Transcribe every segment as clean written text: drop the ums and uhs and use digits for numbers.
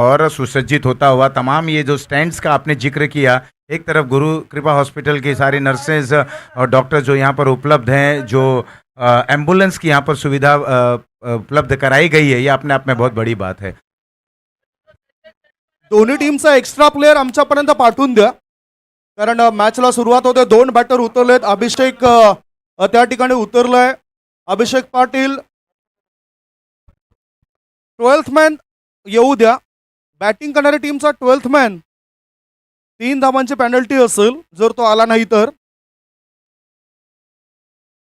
और सुसज्जित होता हुआ तमाम ये जो स्टैंड्स का आपने जिक्र किया, एक तरफ गुरु कृपा हॉस्पिटल की सारी नर्सेज और डॉक्टर जो यहाँ पर उपलब्ध हैं, जो एम्बुलेंस की यहाँ पर सुविधा उपलब्ध कराई गई है, ये अपने आप में बहुत बड़ी बात है। दोन्ही टीमचा एक्स्ट्रा प्लेयर आमच्यापर्यंत पाठवून द्या, कारण मॅचला सुरुवात होते. 2 बॅटर उतरलेत. अभिषेक त्या ठिकाणी उतरलाय. अभिषेक पाटील 12th मॅन येऊ द्या. बॅटिंग करणाऱ्या टीमचा 12th मॅन 3 धावांची पेनल्टी असेल जर तो आला नाही तर.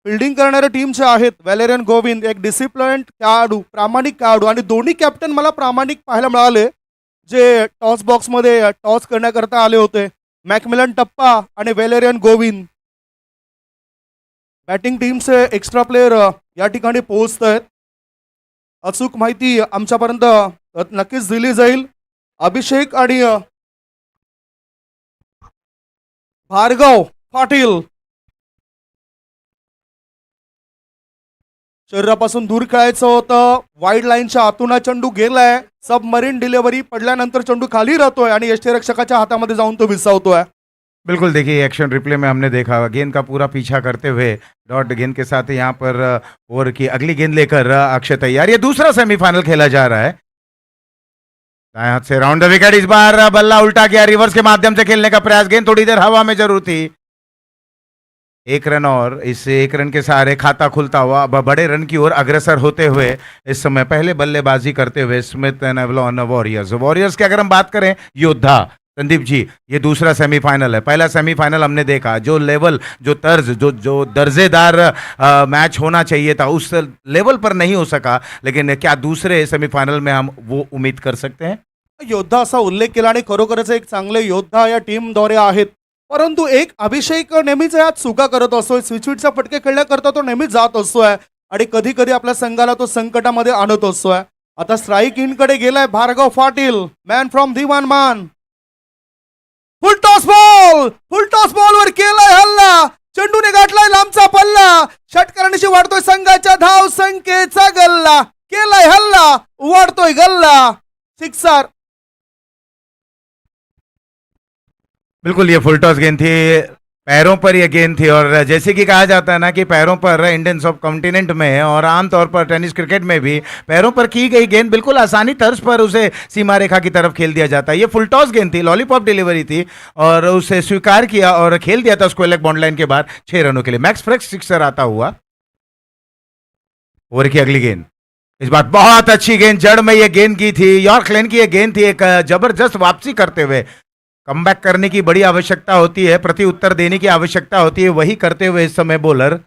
फिल्डिंग करणाऱ्या टीमचे आहेत वॅलेरियन गोविंद, एक डिसिप्लिन खेळाडू, प्रामाणिक खेळाडू, आणि दोन्ही कॅप्टन मला प्रामाणिक पाहायला मिळाले जे टॉस बॉक्समध्ये टॉस करण्याकरता आले होते. मॅकमिलन टप्पा आणि वॅलेरियन गोविंद. बॅटिंग टीमचे एक्स्ट्रा प्लेयर या ठिकाणी पोहोचत आहेत. अचूक माहिती आमच्यापर्यंत नक्कीच दिली जाईल. अभिषेक आणि भार्गव पाटील शरीरापासून दूर खेळायचं होतं. वाईड लाईनच्या आतून चेंडू गेलाय. सबमरीन डिलिव्हरी पडल्यानंतर चेंडू खाली राहतोय आणि यष्टीरक्षकाच्या हातामध्ये जाऊन तो विसावतोय. बिल्कुल, देखिए एक्शन रिप्ले में हमने देखा गेंद का पूरा पीछा करते हुए डॉट गेंद के साथ यहाँ पर ओवर की अगली गेंद लेकर अक्षय तैयार। ये दूसरा सेमीफाइनल खेला जा रहा है। दाएं हाथ से राउंड द विकेट, इस बार बल्ला उल्टा किया, रिवर्स के माध्यम से खेलने का प्रयास, गेंद थोड़ी देर हवा में जरूर थी। 1 रन और इस 1 रन के सहारे खाता खुलता हुआ अब बड़े रन की ओर अग्रसर होते हुए इस समय पहले बल्लेबाजी करते हुए स्मिथ एंड एवलॉन वॉरियर्स की अगर हम बात करें, योद्धा संदीप जी, ये दूसरा सेमीफाइनल है। पहला सेमीफाइनल हमने देखा, जो लेवल, जो तर्ज, जो दर्जेदार मैच होना चाहिए था उस लेवल पर नहीं हो सका, लेकिन क्या दूसरे सेमीफाइनल में हम वो उम्मीद कर सकते हैं? योद्धा असा उल्लेख केला आणि खरोखरच एक चांगले योद्धा या टीमद्वारे आहेत. परंतु एक अभिषेक नेहमीच यात चुका करत असतोय. स्विचविटचा फटके खेळण्याकरता तो नेहमीच जात असतोय आणि कधी कधी आपल्या संघाला तो संकटामध्ये आणत असतोय. आता स्ट्राईक इन कडे गेलाय भार्गव पाटील, मॅन फ्रॉम दिवान मान. फुल टॉस बॉल वर केलाय हल्ला. चेंडूने गाठलाय लांबचा पल्ला. षटकरणाशी वाढतोय संघाच्या धाव संख्येचा गल्ला. केलाय हल्ला, वाढतोय गल्ला. सिक्सर. बिल्कुल, ये फुल टॉस गेंद थी, पैरों पर ये गेंद थी, और जैसे कि कहा जाता है ना कि पैरों पर इंडियन सब कॉन्टिनेंट में और आमतौर पर टेनिस क्रिकेट में भी पैरों पर की गई गेंद बिल्कुल आसानी तर्ज पर उसे सीमा रेखा की तरफ खेल दिया जाता है। ये फुल टॉस गेंद थी, लॉलीपॉप डिलीवरी थी और उसे स्वीकार किया और खेल दिया था उसको लेग बाउंड लाइन के बाद 6 रनों के लिए। मैक्स फ्रेश सिक्सर आता हुआ। ओवर की अगली गेंद, इस बार बहुत अच्छी गेंद, जड़ में ये गेंद की थी, यॉर्क लेन की ये गेंद थी। एक जबरदस्त वापसी करते हुए, कमबैक करने की बड़ी आवश्यकता होती है, प्रति उत्तर देने की आवश्यकता होती है, वही करते हुए इस समय बॉलर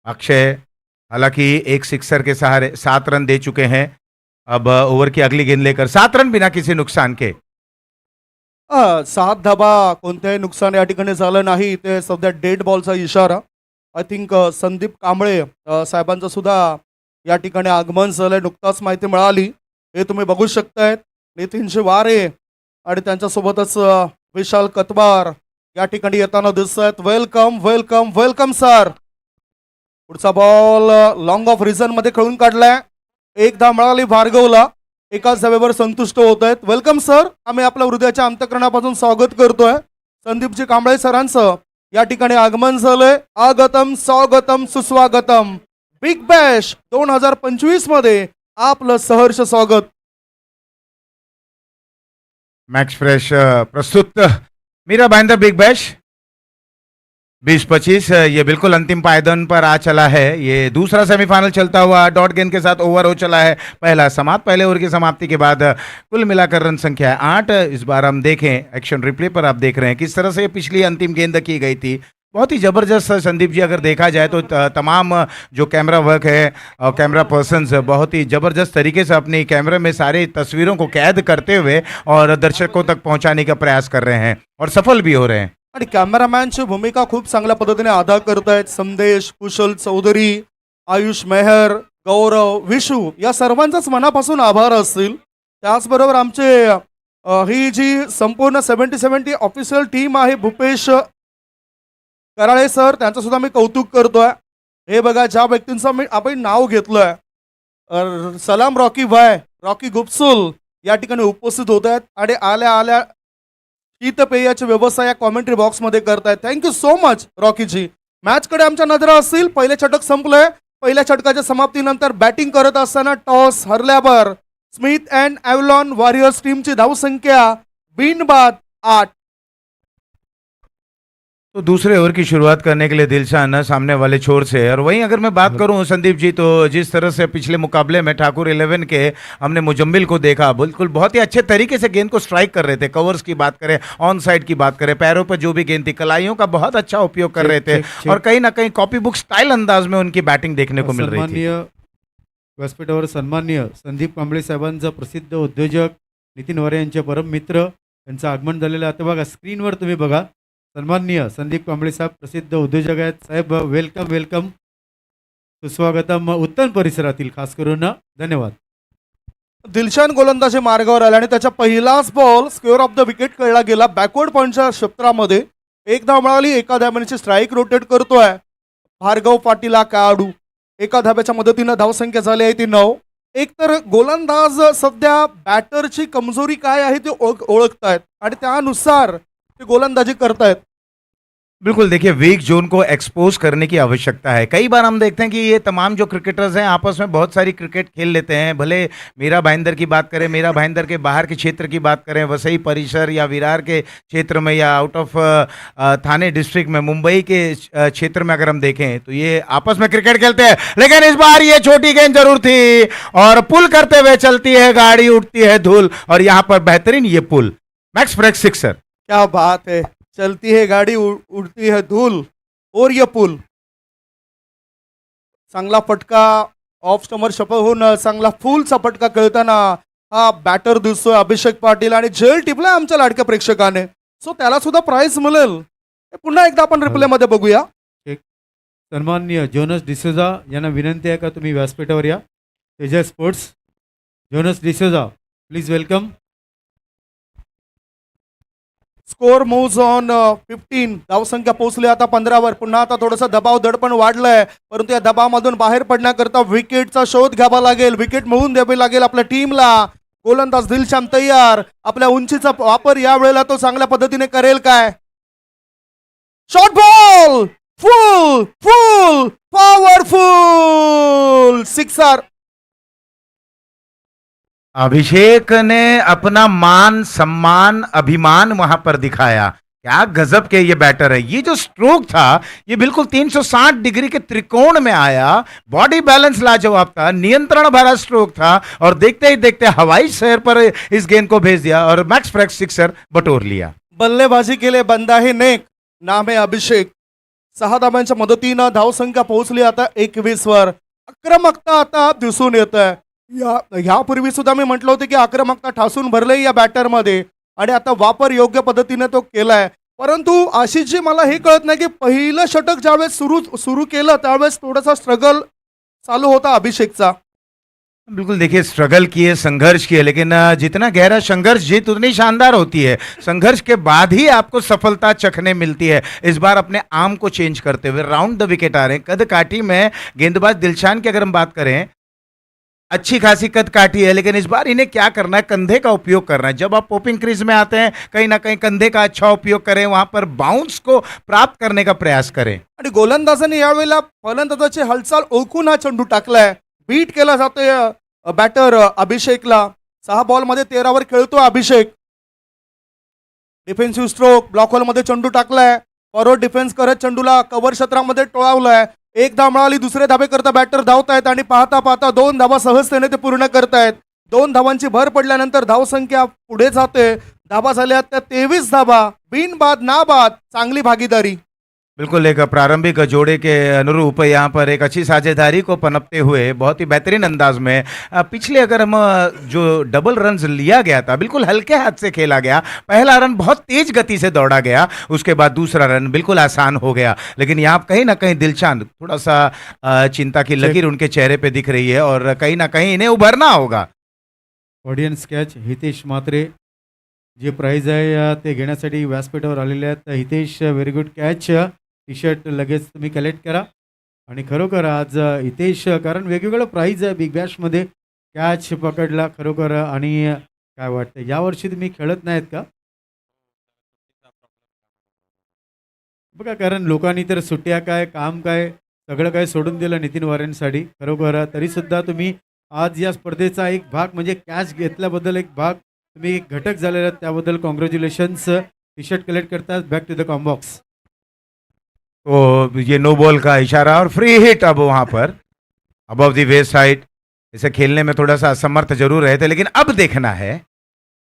अक्षय हालांकि एक सिक्सर के सहारे 7 रन दे चुके हैं। अब ओवर की अगली गेंद लेकर 7 रन बिना किसी नुकसान के। 7 धाबा, कोणत्याही नुकसान या ठिकाणी झालं नाही. ते सध्या डेड बॉलचा इशारा. आय थिंक संदीप कांबळे साहेबांचं सुद्धा या ठिकाणी आगमन झालंय. नुकताच माहिती मिळाली, हे तुम्ही बघू शकतायत. नितीन शिवारे आणि त्यांच्यासोबतच विशाल कतबार या ठिकाणी येताना दिसत आहेत. Welcome welcome welcome sir. पुढचा बॉल लॉंग ऑफ रिझन मध्ये खेळून काढलाय. 1 धाव मिळाली भार्गवला. एकाच धावेवर संतुष्ट होत आहेत. Welcome sir. आम्ही आपल्या हृदयाच्या अंतःकरणापासून स्वागत करतोय. संदीपजी कांबळे सरांचं या ठिकाणी आगमन झालंय. आगतम स्वागतम सुस्वागतम. बिग बॅश 2025 मध्ये आपलं सहर्ष स्वागत. मैक्स फ्रेश प्रस्तुत मीरा भाईंदर बिग बैश 2025, ये बिल्कुल अंतिम पायदान पर आ चला है। ये दूसरा सेमीफाइनल चलता हुआ डॉट गेंद के साथ ओवर हो चला है। पहला समाप्त, पहले ओवर की समाप्ति के बाद कुल मिलाकर रन संख्या है 8। इस बार हम देखें, एक्शन रिप्ले पर आप देख रहे हैं किस तरह से पिछली अंतिम गेंद की गई थी। बहुत ही ज़बरदस्त संदीप जी, अगर देखा जाए तो तमाम जो कैमरा वर्क है और कैमरा पर्सन्स बहुत ही ज़बरदस्त तरीके से अपनी कैमरे में सारी तस्वीरों को कैद करते हुए और दर्शकों तक पहुंचाने का प्रयास कर रहे हैं और सफल भी हो रहे हैं। आणि कॅमेरामॅनची भूमिका खूप चांगल्या पद्धतीने अदा करतायत. संदेश, कुशल चौधरी, आयुष मेहर, गौरव, विशू या सर्वांचाच मनापासून आभार असतील. त्याचबरोबर आमचे ही जी संपूर्ण 70-70 ऑफिशियल टीम आहे, भूपेश कराळे सर, त्यांचं सुद्धा मी कौतुक करतोय. हे बघा, ज्या व्यक्तींचं आपण नाव घेतलंय सलाम रॉकी भाई, रॉकी गुपसुल या ठिकाणी उपस्थित होत आहेत आणि आल्या आल्या शीतपेयाची व्यवस्था या कॉमेंट्री बॉक्समध्ये करतायत. थँक्यू सो मच रॉकीजी. मॅचकडे आमच्या नजरा असतील. पहिले षटक संपलंय. पहिल्या षटकाच्या समाप्तीनंतर बॅटिंग करत असताना toss हरल्यावर Smith and Avalon warriors टीमची धावसंख्या बिनबाद 8. तो दूसरे ओवर की शुरुआत करने के लिए दिलशान सामने वाले छोर से, और वहीं अगर मैं बात करूं संदीप जी, तो जिस तरह से पिछले मुकाबले में ठाकुर 11 के हमने मुजम्मिल को देखा, बिल्कुल बहुत ही अच्छे तरीके से गेंद को स्ट्राइक कर रहे थे. कवर्स की बात करें, ऑन साइड की बात करें, पैरों पर जो भी गेंद थी, कलाइयों का बहुत अच्छा उपयोग कर रहे थे. और कहीं ना कहीं कॉपी बुक स्टाइल अंदाज में उनकी बैटिंग देखने को मिल रही थी. सन्माननीय व्यासपीठावर सन्माननीय संदीप कांबळे साहेबांचा प्रसिद्ध उद्योजक नितीन वरे यांचे परम मित्र यांचं आगमन झालेलं आहे. आता बघा स्क्रीनवर तुम्ही बघा, सन्माननीय संदीप कांबळे साहेब प्रसिद्ध उद्योजक आहेत. साहेब वेलकम वेलकम, सुस्वागतम उत्तम परिसरातील खास करून. धन्यवाद. दिलशान गोलंदाजी मार्गावर आला आणि त्याच्या पहिलाच ball square of the wicket खेळला गेला. बॅकवर्ड पॉईंटच्या क्षेत्रामध्ये एक धाव मिळाली. एका धाब्याची स्ट्राईक रोटेट करतोय भार्गव पाटील हा खेळाडू. एका धाब्याच्या मदतीनं धावसंख्या झाली आहे ती 9. एकतर गोलंदाज सध्या बॅटरची कमजोरी काय आहे ते ओळखतायत आणि त्यानुसार ते गोलंदाजी करतायत. बिल्कुल, देखिए वीक जोन को एक्सपोज करने की आवश्यकता है. कई बार हम देखते हैं कि ये तमाम जो क्रिकेटर्स हैं आपस में बहुत सारी क्रिकेट खेल लेते हैं. भले मीरा भाईंदर की बात करें, मीरा भाईंदर के बाहर के क्षेत्र की बात करें, वसई परिसर या विरार के क्षेत्र में, या आउट ऑफ थाने डिस्ट्रिक्ट में, मुंबई के क्षेत्र में अगर हम देखें तो ये आपस में क्रिकेट खेलते हैं. लेकिन इस बार ये छोटी गेंद जरूर थी और पुल करते हुए चलती है गाड़ी, उठती है धूल, और यहाँ पर बेहतरीन ये पुल, मैक्स फ्रेश सिक्सर. क्या बात है. चलती है गाड़ी उड़ती है धूल और ये पुल. चांगला फटका ऑफ स्टमर शपल होऊन चांगला फुलचा फटका खेळताना हा बॅटर दिसतोय अभिषेक पाटील आणि जेल टिपलाय आमच्या लाडक्या प्रेक्षकाने. सो त्याला सुद्धा प्राइज मिळेल. हे पुन्हा एकदा आपण रिप्ले मध्ये बघूया. सन्माननीय जोनस डिसोजा यांना विनंती आहे का तुम्ही व्यासपीठावर या. Tejas sports Jonas D'Souza please welcome. Score moves on 15. धावसंख्या पोहोचली आता 15वर. पुन्हा आता थोडासा दबाव दडपण वाढलंय, परंतु या दबावामधून बाहेर पडण्याकरता विकेटचा शोध घ्यावा लागेल. विकेट मिळवून द्यावी लागेल आपल्या टीमला. गोलंदाज दिलशान तयार. आपल्या उंचीचा वापर या वेळेला तो चांगल्या पद्धतीने करेल काय. Short ball, full full powerful sixer. Abhishek ने अपना मान सम्मान अभिमान वहां पर दिखाया. क्या गजब के ये बैटर है. ये जो स्ट्रोक था ये बिल्कुल 360 डिग्री के त्रिकोण में आया. बॉडी बैलेंस लाजवाब था, नियंत्रण भरा स्ट्रोक था, और देखते ही देखते हवाई शहर पर इस गेंद को भेज दिया और मैक्स फ्रेश सिक्सर बटोर लिया. बल्लेबाजी केले बंदाही नेक. नाम है अभिषेक. 6 धाब्यांच्या मदतीनं धावसंख्या पोहोचली आता 21वर. आक्रमकता आता दिसून येत आहे. यापूर्वी सुद्धा मी म्हटलं होतं की आक्रमकता ठासून भरले या बॅटरमध्ये आणि आता वापर योग्य पद्धतीने तो केलाय. परंतु आशिषजी मला हे कळत नाही की पहिलं षटक ज्यावेळेस सुरू केलं त्यावेळेस थोडासा स्ट्रगल चालू होता अभिषेकचा. बिल्कुल, देखिए स्ट्रगल किए, संघर्ष किए, लेकिन जितना गहरा संघर्ष जीत उतनी शानदार होती है. संघर्ष के बाद ही आपको सफलता चखने मिलती है. इस बार अपने आर्म को चेंज करते हुए राउंड द विकेट आ रहे हैं. कद काठी में गेंदबाज दिलशान की अगर हम बात करें, अच्छी खासी कद काटी है, लेकिन इस बार इन्हें क्या करना है, कंधे का उपयोग करना है. जब आप पोपिंग क्रीज में आते हैं कहीं ना कहीं कंधे का अच्छा उपयोग करें, वहां पर बाउंस को प्राप्त करने का प्रयास करें. आणि गोलंदाजाने यावेळेला फलंदाजाची हालचाल ओळखून हा चेंडू टाकलाय. बीट केला जातोय बॅटर अभिषेकला. 6 बॉलमध्ये 13वर खेळतोय अभिषेक. डिफेन्सिव्ह स्ट्रोक, ब्लॉक होलमध्ये चेंडू टाकलाय. फॉरवर्ड डिफेन्स करत चेंडूला कव्हर क्षेत्रामध्ये टोळावलाय. एक धाव मिळाली. दुसरे धाबे करता बॅटर धावतायत आणि पाहता पाहता 2 धावा सहजतेने ते पूर्ण करतायत. 2 धावांची भर पडल्यानंतर धावसंख्या पुढे जाते. धाबा झाल्या त्या 23 धाबा. बिनबाद नाबाद. चांगली भागीदारी. बिल्कुल, एक प्रारंभिक जोड़े के अनुरूप यहाँ पर एक अच्छी साझेदारी को पनपते हुए बहुत ही बेहतरीन अंदाज में पिछले अगर हम जो डबल रन्स लिया गया था, बिल्कुल हल्के हाथ से खेला गया. पहला रन बहुत तेज गति से दौड़ा गया, उसके बाद दूसरा रन बिल्कुल आसान हो गया. लेकिन यहाँ कहीं ना कहीं दिलशान, थोड़ा सा चिंता की लकीर उनके चेहरे पे दिख रही है और कहीं ना कहीं इन्हें उभरना होगा. ऑडियन्स कॅच हितेश मात्रे जे प्राइज आहे ते घेण्यासाठी व्यासपीठावर आलेले आहेत. Hitesh very good catch. T shirt लगेच तुम्ही कलेक्ट करा. आणि खरोखर आज हितेश कारण वेगवेगळं प्राईज आहे बिग बॅशमध्ये कॅच पकडला खरोखर आणि काय वाटतं यावर्षी तुम्ही खेळत नाहीत का? बघा कारण लोकांनी तर सुट्ट्या काय काम काय सगळं काय सोडून दिलं नितीन वारेंसाठी खरोखर तरीसुद्धा तुम्ही आज या स्पर्धेचा एक भाग म्हणजे कॅच घेतल्याबद्दल एक भाग तुम्ही एक घटक झालेला आहात, त्याबद्दल कॉंग्रॅच्युलेशन्स. टी शर्ट कलेक्ट करतात बॅक टू द कॉम्बॉक्स. तो ये नो बॉल का इशारा और फ्री हिट अब वहां पर अबव द वेस्ट साइड. इसे खेलने में थोड़ा सा असमर्थ जरूर रहे थे, लेकिन अब देखना है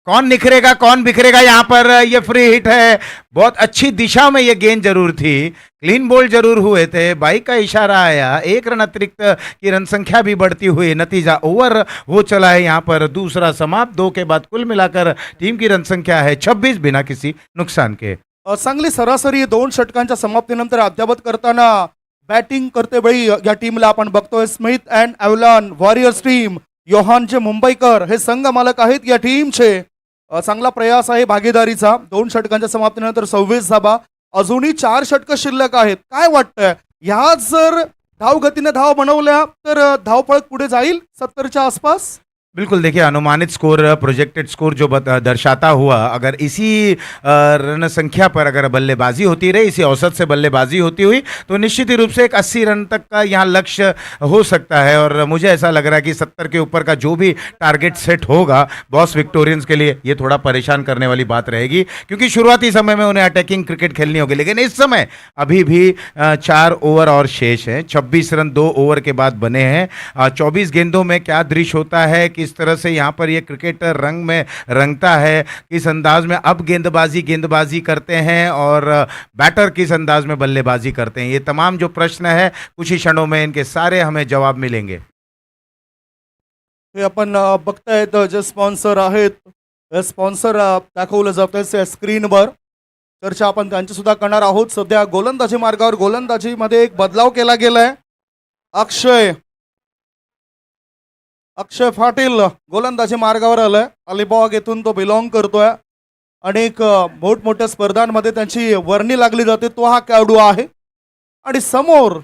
कौन निखरेगा कौन बिखरेगा. यहाँ पर ये फ्री हिट है, बहुत अच्छी दिशा में ये गेंद जरूर थी, क्लीन बोल्ड जरूर हुए थे, बाइक का इशारा आया, एक रन अतिरिक्त की रन संख्या भी बढ़ती हुई, नतीजा ओवर हो चला है. यहाँ पर दूसरा समाप्त, 2 के बाद कुल मिलाकर टीम की रन संख्या है 26 बिना किसी नुकसान के. चांगली सरासरी 2 षटकांच्या समाप्तीनंतर अद्यावत करताना बॅटिंग करते वेळी या टीमला आपण बघतोय. Smith and Avalon warriors team, Yohan जे मुंबईकर हे संघ मालक आहेत या टीमचे. चांगला प्रयास आहे भागीदारीचा. 2 षटकांच्या समाप्तीनंतर 26 धाबा, अजूनही 4 षटकं शिल्लक आहेत. काय वाटतंय ह्या जर धावगतीने धाव बनवल्या तर धावपळक पुढे जाईल 70च्या आसपास? बिल्कुल, देखिए अनुमानित स्कोर प्रोजेक्टेड स्कोर जो दर्शाता हुआ, अगर इसी रन संख्या पर अगर बल्लेबाजी होती रही, इसी औसत से बल्लेबाजी होती हुई, तो निश्चित ही रूप से एक 80 रन तक का यहाँ लक्ष्य हो सकता है. और मुझे ऐसा लग रहा है कि 70 के ऊपर का जो भी टारगेट सेट होगा बॉस विक्टोरियंस के लिए, ये थोड़ा परेशान करने वाली बात रहेगी, क्योंकि शुरुआती समय में उन्हें अटैकिंग क्रिकेट खेलनी होगी. लेकिन इस समय अभी भी 4 ओवर और शेष हैं. 26 रन 2 ओवर के बाद बने हैं. 24 गेंदों में क्या दृश्य होता है, किस तरह से यहाँ पर ये क्रिकेट रंग में रंगता है, किस अंदाज में अब गेंदबाजी करते हैं और बैटर किस अंदाज में बल्लेबाजी करते हैं, ये तमाम जो प्रश्न है कुछ ही क्षणों में इनके सारे हमें जवाब मिलेंगे. हे आपण बघतायत जे स्पॉन्सर आहेत, स्पॉन्सर दाखवलं जातं स्क्रीनवर. चर्चा आपण त्यांची सुद्धा करणार आहोत. सध्या गोलंदाजी मार्गावर गोलंदाजीमध्ये एक बदलाव केला गेलाय. अक्षय पाटील गोलंदाजी मार्गावर आलाय. अलिबाग येथून तो बिलॉंग करतोय. अनेक मोठमोठ्या स्पर्धांमध्ये त्यांची वर्णी लागली जाते. तो हा खेळाडू आहे. आणि समोर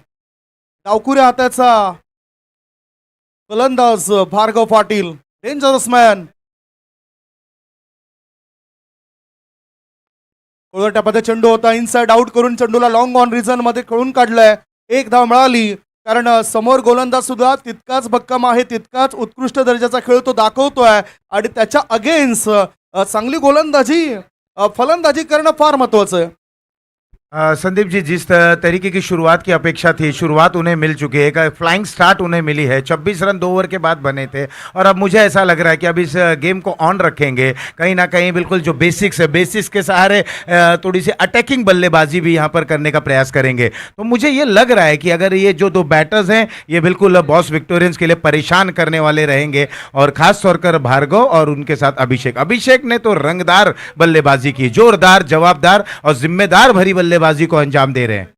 डावखुऱ्या हाताचा गोलंदाज भार्गव पाटील, डेंजरस मॅन. कोळट्यामध्ये चेंडू होता, इनसाइड आउट करून चेंडूला लॉंग ऑन रिझन मध्ये खेळून काढलाय. 1 धाव मिळाली, कारण समोर गोलंदाज सुद्धा तितकाच भक्कम आहे, तितकाच उत्कृष्ट दर्जाचा खेळ तो दाखवतोय. आणि त्याच्या अगेन्स्ट चांगली गोलंदाजी फलंदाजी करणं फार महत्वाचं आहे. संदीप जी, जिस तरीके की शुरुआत की अपेक्षा थी, शुरुआत उन्हें मिल चुकी है, एक फ्लाइंग स्टार्ट उन्हें मिली है. 26 रन 2 ओवर के बाद बने थे और अब मुझे ऐसा लग रहा है कि अब इस गेम को ऑन रखेंगे. कहीं ना कहीं बिल्कुल जो बेसिक्स है, बेसिक्स के सहारे थोड़ी सी अटैकिंग बल्लेबाजी भी यहाँ पर करने का प्रयास करेंगे. तो मुझे ये लग रहा है कि अगर ये जो 2 बैटर्स हैं ये बिल्कुल बॉस विक्टोरियंस के लिए परेशान करने वाले रहेंगे, और खास तौर पर भार्गव और उनके साथ अभिषेक ने तो रंगदार बल्लेबाजी की, जोरदार, जवाबदार और जिम्मेदार भरी बल्लेबाजी को अंजाम दे रहे हैं.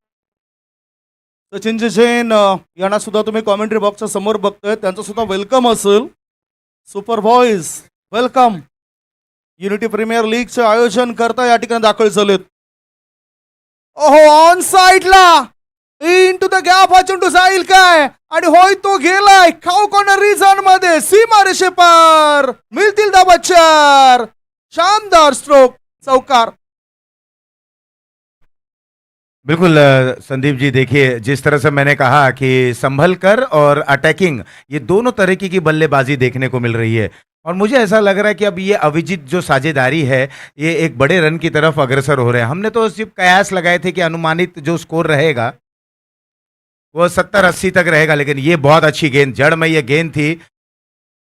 सचिन जैन यांना सुद्धा तुम्ही कॉमेंट्री बॉक्सच्या समोर बघतोय. त्यांचं सुद्धा वेलकम असेल. Super boys welcome. Unity premier लीगचे आयोजन करता या ठिकाणी दाखल झालेत. ओहो, ऑन साइडला इन टू द गॅप हा चेंडू जाईल काय, आणि होय तो गेलाय खाऊ कॉर्नर रिझन मध्ये, सीमा रेषेपार. मिळतील धाबा 4. शानदार स्ट्रोक, चौकार. बिल्कुल संदीप जी, देखिए जिस तरह से मैंने कहा कि संभल कर और अटैकिंग, ये दोनों तरीके की बल्लेबाजी देखने को मिल रही है. और मुझे ऐसा लग रहा है कि अब ये अविजित जो साझेदारी है ये एक बड़े रन की तरफ अग्रसर हो रहे हैं. हमने तो सिर्फ कयास लगाए थे कि अनुमानित जो स्कोर रहेगा वो 70-80 तक रहेगा, लेकिन ये बहुत अच्छी गेंद, जड़ में ये गेंद थी.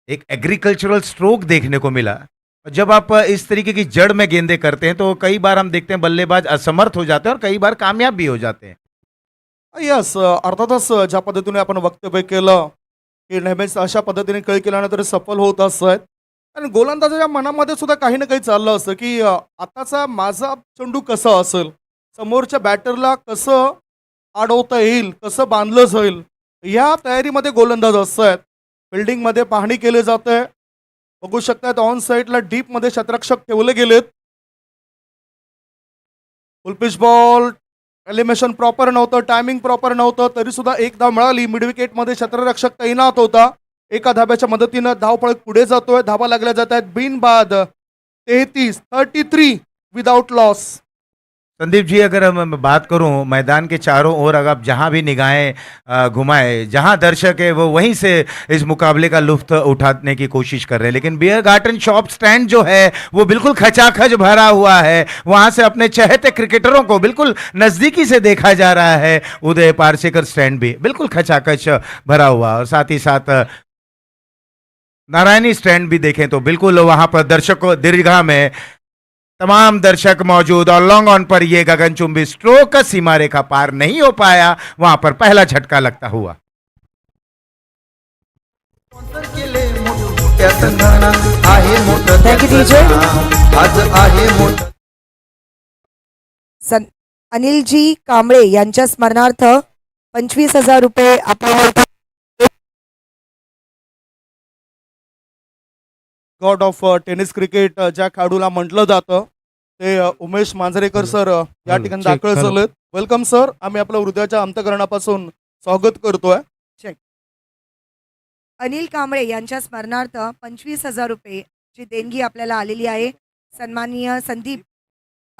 एक एग्रीकल्चरल स्ट्रोक देखने को मिला. जब आप इस तरीके की जड़ में गेंदें करते हैं तो कई बार हम देखते हैं बल्लेबाज असमर्थ हो जाते हैं और कई बार कामयाब भी हो जाते हैं. यस, अर्थातच ज्या पद्धतीने आपण वक्तव्य केलं की नेहमीच अशा पद्धतीने खेळ केल्यानंतर सफल होत असत. आणि गोलंदाजाच्या मनामध्ये सुद्धा काही ना काही चाललं असतं की आताचा माझा चेंडू कसा असेल, समोरच्या बॅटरला कसं अडवता येईल, कसं बांधलं जाईल, या तयारीमध्ये गोलंदाज असतात. फिल्डिंगमध्ये पाहणी केली जाते. बघू शकतात ऑन साइडला डीप मध्ये क्षेत्ररक्षक ठेवले गेलेत. फुल पिच बॉल एलिमिनेशन प्रॉपर नव्हतं, टायमिंग प्रॉपर नव्हतं, तरी सुद्धा एक धाव मिळाली. मिड विकेटमध्ये क्षेत्ररक्षक तैनात होता. एका धाब्याच्या मदतीनं धावफलक पुढे जातोय. धाबा लागल्या जात आहेत बिनबाद. 33 विदाउट लॉस. संदीप जी, अगर हम बात करूं मैदान के चारों ओर, अगर आप जहां भी निगाहें घुमाएं, जहां दर्शक है वो वहीं से इस मुकाबले का लुत्फ उठाने की कोशिश कर रहे हैं, लेकिन बियर गार्डन शॉप स्टैंड जो है वो बिल्कुल खचाखच भरा हुआ है. वहां से अपने चहेते क्रिकेटरों को बिल्कुल नज़दीकी से देखा जा रहा है. उदय पारसेकर स्टैंड भी बिल्कुल खचाखच भरा हुआ, और साथ ही साथ नारायणी स्टैंड भी देखें तो बिल्कुल वहां पर दर्शकों दीर्घा में तमाम दर्शक मौजूद, और लॉन्ग ऑन पर ये गगनचुंबी स्ट्रोक सीमा रेखा पार नहीं हो पाया. वहां पर पहला झटका लगता हुआ. केले मोठ्या संघाना आहे मोठं Thank you, DJ. आज आहे मोठं. अनिलजी कांबळे यांच्या स्मरणार्थ 25,000 रुपये आपल्याला गॉड ऑफ टेनिस क्रिकेट ज्या खेळाडूला म्हटलं जातं ते उमेश मांजरेकर सर या ठिकाणी check दाखल करो. झालेत. Welcome sir. आम्ही आपलं हृदयाच्या अंतकरणापासून स्वागत करतोय. अनिल कांबळे यांच्या स्मरणार्थ 25,000 रुपयेची देणगी आपल्याला आलेली आहे. सन्माननीय संदीप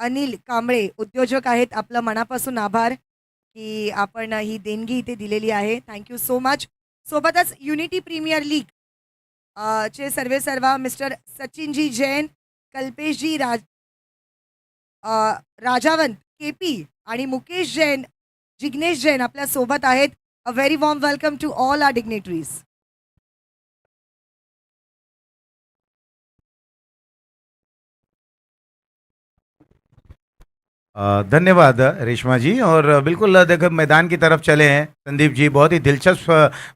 अनिल कांबळे उद्योजक आहेत. आपलं मनापासून आभार की आपण ही देणगी इथे दिलेली आहे. Thank you so much. सोबतच युनिटी प्रीमियर लीग चे सर्वेसर्वा मिस्टर सचिनजी जैन, कल्पेशजी राजावंत केपी आणि मुकेश जैन, जिग्नेश जैन आपल्या सोबत आहेत. A very warm welcome to all our dignitaries. धन्यवाद रेशमा जी. और बिल्कुल देखो मैदान की तरफ चले हैं संदीप जी, बहुत ही दिलचस्प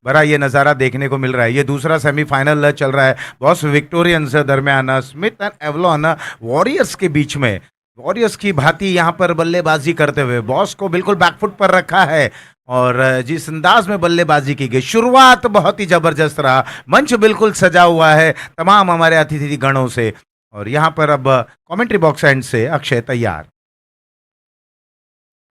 भरा ये नज़ारा देखने को मिल रहा है. ये दूसरा सेमीफाइनल चल रहा है बॉस विक्टोरियंस दरमियान स्मिथ एंड एवलॉन वॉरियर्स के बीच में. वॉरियर्स की भांति यहाँ पर बल्लेबाजी करते हुए बॉस को बिल्कुल बैकफुट पर रखा है, और जिस अंदाज में बल्लेबाजी की गई, शुरुआत बहुत ही ज़बरदस्त रहा. मंच बिल्कुल सजा हुआ है तमाम हमारे अतिथि गणों से. और यहाँ पर अब कमेंट्री बॉक्स एंड से अक्षय तैयार.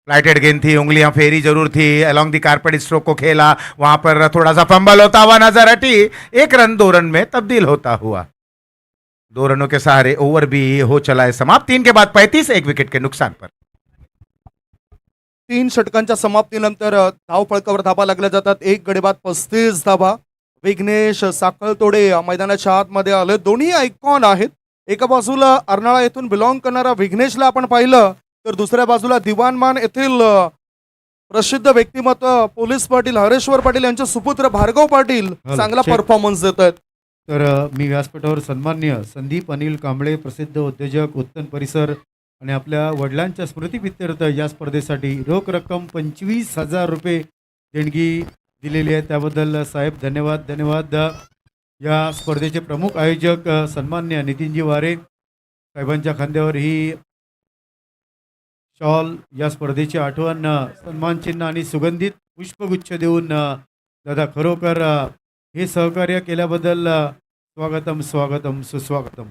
फ्लाइटेड गेंद थी, उंगलियां फेरी जरूर थी, अलोंग दी कारपेट स्ट्रोक को खेला. वहां पर थोड़ा सा फंबल होता हुआ नजर हटी. 1 रन 2 रन में तब्दील होता हुआ. 2 रनों के सहारे ओवर भी हो चला है समाप्त. 3 के बाद 35, 1 विकेट के नुकसान पर. 3 षटकांच्या समाप्तीनंतर धावफलकावर धाबा लागल्या जातात. 1 गडी बाद 35 धाबा. विघ्नेश साखळतोडे मैदानाच्या आतमध्ये आले. दोन्ही आयकॉन आहेत. एका बाजूला अर्नाळा येथून बिलॉंग करणारा विघ्नेशला आपण पाहिलं, तर दुसऱ्या बाजूला दिवाणमान येथील प्रसिद्ध व्यक्तिमत्व पोलीस पाटील हरेश्वर पाटील यांचे सुपुत्र भार्गव पाटील चांगला check. परफॉर्मन्स देत आहेत. तर मी व्यासपीठावर सन्माननीय संदीप अनिल कांबळे, प्रसिद्ध उद्योजक, उत्तम परिसर आणि आपल्या वडिलांच्या स्मृतीप्रित्यर्थ या स्पर्धेसाठी रोख रक्कम 25,000 रुपये देणगी दिलेली आहे. त्याबद्दल साहेब धन्यवाद. या स्पर्धेचे प्रमुख आयोजक सन्माननीय नितीनजी वारे साहेबांच्या खांद्यावर ही शॉल, या स्पर्धेची आठवण, सन्मानचिन्ह आणि सुगंधित पुष्पगुच्छ देऊन दादा खरोखर हे सहकार्य केल्याबद्दल स्वागतम सुस्वागतम.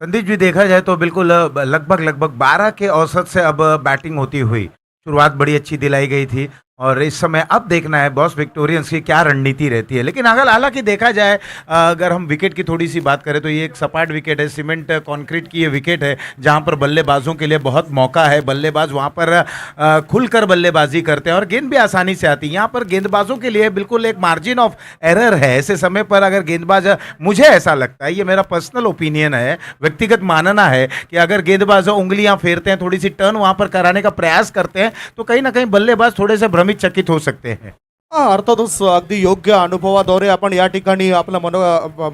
संदीप जी, देखा जाए तो बिल्कुल लगभग 12 के औसत से अब बैटिंग होती हुई. शुरुआत बड़ी अच्छी दिलाई गई थी, और इस समय अब देखना है बॉस विक्टोरियंस की क्या रणनीति रहती है. लेकिन अगर हालांकि देखा जाए, अगर हम विकेट की थोड़ी सी बात करें तो ये एक सपाट विकेट है, सीमेंट कंक्रीट की ये विकेट है, जहां पर बल्लेबाजों के लिए बहुत मौका है. बल्लेबाज वहां पर खुलकर बल्लेबाजी करते हैं और गेंद भी आसानी से आती है. यहाँ पर गेंदबाजों के लिए बिल्कुल एक मार्जिन ऑफ एरर है. ऐसे समय पर अगर गेंदबाज, मुझे ऐसा लगता है, ये मेरा पर्सनल ओपिनियन है, व्यक्तिगत मानना है, कि अगर गेंदबाज उंगलियां फेरते हैं, थोड़ी सी टर्न वहां पर कराने का प्रयास करते हैं, तो कहीं ना कहीं बल्लेबाज थोड़े से भ्रमित चकित हो सकते हैं. अर्थातच अगदी योग्य अनुभवाद्वारे आपण या ठिकाणी आपलं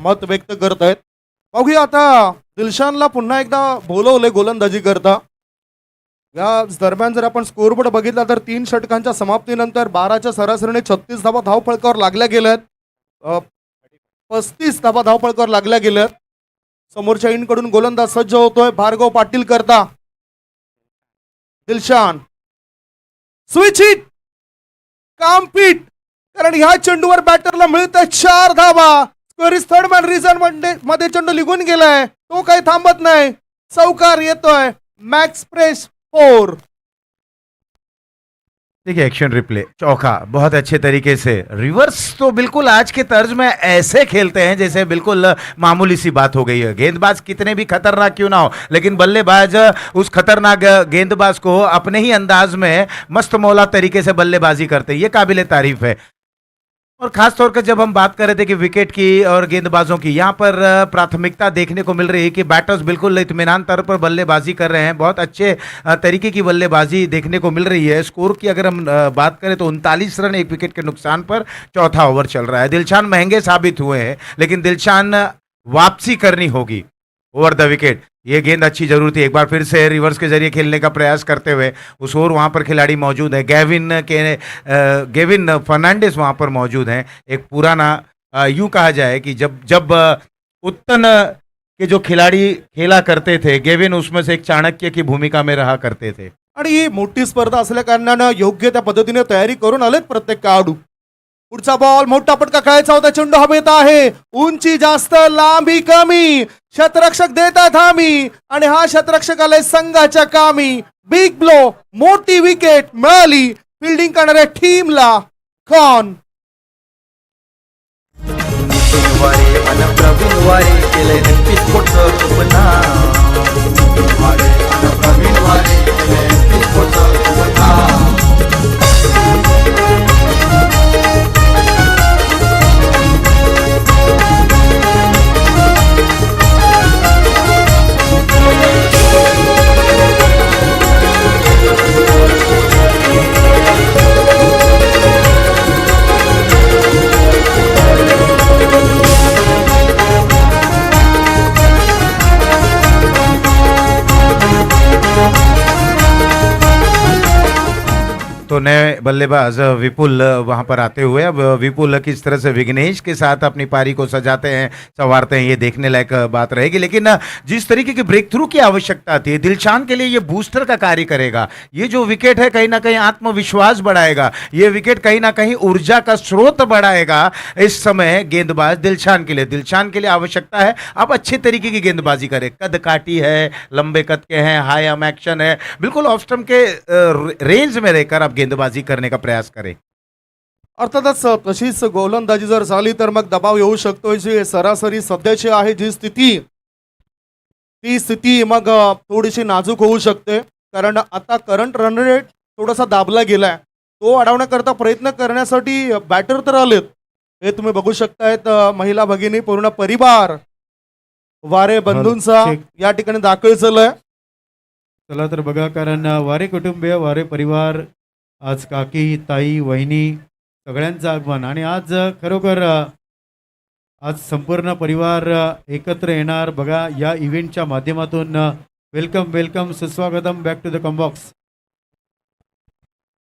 मत व्यक्त करत आहेत. बघूया आता दिलशानला पुन्हा एकदा बोलवले गोलंदाजी करता. या दरम्यान जर आपण स्कोरबोर्ड बघितला तर 3 षटकांच्या समाप्तीनंतर 12च्या सरासरीने 36 धावा धावफलकावर लागल्या गेल्यात. 35 धावा धावफलकावर लागल्या गेल्यात. समोरच्या इनकडून गोलंदाज सज्ज होतोय भार्गव पाटील करता. दिलशान स्विच हिट, काम पीट, कारण ह्या चेंडूवर बॅटरला मिळत 4 धावा. Score is third man reason मध्ये चेंडू निघून गेलाय, तो काही थांबत नाही. चौकार येतोय. Max press 4. देखिए एक्शन रिप्ले चौका बहुत अच्छे तरीके से रिवर्स तो बिल्कुल आज के तर्ज में ऐसे खेलते हैं जैसे बिल्कुल मामूली सी बात हो गई है। गेंदबाज कितने भी खतरनाक क्यों ना हो लेकिन बल्लेबाज उस खतरनाक गेंदबाज को अपने ही अंदाज में मस्त मौला तरीके से बल्लेबाजी करते हैं, ये काबिले तारीफ है। और खास तौर पर जब हम बात कर रहे थे कि विकेट की और गेंदबाजों की, यहाँ पर प्राथमिकता देखने को मिल रही है कि बैटर्स बिल्कुल इत्मीनान तौर पर बल्लेबाजी कर रहे हैं। बहुत अच्छे तरीके की बल्लेबाजी देखने को मिल रही है। स्कोर की अगर हम बात करें तो 39 रन एक विकेट के नुकसान पर चौथा ओवर चल रहा है। दिलशान महंगे साबित हुए हैं लेकिन दिलशान वापसी करनी होगी ओवर द विकेट। ये गेंद अच्छी जरूर थी। एक बार फिर से रिवर्स के जरिए खेलने का प्रयास करते हुए उस ओर वहाँ पर खिलाड़ी मौजूद है। गेविन फर्नांडिस वहाँ पर मौजूद हैं। एक पुराना यूं कहा जाए कि जब उत्तन के जो खिलाड़ी खेला करते थे गेविन उसमें से एक चाणक्य की भूमिका में रहा करते थे। आणि ही मोठी स्पर्धा असल्या कारणानं योग्य त्या पद्धतीने तयारी करून आलेत प्रत्येक खेळाडू. पुढचा बॉल मोठा पटका खेळायचा होता. चेंडू हवेत आहे. उंची जास्त लांबी कमी. क्षेत्ररक्षक देतात हमी आणि हा क्षेत्ररक्षक आलाय संघाच्या कामी. बिग ब्लो मोठी विकेट मिळाली फिल्डिंग करणाऱ्या टीमला. कॉन नितीन वारे अन प्रवीण वारे केले नक्कीच मोठं स्वप्ना. वारे अन प्रवीण वारे केले नक्कीच मोठं स्वप्ना. तो नए बल्लेबाज विपुल वहां पर आते हुए अब विपुल किस तरह से विघ्नेश के साथ अपनी पारी को सजाते हैं संवारते हैं ये देखने लायक बात रहेगी। लेकिन जिस तरीके की ब्रेक थ्रू की आवश्यकता थी दिलशान के लिए ये बूस्टर का कार्य करेगा। ये जो विकेट है कहीं ना कहीं आत्मविश्वास बढ़ाएगा। ये विकेट कहीं ना कहीं ऊर्जा का स्रोत बढ़ाएगा इस समय गेंदबाज दिलशान के लिए आवश्यकता है अब अच्छे तरीके की गेंदबाजी करे। कद काटी है, लंबे कद के हैं, हाई आर्म एक्शन है, बिल्कुल ऑफ स्टंप के रेंज में रहकर अब गेंदबाजी करने का प्रयास करें। अर्थातच तशीच गोलंदाजी जर झाली तर मग दबाव येऊ शकतो. जी सरासरी सध्याची आहे जी स्थिती ती स्थिती मग थोडीशी नाजूक होऊ शकते. कारण आता करंट रन रेट थोडासा दाबला गेलाय. तो अडवण्याकरता प्रयत्न करण्यासाठी बॅटर तर आलेत. हे तुम्ही बघू शकतायत. महिला भगिनी पूर्ण परिवार वारे बंधूंचा या ठिकाणी दाखल झालाय. चला तर बघा कारण वारे कुटुंबीय वारे परिवार आज काकी ताई वहिनी सगळ्यांचं आगमन आणि आज खरोखर आज संपूर्ण परिवार एकत्र येणार बघा या इव्हेंटच्या माध्यमातून. वेलकम सुस्वागतम बॅक टू द कमबॉक्स.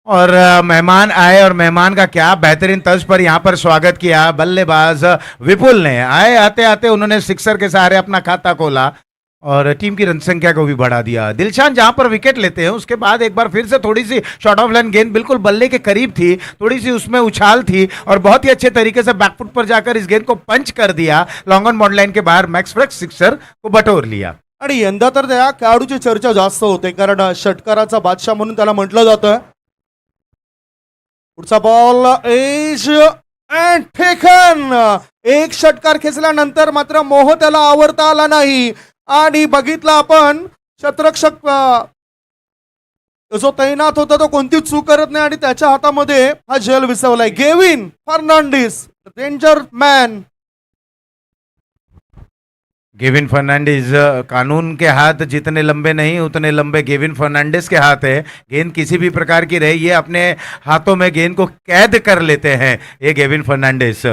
और मेहमान आए और मेहमान का क्या बेहतरीन तर्ज पर यहाँ पर स्वागत किया बल्लेबाज विपुल ने। आए आते आते उन्होंने सिक्सर के सहारे अपना खाता खोला और टीम की रन संख्या को भी बढ़ा दिया। दिलशान जहां पर विकेट लेते हैं उसके बाद एक बार फिर से थोड़ी सी शॉर्ट ऑफ लाइन गेंद बिल्कुल बल्ले के करीब थी, थोड़ी सी उसमें उछाल थी और बहुत ही अच्छे तरीके से बैकफुट पर जाकर इस गेंद को पंच कर दिया। लॉन्ग ऑन बॉर्डर लाइन के बाहर मैक्स फ्रेक्स सिक्सर को बटोर लिया। आणि यंदा तर त्या खेळाडूची चर्चा जास्त होते कारण षटकाराचा बादशाह म्हणून त्याला म्हटलं जातं. पुढचा बॉल एज अँड टेकन. एक षटकार खेचल्यानंतर मात्र मोह त्याला आवरता आला नाही आणि बघितला आपण क्षेत्ररक्षक जो तैनात होता तो कोणतीच चूक करत नाही आणि त्याच्या हातामध्ये हा झेल विसवलाय. Gavin Fernandes danger man. Gavin Fernandes कानून के हाथ जितने लंबे नहीं उतने लंबे गेविन फर्नांडिस के हाथ है। गेंद किसी भी प्रकार की रहे ये अपने हाथों में गेंद को कैद कर लेते हैं ये गेविन फर्नांडिस।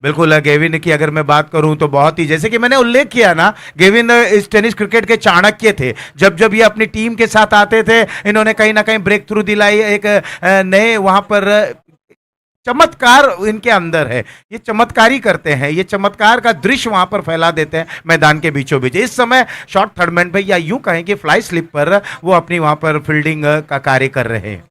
बिल्कुल गेविन की अगर मैं बात करूं तो बहुत ही जैसे कि मैंने उल्लेख किया ना गेविन इस टेनिस क्रिकेट के चाणक्य थे। जब जब ये अपनी टीम के साथ आते थे इन्होंने कहीं ना कहीं ब्रेक थ्रू दिलाई। एक नए वहां पर चमत्कार इनके अंदर है। ये चमत्कारी करते हैं, ये चमत्कार का दृश्य वहां पर फैला देते हैं मैदान के बीचों बीच। इस समय शॉर्ट थर्डमैन पे या यूं कहें कि फ्लाई स्लिप पर वो अपनी वहां पर फील्डिंग का कार्य कर रहे हैं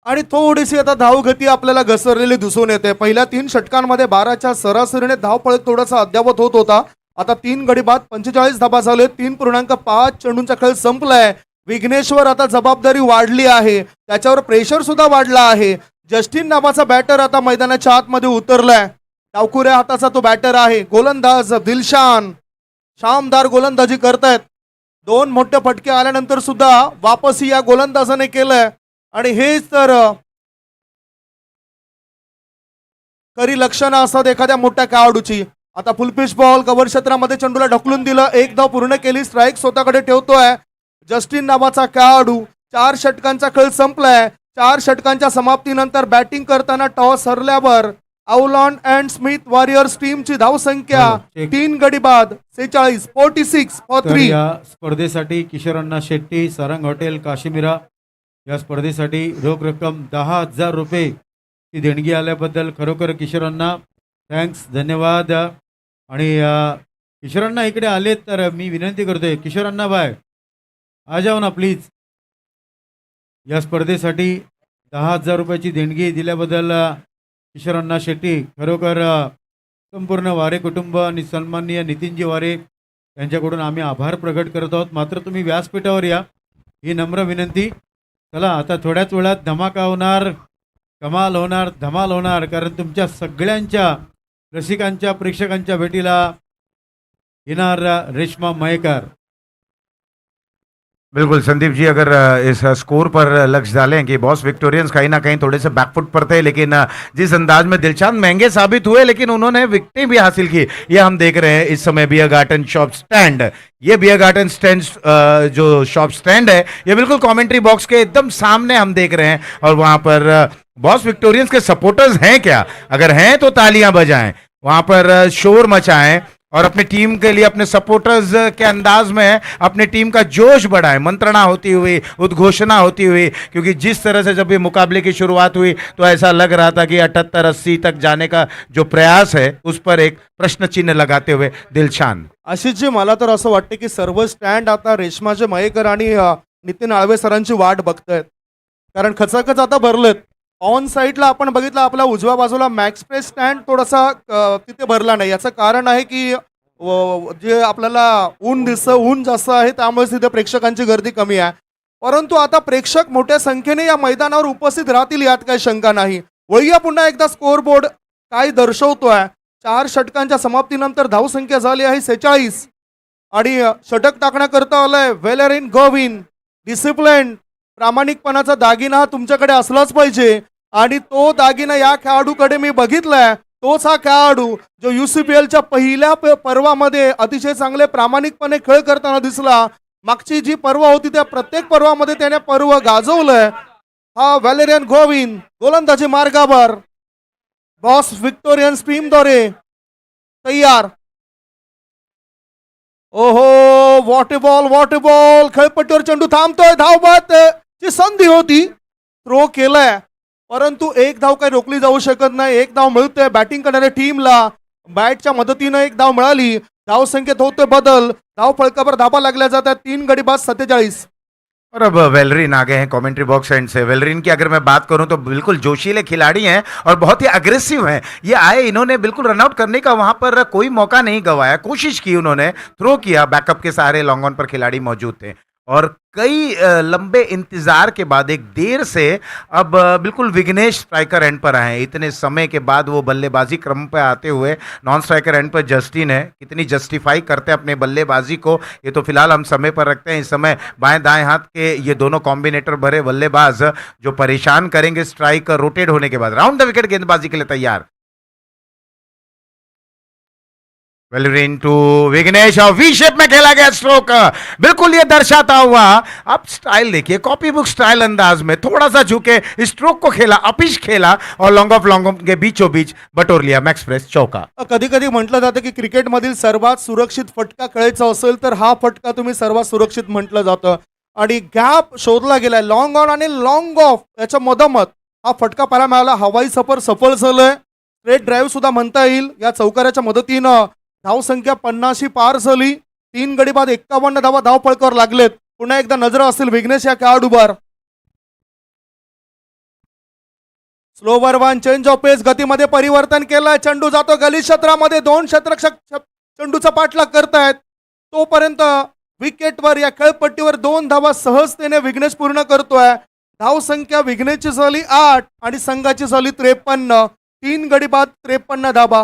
आणि थोडीशी आता धावगती आपल्याला घसरलेली दिसून येते. पहिल्या 3 षटकांमध्ये 12च्या सरासरीने धावफलक थोडासा अद्यावत होत होता. आता 3 गडी बाद 45 धाबा झाले. 3.5 चेंडूंचा खेळ संपलाय. विघ्नेश्वर आता जबाबदारी वाढली आहे, त्याच्यावर प्रेशर सुद्धा वाढला आहे. जस्टिन नावाचा बॅटर आता मैदानाच्या आतमध्ये उतरलाय. डावखुऱ्या हाताचा तो बॅटर आहे. गोलंदाज दिलशान शानदार गोलंदाजी करतायत. 2 मोठे फटके आल्यानंतर सुद्धा वापसी या गोलंदाजाने केलंय आणि हेच तर खरी लक्षणं असतात एखाद्या मोठ्या खेळाडूची. आता फुलपिच बॉल कव्हर क्षेत्रामध्ये चेंडूला ढकलून दिलं. 1 धाव पूर्ण केली. स्ट्राईक स्वतःकडे ठेवतोय जस्टिन नावाचा खेळाडू. 4 षटकांचा खेळ संपलाय. 4 षटकांच्या समाप्तीनंतर बॅटिंग करताना टॉस हरल्यावर आउलॉन अँड स्मिथ वॉरियर्स टीमची धावसंख्या हो, 3 गडी बाद 46 46 फॉर तर 3. या स्पर्धेसाठी किशोरअण्णा शेट्टी, सारंग हॉटेल, काश्मीरा या स्पर्धेसाठी रोख रक्कम 10,000 रुपये ची देणगी आल्याबद्दल खरोखर किशोरअण्णा थँक्स, धन्यवाद. आणि किशोरअण्णा इकडे आलेत तर मी विनंती करतोय, किशोरअण्णा बाय आ जाओ ना प्लीज. या स्पर्धेसाठी 10,000 रुपयाची देणगी दिल्याबद्दल किशोरअण्णा शेट्टी खरोखर संपूर्ण वारे कुटुंब आणि सन्माननीय नितीनजी वारे यांच्याकडून आम्ही आभार प्रकट करत आहोत. मात्र तुम्ही व्यासपीठावर या, ही नम्र विनंती. चला आता थोड्याच वेळात धमाका होणार, कमाल होणार, धमाल होणार, कारण तुमच्या सगळ्यांच्या रसिकांच्या प्रेक्षकांच्या भेटीला येणार रेश्मा मयेकर. बिल्कुल संदीप जी, अगर इस स्कोर पर लक्ष्य डालें कि बॉस विक्टोरियंस कहीं ना कहीं थोड़े से बैकफुट पर थे, लेकिन जिस अंदाज में दिलशान महंगे साबित हुए लेकिन उन्होंने विकेटें भी हासिल की, ये हम देख रहे हैं इस समय बियर गार्डन शॉप स्टैंड. ये बियर गार्डन स्टैंड जो शॉप स्टैंड है ये बिल्कुल कमेंट्री बॉक्स के एकदम सामने हम देख रहे हैं. और वहाँ पर बॉस विक्टोरियंस के सपोर्टर्स हैं क्या? अगर हैं तो तालियां बजाएं, वहाँ पर शोर मचाएं और अपनी टीम के लिए, अपने सपोर्टर्स के अंदाज में अपनी टीम का जोश बढ़ाएं. मंत्रणा होती हुई, उद्घोषणा होती हुई, क्योंकि जिस तरह से जब ये मुकाबले की शुरुआत हुई तो ऐसा लग रहा था कि 78-80 तक जाने का जो प्रयास है उस पर एक प्रश्न चिन्ह लगाते हुए दिलशान. आशिषजी, मला तर असं वाटतं की सर्व स्टँड आता रेश्माचे मयेकर आणि नितीन आळवे सरांची वाट बघतायत, कारण खचाखच आता भरलेत. ऑन साईडला आपण बघितलं आपल्या उजव्या बाजूला मॅक्स प्रेस स्टँड थोडासा तिथे भरला नाही. याचं कारण आहे की जे आपल्याला ऊन दिसतं, ऊन जास्त आहे, त्यामुळे तिथे प्रेक्षकांची गर्दी कमी आहे. परंतु आता प्रेक्षक मोठ्या संख्येने या मैदानावर उपस्थित राहतील यात काही शंका नाही. वळूया पुन्हा एकदा स्कोर बोर्ड काय दर्शवतोय. 4 षटकांच्या समाप्तीनंतर धावसंख्या झाली आहे 46 आणि षटक टाकण्याकरता आलाय वेलेरिन गोविन. डिसिप्लिन, प्रामाणिकपणाचा दागिना हा तुमच्याकडे असलाच पाहिजे आणि तो दागिना या खेळाडूकडे मी बघितलाय. तोच हा खेळाडू जो UCPLच्या पहिल्या पर्वामध्ये अतिशय चांगले प्रामाणिकपणे खेळ करताना दिसला. मागची जी पर्व होती त्या प्रत्येक पर्वामध्ये त्याने पर्व गाजवलंय. हा व्हॅलेरियन गोविन गोलंदाजी मार्गावर बॉस विक्टोरियन्स टीमद्वारे तयार. ओहो, वॉटर बॉल खेळपट्टीवर चेंडू थांबतोय. धावबाद ची संधी होती, थ्रो केलाय, परंतु 1 धाव काही रोखली जाऊ शकत नाही. 1 धाव मिळतोय बॅटिंग करणाऱ्या टीमला. बॅटच्या मदतीनं 1 धाव मिळाली. धावसंख्येत होतोय बदल. धाव फळकावर धाबा लागल्या जातात. 3 गडी बाद 47. और अब वेलरिन आ गए हैं कमेंट्री बॉक्स एंड से. वेलरिन की अगर मैं बात करूं तो बिल्कुल जोशीले खिलाड़ी हैं और बहुत ही अग्रेसिव हैं. ये आए, इन्होंने बिल्कुल रनआउट करने का वहां पर कोई मौका नहीं गंवाया, कोशिश की, उन्होंने थ्रो किया, बैकअप के सहारे लॉन्ग ऑन पर खिलाड़ी मौजूद थे और कई लंबे इंतजार के बाद एक देर से अब बिल्कुल विघ्नेश स्ट्राइकर एंड पर आए हैं. इतने समय के बाद वो बल्लेबाजी क्रम पर आते हुए नॉन स्ट्राइकर एंड पर जस्टिन है. कितनी जस्टिफाई करते हैं अपने बल्लेबाजी को, ये तो फिलहाल हम समय पर रखते हैं. इस समय बाएं दाएं हाथ के ये दोनों कॉम्बिनेटर भरे बल्लेबाज जो परेशान करेंगे स्ट्राइक रोटेट होने के बाद. राउंड द विकेट गेंदबाजी के लिए तैयार. वेलरिन टू विघ्नेश और वी शेप में खेला गया स्ट्रोक. बिल्कुल ये दर्शाता हुआ, आप स्टाइल देखिए, कॉपी बुक स्टाइल अंदाज में थोड़ा सा झुके स्ट्रोक को खेला, अपिश खेला और लॉन्ग ऑफ के बीचों बीच बटोर लिया मॅक्स प्रेस चौका. कधी कधी म्हटलं जातं की क्रिकेटमधील सर्वात सुरक्षित फटका खेळायचा असेल तर हा फटका तुम्ही सर्वात सुरक्षित म्हटलं जातं. आणि गॅप शोधला गेलाय लॉंग ऑन आणि लॉंग ऑफ याच्या मधोमध हा फटका पाहायला मिळाला. हवाई सफर सफल झालंय. स्ट्रेट ड्राईव्ह सुद्धा म्हणता येईल. या चौकाराच्या मदतीनं धावसंख्या 50 पार झाली. 3 गडी बाद 51 धावा धाव फळकावर लागलेत. पुन्हा एकदा नजर असतील विघ्नेश या खेळाडूवर. स्लोवर वन, चेंज ऑफ पेस, गतीमध्ये परिवर्तन केलंय. चेंडू जातो गली क्षेत्रामध्ये. 2 क्षेत्ररक्षक चेंडूचा पाठलाग करतायत. तोपर्यंत विकेटवर या खेळपट्टीवर 2 धावा सहजतेने विघ्नेश पूर्ण करतोय. धावसंख्या विघ्नेशची झाली 8 आणि संघाची झाली 53. 3 गडी बाद 53 धाबा.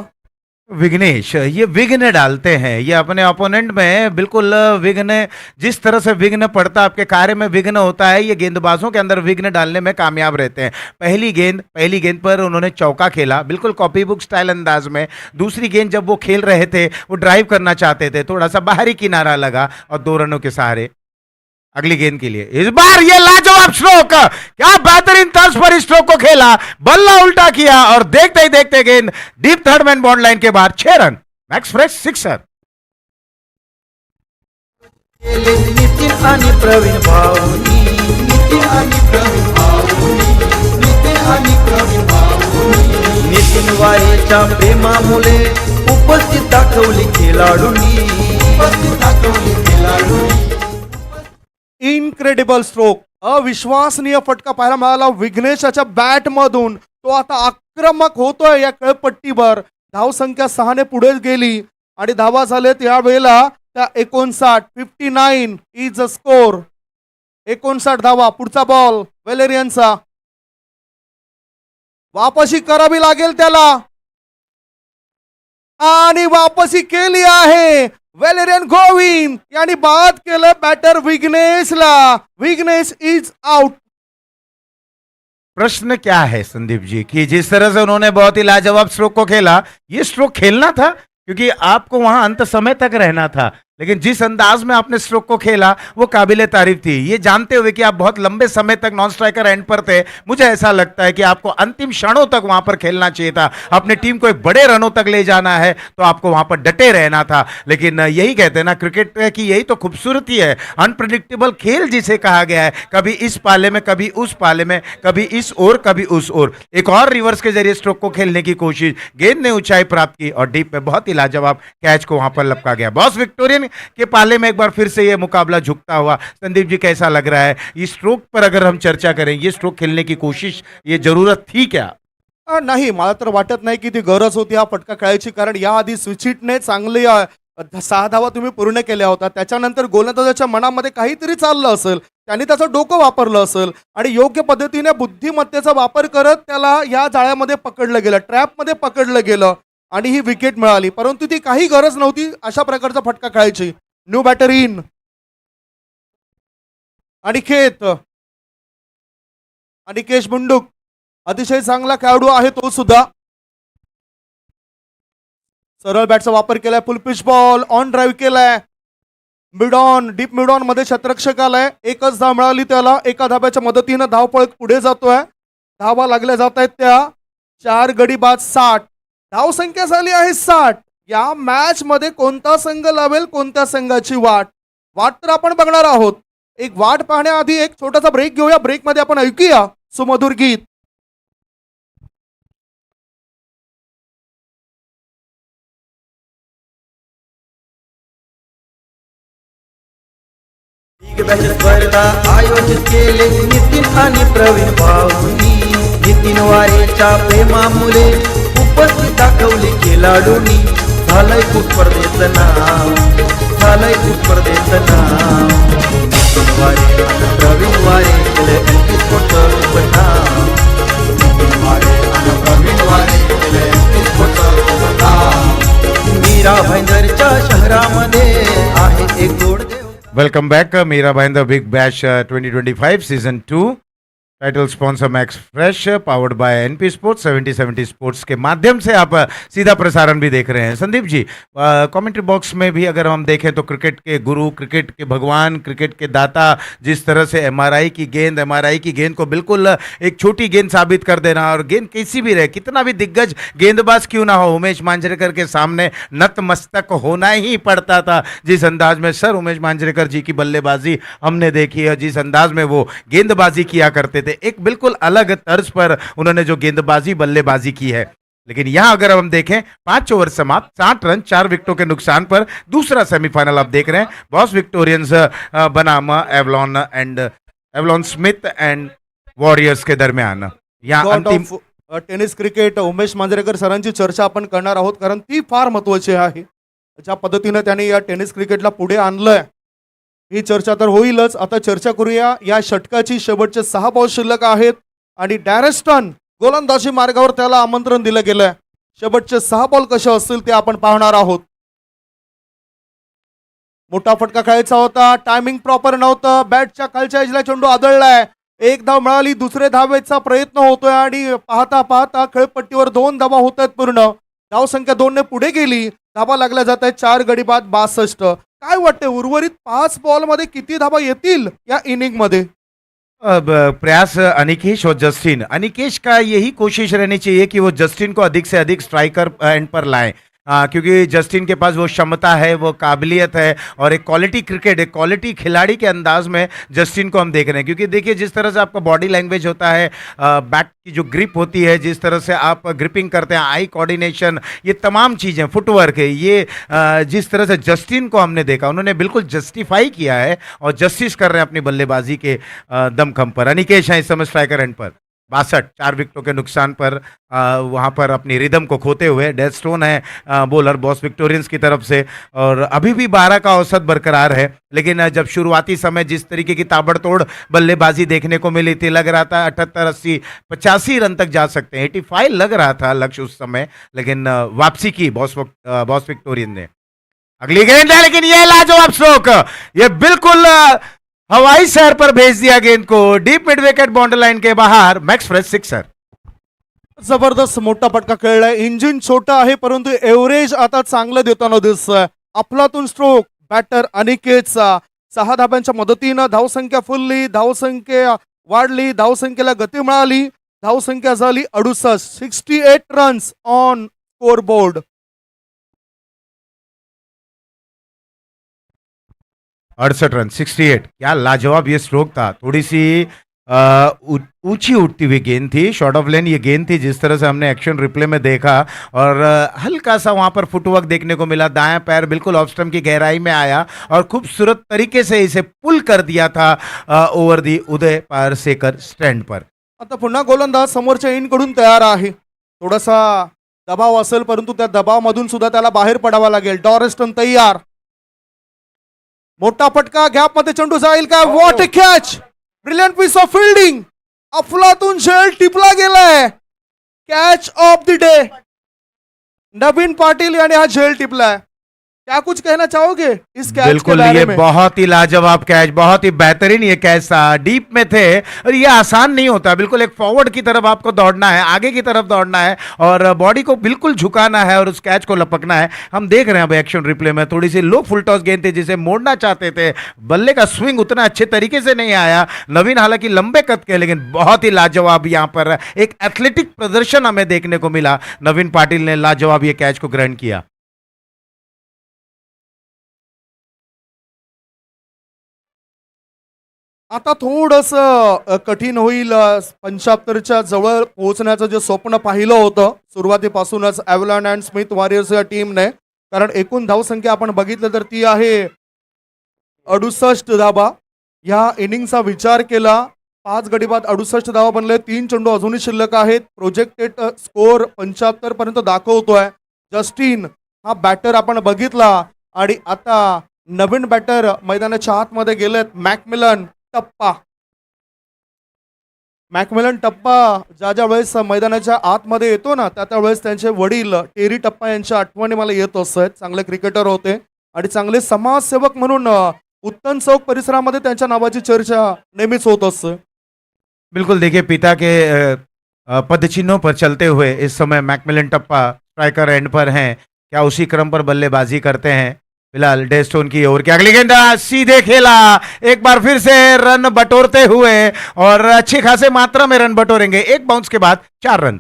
विघ्नेश ये विघ्न डालते हैं, ये अपने ओपोनेंट में बिल्कुल विघ्न, जिस तरह से विघ्न पड़ता आपके कार्य में विघ्न होता है, ये गेंदबाजों के अंदर विघ्न डालने में कामयाब रहते हैं. पहली गेंद पर उन्होंने चौका खेला बिल्कुल कॉपी बुक स्टाइल अंदाज में. दूसरी गेंद जब वो खेल रहे थे वो ड्राइव करना चाहते थे, थोड़ा सा बाहरी किनारा लगा और 2 रनों के सहारे अगली गेंद के लिए. इस बार ये लाजवाब स्ट्रोक, क्या बेहतरीन तर्ज पर इस स्ट्रोक को खेला, बल्ला उल्टा किया और देखते ही देखते गेंद deep third man bond line के बाहर. 6 रन, मैक्स फ्रेश सिक्सर. केले नितीन आणि प्रवीण भाऊनी, नितीन आणि प्रवीण भाऊनी, नितीन आणि प्रवीण भाऊनी. नितीन वारेच्या प्रेमामुळे उपस्थित दाखवली खेळाडूंनी, उपस्थित दाखवली खेळाडूंनी. इनक्रेडिबल स्ट्रोक, अविश्वसनीय फटका पाहायला मिळाला विघ्नेशाच्या बॅट मधून. तो आता आक्रमक होतोय या खेळपट्टीवर. धावसंख्या 6 ने पुढे गेली आणि धावा झालेत या वेळेला त्या 59 इज अ स्कोर. 59 धावा. पुढचा बॉल वेलेरियनचा, वापसी करावी लागेल त्याला आणि वापसी केली आहे. वेलेरियन गोविंद यांनी बाद केलं बॅटर विघ्नेशला. Vighnesh is out. प्रश्न क्या है संदीप जी कि जिस तरह से उन्होंने बहुत ही लाजवाब स्ट्रोक को खेला, ये स्ट्रोक खेलना था क्योंकि आपको वहां अंत समय तक रहना था, लेकिन जिस अंदाज में आपने स्ट्रोक को खेला वो काबिले तारीफ थी. ये जानते हुए कि आप बहुत लंबे समय तक नॉन स्ट्राइकर एंड पर थे, मुझे ऐसा लगता है कि आपको अंतिम क्षणों तक वहां पर खेलना चाहिए था. अपनी टीम को एक बड़े रनों तक ले जाना है तो आपको वहां पर डटे रहना था. लेकिन यही कहते हैं ना क्रिकेट की, यही तो खूबसूरती है, अनप्रिडिक्टेबल खेल जिसे कहा गया है. कभी इस पाले में, कभी उस पाले में, कभी इस ओर, कभी उस ओर. एक और रिवर्स के जरिए स्ट्रोक को खेलने की कोशिश, गेंद ने ऊंचाई प्राप्त की और डीप में बहुत ही लाजवाब कैच को वहां पर लपका गया. बॉस विक्टोरियन के पाले में एक बार फिर से ये मुकाबला झुकता हुआ. संदीप जी कैसा लग रहा है इस स्ट्रोक पर? अगर हम चर्चा करें, ये स्ट्रोक खेलने की कोशिश, ये जरूरत थी क्या? नाही, मला तर वाटत नाही की ती गरज होती हा फटका खेळायची, कारण याआधी स्विचिटने चांगली 6 धावा तुम्ही पूर्ण केल्या होत्या. त्याच्यानंतर गोलंदाजाच्या मनामध्ये काहीतरी चाललं असेल, त्यांनी त्याचं डोकं वापरलं असेल आणि योग्य पद्धतीने बुद्धिमत्तेचा वापर करत त्याला या जाळ्यामध्ये पकडलं गेलं, ट्रॅपमध्ये पकडलं गेलं आणि ही विकेट मिळाली. परंतु ती काही गरज नव्हती अशा प्रकारचा फटका खेळायची. New batter in Aniket, Anikesh Bunduk अतिशय चांगला खेळाडू आहे तो सुद्धा. सरळ बॅटचा वापर केलाय, full pitch ball on drive केलाय, mid on, deep mid on मध्ये शतरक्षक आलाय. 1च धाव मिळाली त्याला. 1 धाब्याच्या मदतीनं धावपळ पुढे जातोय. धावा लागल्या जात आहेत त्या 4 गडी बाद 60. धावसंख्या झाली आहे 60. या मॅच मध्ये कोणता संघ लावेल कोणत्या संघाची वाट तर आपण बघणार आहोत. एक वाट पाहण्याआधी एक छोटासा ब्रेक घेऊया. ब्रेक मध्ये आपण ऐकूया सुमधुर गीत. बिग बॅश स्पर्धा आयोजित केले नितीन आणि प्रवीण भाऊनी. नितीन वारेच्या प्रेमामुळे उपस्थित दाखवली खेळाडूंनी. झालंय खूप स्पर्धेचं नाव, झालंय खूप स्पर्धेचं नाव. नितीन वारे आणि प्रवीण वारे केले एमपी स्पोर्ट्सचं नाव. नितीन वारे आणि प्रवीण वारे केले एमपी स्पोर्ट्सचं नाव. मीरा भाईंदरच्या शहरामध्ये आहे एक गोड देव. Welcome back. Mira Bhayandar big bash 2025 season 2. Title sponsor Max fresh, powered by NP sports, 70-70 sports के माध्यम से आप सीधा प्रसारण भी देख रहे हैं. संदीप जी, कमेंट्री बॉक्स में भी अगर हम देखें तो क्रिकेट के गुरु, क्रिकेट के भगवान, क्रिकेट के दाता, जिस तरह से एमआरआई की गेंद को बिल्कुल एक छोटी गेंद साबित कर देना, और गेंद कैसी भी रहे, कितना भी दिग्गज गेंदबाज क्यों ना हो, उमेश मांजरेकर के सामने नतमस्तक होना ही पड़ता था. जिस अंदाज में सर उमेश मांजरेकर जी की बल्लेबाजी हमने देखी है, जिस अंदाज में वो गेंदबाजी किया करते थे, एक बिल्कुल अलग तर्ज पर उन्होंने जो गेंदबाजी बल्लेबाजी की है. लेकिन यहां अगर हम देखें 5 ओवर समाप्त, 60 रन 4 विकेटों के नुकसान पर दूसरा सेमीफाइनल आप देख रहे हैं. बॉस विक्टोरियंस बनाम एवलॉन स्मिथ एंड वॉरियर्स के दरमियान. यहाँ अंतिम टेनिस क्रिकेट उमेश मांजरेकर सरांची चर्चा आपण करणार आहोत, कारण ती फार महत्वाची आहे. ज्या पद्धतीने त्यांनी या टेनिस क्रिकेटला पुढे आणलंय ही चर्चा तर होईलच. आता चर्चा करूया या षटकाची. शेवटचे 6 बॉल शिल्लक आहेत आणि डॅरेस्टन गोलंदाजी मार्गावर त्याला आमंत्रण दिलं गेलंय. शेवटचे 6 बॉल कसे असतील ते आपण पाहणार आहोत. मोठा फटका खेळायचा होता, टायमिंग प्रॉपर नव्हतं, बॅटच्या खालच्या एजला चेंडू आदळलाय. 1 धाव मिळाली, दुसरे धावेचा प्रयत्न होतोय आणि पाहता पाहता खेळपट्टीवर 2 धावा होत आहेत पूर्ण. धावसंख्या 2 ने पुढे गेली. धावा लागल्या जात आहेत 4 गडी बाद 62. काय वाटतंय उर्वरित 5 बॉल मध्ये किती धावा येतील या इनिंग मध्ये? अब प्रयास अनिकेश और जस्टिन, अनिकेश का यही कोशिश रहनी चाहिए कि वो जस्टिन को अधिक से अधिक स्ट्राइकर एंड पर लाएं, क्योंकि जस्टिन के पास वो क्षमता है, वो काबिलियत है और एक क्वालिटी क्रिकेट, एक क्वालिटी खिलाड़ी के अंदाज में जस्टिन को हम देख रहे हैं. क्योंकि देखिए जिस तरह से आपका बॉडी लैंग्वेज होता है, बैट की जो ग्रिप होती है, जिस तरह से आप ग्रिपिंग करते हैं, आई कोऑर्डिनेशन, ये तमाम चीज़ें, फुटवर्क है, ये जिस तरह से जस्टिन को हमने देखा, उन्होंने बिल्कुल जस्टिफाई किया है और जस्टिस कर रहे हैं अपनी बल्लेबाजी के दमखम पर. अनिकेश हैं इस समय स्ट्राइकर एंड पर 62, 4 विकेटों के नुकसान पर वहाँ पर अपनी रिदम को खोते हुए. डेथ स्टोन है बॉलर बॉस विक्टोरियंस की तरफ से और अभी भी 12 का औसत बरकरार है. लेकिन जब शुरुआती समय जिस तरीके की ताबड़तोड़ बल्लेबाजी देखने को मिली थी, लग रहा था 78, 80, 85 रन तक जा सकते हैं. 85 लग रहा था लक्ष्य उस समय, लेकिन वापसी की बॉस विक्टोरियन ने. अगली गेंद है, लेकिन ये लाजवाब स्ट्रोक, ये बिल्कुल हवाई शहर पर भेज दिया गेंद को. Deep mid wicket boundary line के बाहर, मैक्स फ्रेश सिक्सर. जबरदस्त मोठा फटका खेळलाय. इंजिन छोटा आहे परंतु एव्हरेज आता चांगलं देताना दिसतंय. अफलातून स्ट्रोक बॅटर अनिकेतचा. 6 धाब्यांच्या मदतीनं धावसंख्या फुलली, धावसंख्या वाढली, धावसंख्येला गती मिळाली. धावसंख्या झाली 68. 68 रन्स ऑन स्कोरबोर्ड. 68 रन, 68. क्या लाजवाब ये स्ट्रोक था. थोड़ी सी ऊंची उठती हुई गेंद थी, शॉर्ट ऑफ लेन ये गेंद थी, जिस तरह से हमने एक्शन रिप्ले में देखा. और हल्का सा वहां पर फुटवर्क देखने को मिला. दायां पैर बिल्कुल ऑफ स्टंप की गहराई में आया और खूबसूरत तरीके से इसे पुल कर दिया था over the Uday Parsekar stand पर. आता पुन्हा गोलंदाज समोरच्या इनकडून तयार आहे. थोडासा दबाव असेल परंतु त्या दबावामधून सुद्धा त्याला बाहेर पडावा लागेल. डॉरेस्टन तयार. मोठा फटका, गॅप मध्ये चेंडू जाईल का? What a catch, brilliant piece of fielding. अफलातून झेल टिपला गेलाय. Catch of the day. Naveen Patil याने हा झेल टिपलाय. क्या कुछ कहना चाहोगे इस कैच के बिल्कुल, बारे ये में? बहुत ही लाजवाब कैच, बहुत ही बेहतरीन ये कैच था. डीप में थे और ये आसान नहीं होता. बिल्कुल एक फॉरवर्ड की तरफ आपको दौड़ना है, आगे की तरफ दौड़ना है और बॉडी को बिल्कुल झुकाना है और उस कैच को लपकना है. हम देख रहे हैं अब एक्शन रिप्ले में, थोड़ी सी लो फुल टॉस गेंद थी जिसे मोड़ना चाहते थे. बल्ले का स्विंग उतना अच्छे तरीके से नहीं आया. नवीन हालांकि लंबे कद के, लेकिन बहुत ही लाजवाब यहाँ पर एक एथलेटिक प्रदर्शन हमें देखने को मिला. नवीन पाटिल ने लाजवाब ये कैच को ग्रहण किया. आता थोडस कठीण होईल. 75च्या जवळ पोहोचण्याचं जे स्वप्न पाहिलं होतं सुरुवातीपासूनच ॲव्हलॉन अँड स्मिथ वॉरियर्स या टीमने, कारण एकूण धावसंख्या आपण बघितलं तर ती आहे 68 धाबा. ह्या इनिंगचा विचार केला 5 गडी बाद 68 धावा बनले. 3 चेंडू अजूनही शिल्लक आहेत. प्रोजेक्टेड स्कोर 75 पर्यंत दाखवतोय. जस्टिन हा बॅटर आपण बघितला आणि आता नवीन बॅटर मैदानाच्या आतमध्ये गेलेत. मॅकमिलन टप्पा ज्या वेळेस मैदानाच्या आतमध्ये येतो ना, त्या वेळेस त्यांचे वडील टेरी टप्पा यांच्या आठवणी मला येत असत. चांगले क्रिकेटर होते आणि चांगले समाजसेवक म्हणून उत्तम चौक परिसरामध्ये त्यांच्या नावाची चर्चा नेहमीच होत असते. बिल्कुल, देखिए पिता के पदचिन्हों पर चलते हुए इस समय मैकमिलन टप्पा स्ट्राइकर एंड पर हैं. क्या उसी क्रम पर बल्लेबाजी करते हैं फिलहाल. डेस्टोन की ओर की अगली गेंद सीधे खेला. एक बार फिर से रन बटोरते हुए और अच्छी खासे मात्रा में रन बटोरेंगे. एक बाउंस के बाद 4 रन.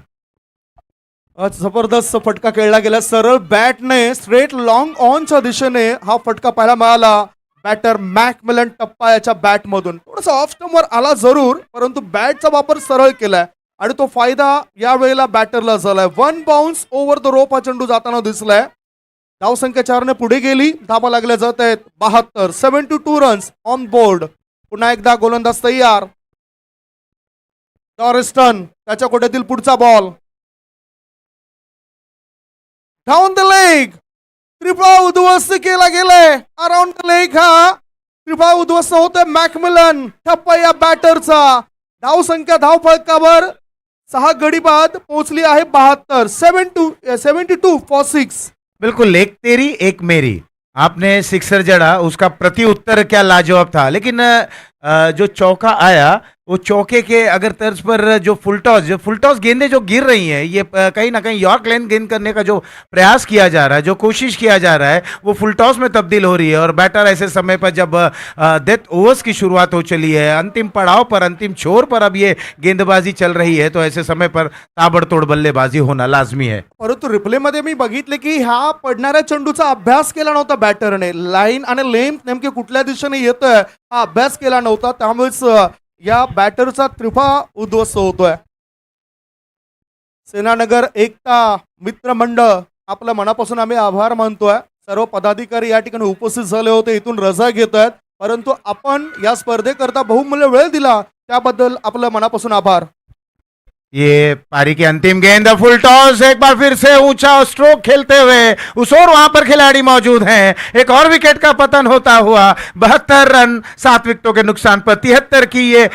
जबरदस्त फटका खेळला गेला. सरळ बॅटने स्ट्रेट लॉंग ऑनच्या दिशेने हा फटका पाहायला मिळाला. बॅटर मॅकमिलन टप्पा याच्या बॅटमधून थोडासा ऑफ स्टंपवर आला जरूर, परंतु बॅटचा वापर सरळ केलाय आणि तो फायदा या वेळेला बॅटरला झालाय. 1 बाउन्स ओव्हर द रोप हा चेंडू जाताना दिसलाय. धावसंख्या 4 ने पुढे गेली. धाबा लागल्या जात आहेत 72. 72 रन्स ऑन बोर्ड. पुन्हा एकदा गोलंदाज तयार. डॉरेस्टन त्याच्या कोट्यातील पुढचा ball down the leg. Tripura उद्ध्वस्त केला गेलाय. अराउंड द लेग हा त्रिफळा उद्ध्वस्त होतोय. मॅकमिलन ठप्प या बॅटरचा. धाव संख्या धाव फलकावर 6 गडी बाद पोहोचली आहे 72. 72 फॉर 6. बिल्कुल, एक तेरी एक मेरी, आपने सिक्सर जड़ा, उसका प्रति उत्तर क्या लाजवाब था। लेकिन जो चौका आया वो चौके के अगर तर्ज पर जो फुल टॉस गेंदें जो गिर रही हैं, ये कहीं ना कहीं यॉर्क लेन गेंद करने का जो प्रयास किया जा रहा है, जो कोशिश किया जा रहा है, वो फुल टॉस में तब्दील हो रही है। और बैटर ऐसे समय पर जब डेथ ओवर्स की शुरुआत हो चली है, अंतिम पड़ाव पर, अंतिम छोर पर अब ये गेंदबाजी चल रही है, तो ऐसे समय पर ताबड़तोड़ बल्लेबाजी होना लाजमी है। परंतु रिप्लेमध्ये मी बघितले की ह्या पडणाऱ्या चेंडूचा अभ्यास केला नव्हता बॅटरने. लाईन आणि लेंथ नेमके कुठल्या दिशेने येतोय हा अभ्यास केला नव्हता. त्यामुळेच या बॅटरचा त्रिफळा उद्ध्वस्त होतोय. सेनानगर एकता मित्रमंडळ आपल्या मनापासून आम्ही आभार मानतोय. सर्व पदाधिकारी या ठिकाणी उपस्थित झाले होते, इथून रजा घेत आहेत. परंतु आपण या स्पर्धेकरता बहुमूल्य वेळ दिला त्याबद्दल आपल्या मनापासून आभार. ये पारी की अंतिम गेंद, फुल टॉस, एक बार फिर से ऊंचा स्ट्रोक खेलते हुए उस और वहां पर खिलाड़ी मौजूद हैं। एक और विकेट का पतन होता हुआ 72 रन 7 विकेटों के नुकसान पर 73 की ये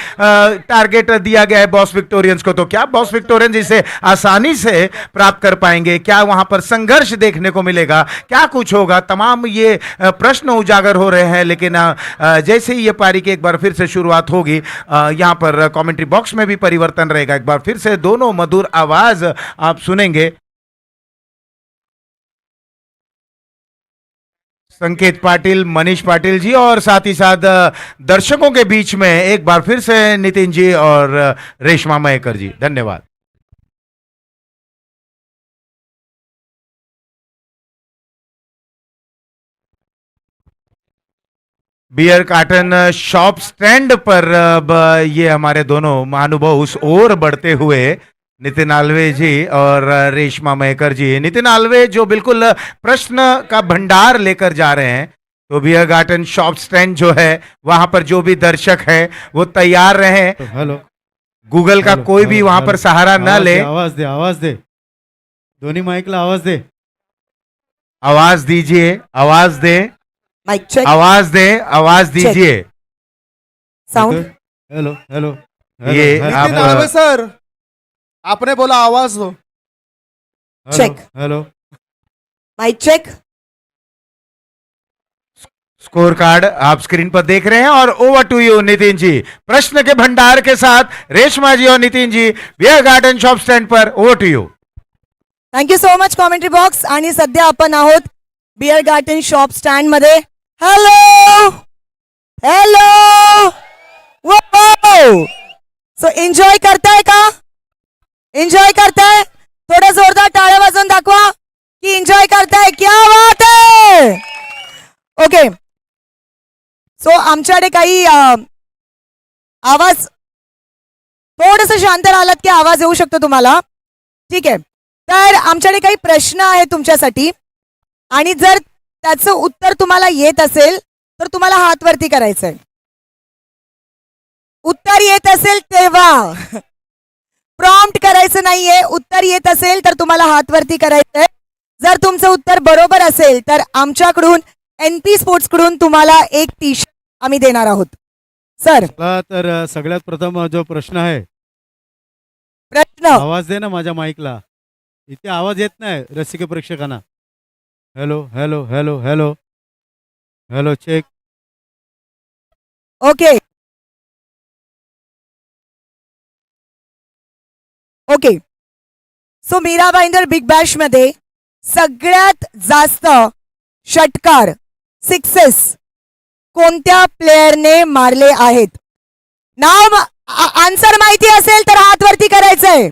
टारगेट दिया गया है बॉस विक्टोरियंस को। तो क्या बॉस विक्टोरियंस इसे आसानी से प्राप्त कर पाएंगे? क्या वहां पर संघर्ष देखने को मिलेगा? क्या कुछ होगा? तमाम ये प्रश्न उजागर हो रहे हैं। लेकिन जैसे ही ये पारी की एक बार फिर से शुरुआत होगी, यहाँ पर कमेंट्री बॉक्स में भी परिवर्तन रहेगा। एक बार फिर से दोनों मधुर आवाज आप सुनेंगे। संकेत पाटिल, मनीष पाटिल जी, और साथ ही साथ दर्शकों के बीच में एक बार फिर से नितिन जी और रेशमा मयेकर जी, धन्यवाद। बियर कार्टन शॉप स्टैंड पर अब ये हमारे दोनों महानुभाव उस ओर बढ़ते हुए नितिन आलवे जी और रेशमा मयेकर जी। नितिन आलवे जो बिल्कुल प्रश्न का भंडार लेकर जा रहे हैं, तो बियर गार्डन शॉप स्टैंड जो है वहां पर जो भी दर्शक है वो तैयार रहे, हेलो, गूगल का कोई भी वहां पर सहारा न ले। आवाज दे दोन्ही माईकला आवाज दे. आवाज दीजिए, आवाज दे, माइक चेक, आवाज दे, आवाज दीजिए। साउंड. हेलो हेलो ये नितीन आप आळवे सर, आपने बोला आवाज दो. check. Hello. Mic check. Score card आप स्क्रीन पर देख रहे हैं। और over to you Nitin ji, प्रश्न के भंडार के साथ रेशमा जी और Nitin ji beer garden shop stand पर। Over to you. Thank you so much commentary box. आणि सध्या आपण आहोत बियर गार्डन शॉप स्टँड मध्ये. हॅलो हॅलो, सो एन्जॉय करताय का? एन्जॉय करताय? थोडं जोरदार टाळ्या वाजवून दाखवा की एन्जॉय करताय. क्या बात आहे. ओके, सो आमच्याकडे काही आवाज, थोडस शांत राहिलात की आवाज येऊ शकतो तुम्हाला. ठीक आहे, तर आमच्याकडे काही प्रश्न आहेत तुमच्यासाठी, आणि जर त्याचं उत्तर तुम्हाला येत असेल तर तुम्हाला हात वरती करायचंय. उत्तर येत असेल तेव्हा, प्रॉम्प्ट करायचं नाहीये. उत्तर येत असेल तर तुम्हाला हात वरती करायचंय. जर तुमचं उत्तर बरोबर असेल तर आमच्याकडून NP स्पोर्ट्स कडून तुम्हाला एक टी शर्ट आम्ही देणार आहोत. सर, मला तर सगळ्यात प्रथम जो प्रश्न आहे, प्रश्न. आवाज दे ना माझ्या माईकला. इथे आवाज येत नाही रसिक प्रेक्षकांना. Hello hello hello hello hello, check. Okay okay, so Mira Bhayandar big bash मध्ये सगळ्यात जास्त षटकार, सिक्सेस कोणत्या प्लेयरने मारले आहेत? नाव, आन्सर माहिती असेल तर हात वरती करायचंय.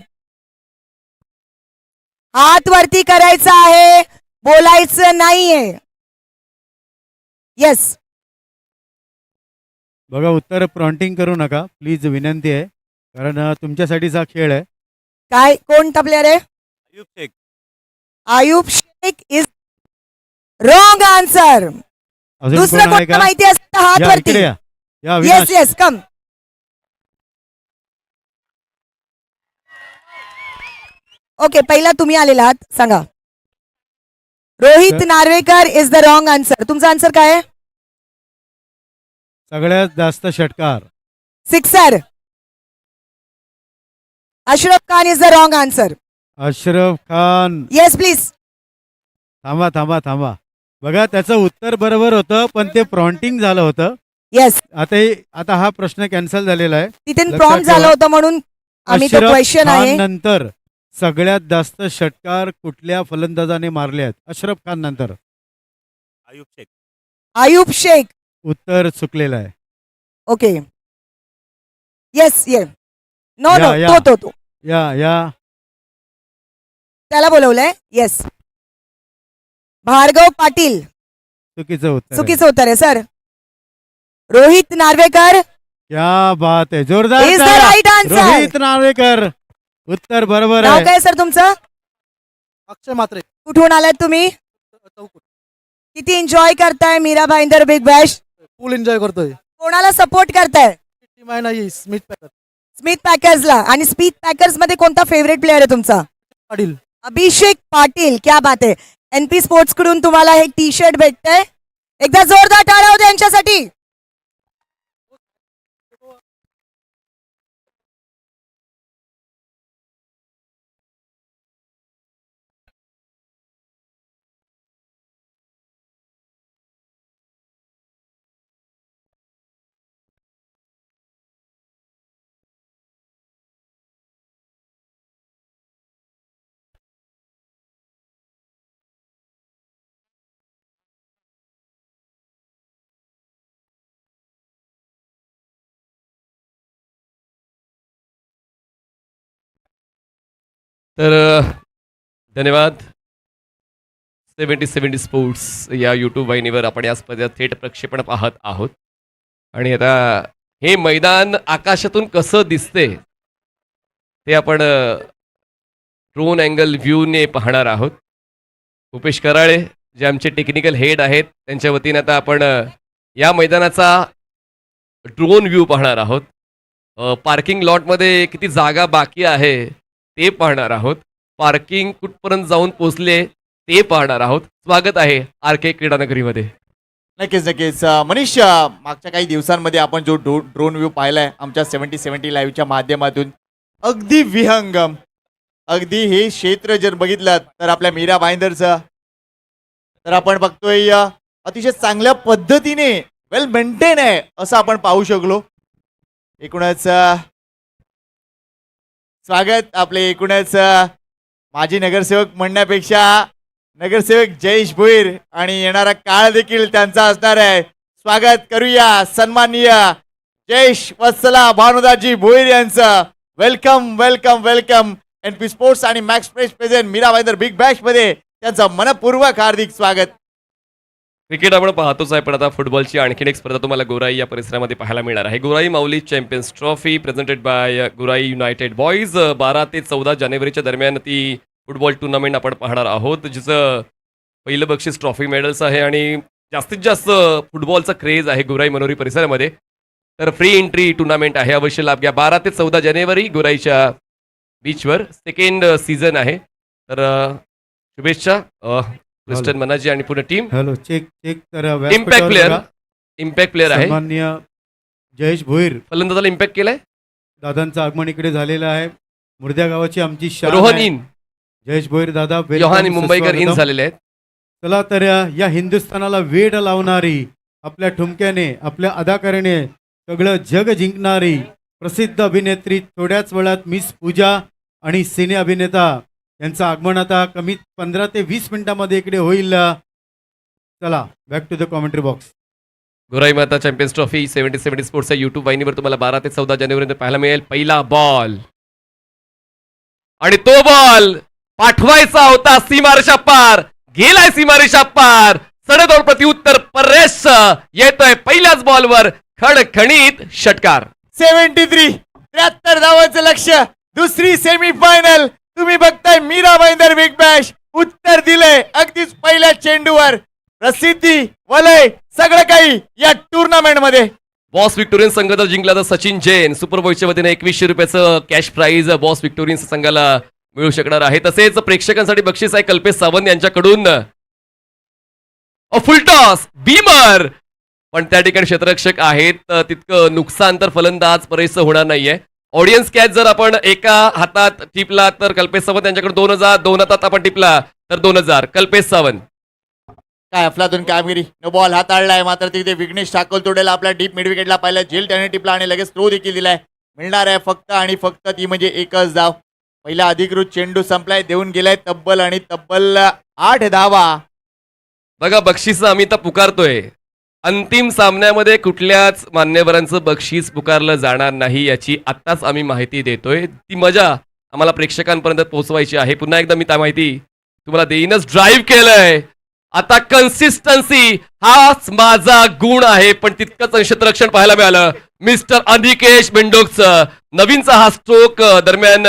हात वरती करायचं आहे, बोलायचं नाहीये. येस, बघा, उत्तर प्रॉन्टिंग करू नका प्लीज, विनंती आहे, कारण तुमच्यासाठीचा खेळ आहे. काय, कोणता प्लेयर आहे? Ayub Shaikh. Ayub Shaikh is wrong answer. अजून दुसरं कोण आहे कोणतं का? माहिती असेल तर हात या वरती. इकडे या. या yes Avinash. Yes, come. Okay, पहिला तुम्ही आलेला आहात, सांगा. Rohit Narvekar is the wrong answer. तुमचा आन्सर काय आहे? सगळ्यात जास्त षटकार. Sixer. Ashraf Khan is the wrong answer. Ashraf Khan. Yes please. थांबा थांबा थांबा. बघा त्याचं उत्तर बरोबर होतं पण ते प्रॉन्टिंग झालं होतं. येस, आता हा प्रश्न कॅन्सल झालेला आहे. तिथे लक्षात प्रॉम्प्ट झालं ठेवा. होतं म्हणून आम्ही तो अशरफ क्वेश्चन आहे. खान नंतर सगळ्यात जास्त षटकार कुठल्या फलंदाजाने मारले आहेत? अशरफ खान नंतर. आयुब शेख. उत्तर चुकलेलं आहे. ओके. येस ये. नो या, नो या. तो या त्याला बोलवलंय. येस. भार्गव पाटील. चुकीचं उत्तर आहे. चुकीचं उत्तर आहे सर. रोहित नार्वेकर क्या बात आहे. जोरदार इज द टाळ्या. Right answer. रोहित नार्वेकर. उत्तर बरोबर नाव आहे. काय सर तुमचं? अक्षय मात्रे. कुठून आलात तुम्ही? किती एन्जॉय करताय Mira Bhayandar big bash? Full enjoy करतोय. कोणाला सपोर्ट करताय? टीम आहे नाही स्मिथ पॅकर स्मिथ पॅकर्सला. आणि स्मिथ पॅकर्स मध्ये कोणता फेवरेट प्लेअर आहे तुमचा? पाटील. अभिषेक पाटील. क्या बात आहे. एनपी स्पोर्ट्स कडून तुम्हाला हे टी शर्ट भेटतंय. एकदा जोरदार टाळ्या होते यांच्यासाठी. तर धन्यवाद. 70 स्पोर्ट्स या यूट्यूब वाहिनीवर आपण या स्पर्धेत थेट प्रक्षेपण पाहत आहोत. आणि आता हे मैदान आकाशातून कसं दिसते ते आपण ड्रोन अँगल व्ह्यूने पाहणार आहोत. उपेश कराळे जे आमचे टेक्निकल हेड आहेत त्यांच्या वतीने आता आपण या मैदानाचा ड्रोन व्ह्यू पाहणार आहोत. पार्किंग लॉटमध्ये किती जागा बाकी आहे ते पाहणार आहोत. पार्किंग कुठपर्यंत जाऊन पोचले ते पाहणार आहोत. स्वागत आहे आर के क्रीडानगरीमध्ये. नक्कीच मनीष, मागच्या काही दिवसांमध्ये आपण जो ड्रोन व्ह्यू पाहिलाय आमच्या 70 लाईव्हच्या माध्यमातून, अगदी विहंगम, अगदी हे क्षेत्र जर बघितलं तर आपल्या मीरा भाईंदरचं, तर आपण बघतोय अतिशय चांगल्या पद्धतीने वेल मेंटेन आहे असं आपण पाहू शकलो. एकूणच स्वागत आपले एकूणच माजी नगरसेवक म्हणण्यापेक्षा नगरसेवक जयेश भोईर आणि येणारा काळ देखील त्यांचा असणार आहे. स्वागत करूया सन्माननीय जयेश वत्सला भानुदाजी भोईर यांचं. Welcome welcome welcome. NP sports आणि Max fresh present Mira Bhayandar big bash मध्ये त्यांचं मनपूर्वक हार्दिक स्वागत. क्रिकेट आपण पाहतोच आहे, पण आता फुटबॉलची आणखीन एक स्पर्धा तुम्हाला गोराई या परिसरामध्ये पाहायला मिळणार आहे. गोराई माऊली चॅम्पियन्स ट्रॉफी प्रेझेंटेड बाय गोराई युनायटेड बॉईज. 12 ते 14 जानेवारीच्या दरम्यान ती फुटबॉल टुर्नामेंट आपण पाहणार आहोत, जिचं पहिलं बक्षीस ट्रॉफी मेडल्स आहे आणि जास्तीत जास्त फुटबॉलचा क्रेज आहे गोराई मनोरी परिसरामध्ये. तर फ्री एंट्री टुर्नामेंट आहे, अवश्य लाभ घ्या. 12 ते 14 जानेवारी गोराईच्या बीचवर. सेकंड सीझन आहे. तर शुभेच्छा क्रिस्टन मनाजी आणि पूर्ण टीम. हॅलो चेक तर इम्पॅक्ट प्लेअर आहे. सन्माननीय जयेश भोईर फलंदाजाला इम्पॅक्ट केलाय. दादांचं आगमन इकडे झालेलं आहे. मुर्द्या गावाची आमची शान रोहन आहे. इन, जयेश भोईर दादा योहान मुंबईकर इन झालेले आहेत. चला तर या हिंदुस्थानाला वेड लावणारी, आपल्या ठुमक्याने आपल्या अदाकाराने सगळं जग जिंकणारी प्रसिद्ध अभिनेत्री, थोड्याच वेळात मिस पूजा आणि सिने अभिनेता यांचं आगमन आता कमीत 15 ते 20 मिनिटांमध्ये इकडे होईल. चला back to the commentary box. Gorai Mata champions trophy 70 स्पोर्ट्सच्या YouTube वाहिनीवर तुम्हाला 12 ते 14 जानेवारी पाहायला मिळेल. पहिला बॉल आणि तो बॉल पाठवायचा होता सीमारेषा पार, गेलाय सीमारेषा पार. सडेतोड प्रत्युत्तर परेश येतोय पहिल्याच बॉलवर खणखणीत षटकार. 73 धावांचं लक्ष्य, दुसरी सेमीफायनल. तुम्ही बघताय मीरा भाईंदर बिग बॅश. उत्तर दिलंय अगदीच पहिल्या चेंडूवर. प्रसिद्धी, वलय, सगळं काही या टुर्नामेंट मध्ये. बॉस विक्टोरियन्स संघ जर जिंकला तर सचिन जैन सुपर बॉयच्या वतीने 2100 रुपयाचं कॅश प्राइज बॉस विक्टोरियन्स संघाला मिळू शकणार आहे. तसेच प्रेक्षकांसाठी बक्षीस आहे कल्पेश सावंत यांच्याकडून. फुलटॉस बीमर, पण त्या ठिकाणी क्षेत्ररक्षक आहेत, तितकं नुकसान तर फलंदाज परेसचं होणार नाहीये. ऑडियन्स कॅच जर आपण एका हातात टिपला तर कल्पेश सावंत यांच्याकडे 2000, 2 हातात आपण टिपला तर 2000. कल्पेश सावंत. काय अफलातून कामगिरी. नो बॉल हाताळलाय, मात्र तिथे विघ्नेश ठाकूर तोडेला आपल्या डीप मिड विकेटला पाहिलं. झेल त्याने टिपला आणि लगेच थ्रो देखील दिलाय. मिळणार आहे फक्त आणि फक्त ती म्हणजे एकच धाव. पहिला अधिकृत चेंडू संपलाय, देऊन गेलाय तब्बल 8 धावा. बघा बक्षीस आम्ही तर पुकारतोय. अंतिम सामन्यामध्ये कुठल्याच मान्यवरांचं बक्षीस पुकारलं जाणार नाही याची आत्ताच आम्ही माहिती देतोय. ती मजा आम्हाला प्रेक्षकांपर्यंत पोहोचवायची आहे. पुन्हा एकदा मी त्या माहिती तुम्हाला देईनच. ड्राईव्ह केलंय. आता कन्सिस्टन्सी हाच माझा गुण आहे, पण तितकंच क्षेत्ररक्षण पाहायला मिळालं मिस्टर अनिकेश बिंडोकचं. नवीनचा हा स्ट्रोक दरम्यान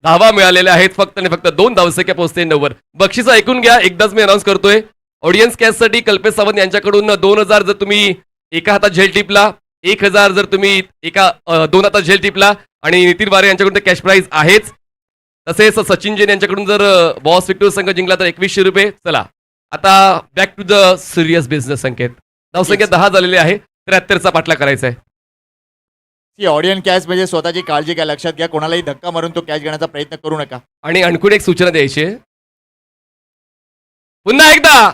धावा मिळालेल्या आहेत. फक्त आणि फक्त 2 धावसंख्या पोहोचते 9 वर. बक्षीस ऐकून घ्या, एकदाच मी अनाऊन्स करतोय. ऑडियन्स कॅचसाठी कल्पेश सावंत यांच्याकडून 2000 जर तुम्ही एका हातात झेल टिपला, 1000 जर तुम्ही 2 हातात झेल टिपला, आणि नितीन वारे यांच्याकडून कॅश प्राइज आहेच. तसेच सचिन जैन यांच्याकडून जर बॉस विक्टोर संघ जिंकला तर 2100 रुपये. चला आता back to the serious business. Sanket धावसंख्या 10 झालेली आहे. 73चा पाठला करायचा आहे. ती ऑडियन्स कॅच म्हणजे स्वतःची काळजी घ्या, लक्षात घ्या. कोणालाही धक्का मारून तो कॅच घेण्याचा प्रयत्न करू नका. आणि आणखून एक सूचना द्यायची आहे. पुन्हा एकदा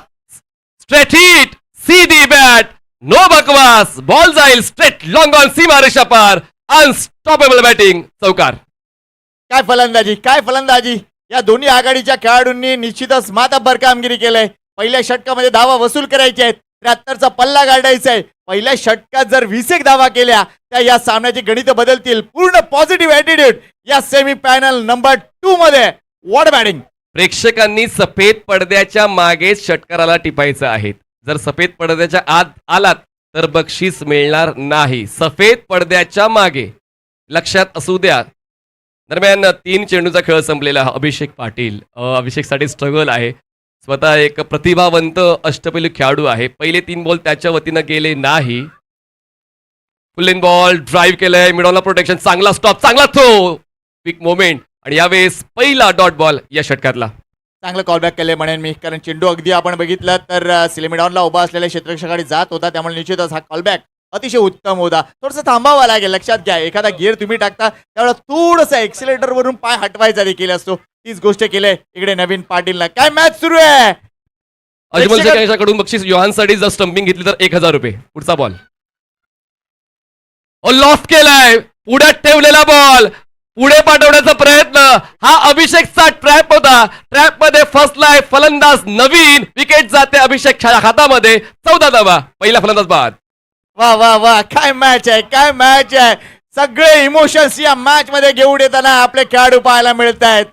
स्ट्रेट हिट, सी दी बॅट, नो बकवास. बॉल जाईल स्ट्रेट लॉंग ऑन सीमा रेषा पार. अनस्टॉपेबल बॅटिंग, चौकार. काय फलंदाजी. या दोन्ही आघाडीच्या खेळाडूंनी निश्चितच मातब्बर कामगिरी केलंय. पहिल्या षटकामध्ये धावा वसूल करायच्या आहेत. 73चा पल्ला गाठायचा आहे. पहिल्या षटकात जर 20 धावा केल्या त्या या सामन्याची गणित बदलतील. पूर्ण पॉझिटिव्ह ॲटिट्यूड या सेमी फायनल नंबर 2 मध्ये. What batting. प्रेक्षकांनी सफेद पडद्याच्या मागेच षटकाराला टिपायचं आहे. जर सफेद पडद्याच्या आत आलात तर बक्षीस मिळणार नाही. सफेद पडद्याच्या मागे, लक्षात असू द्या. दरम्यान 3 चेंडूचा खेळ संपलेला. अभिषेक पाटील, अभिषेकसाठी स्ट्रगल आहे. स्वतः एक प्रतिभावंत अष्टपैलू खेळाडू आहे. पहिले 3 बॉल त्याच्या वतीनं गेले नाही. फुल इन बॉल, ड्राईव्ह केलंय, मिडॉलला प्रोटेक्शन, चांगला स्टॉप, चांगला थ्रो, क्विक मोमेंट, आणि यावेळेस पहिला डॉट बॉल या षटकातला. चांगलं कॉलबॅक केलंय म्हणेन मी, कारण चेंडू अगदी आपण बघितलं तर सिलेमिडॉनला उभा असलेल्या क्षेत्ररक्षकाकडे जात होता. त्यामुळे निश्चितच हा कॉलबॅक अतिशय उत्तम होता. थोडंसं थांबावं लागेल. लक्षात घ्या, एखादा गिअर तुम्ही टाकता त्यावेळेला थोडंसं एक्सिलेटर वरून पाय हटवायचा देखील असतो. तीच गोष्ट केलंय इकडे नवीन पाटीलला. काय मॅच सुरू आहे. अजमल शेख यांच्याकडून बक्षीस योहानसाठी जर स्टंपिंग घेतली तर 1000 रुपये. पुढचा बॉल लॉस्ट केलाय. पुढ्यात ठेवलेला बॉल पुढे पाठवण्याचा प्रयत्न. हा अभिषेकचा ट्रॅप होता. ट्रॅप मध्ये फसलाय फलंदाज नवीन. विकेट जाते अभिषेक हातामध्ये. 14 धावा. पहिला फलंदाज बाद. वा वा वा, काय मॅच आहे, काय मॅच आहे. सगळे इमोशन्स या मॅच मध्ये घेऊन येताना आपले खेळाडू पाहायला मिळत आहेत.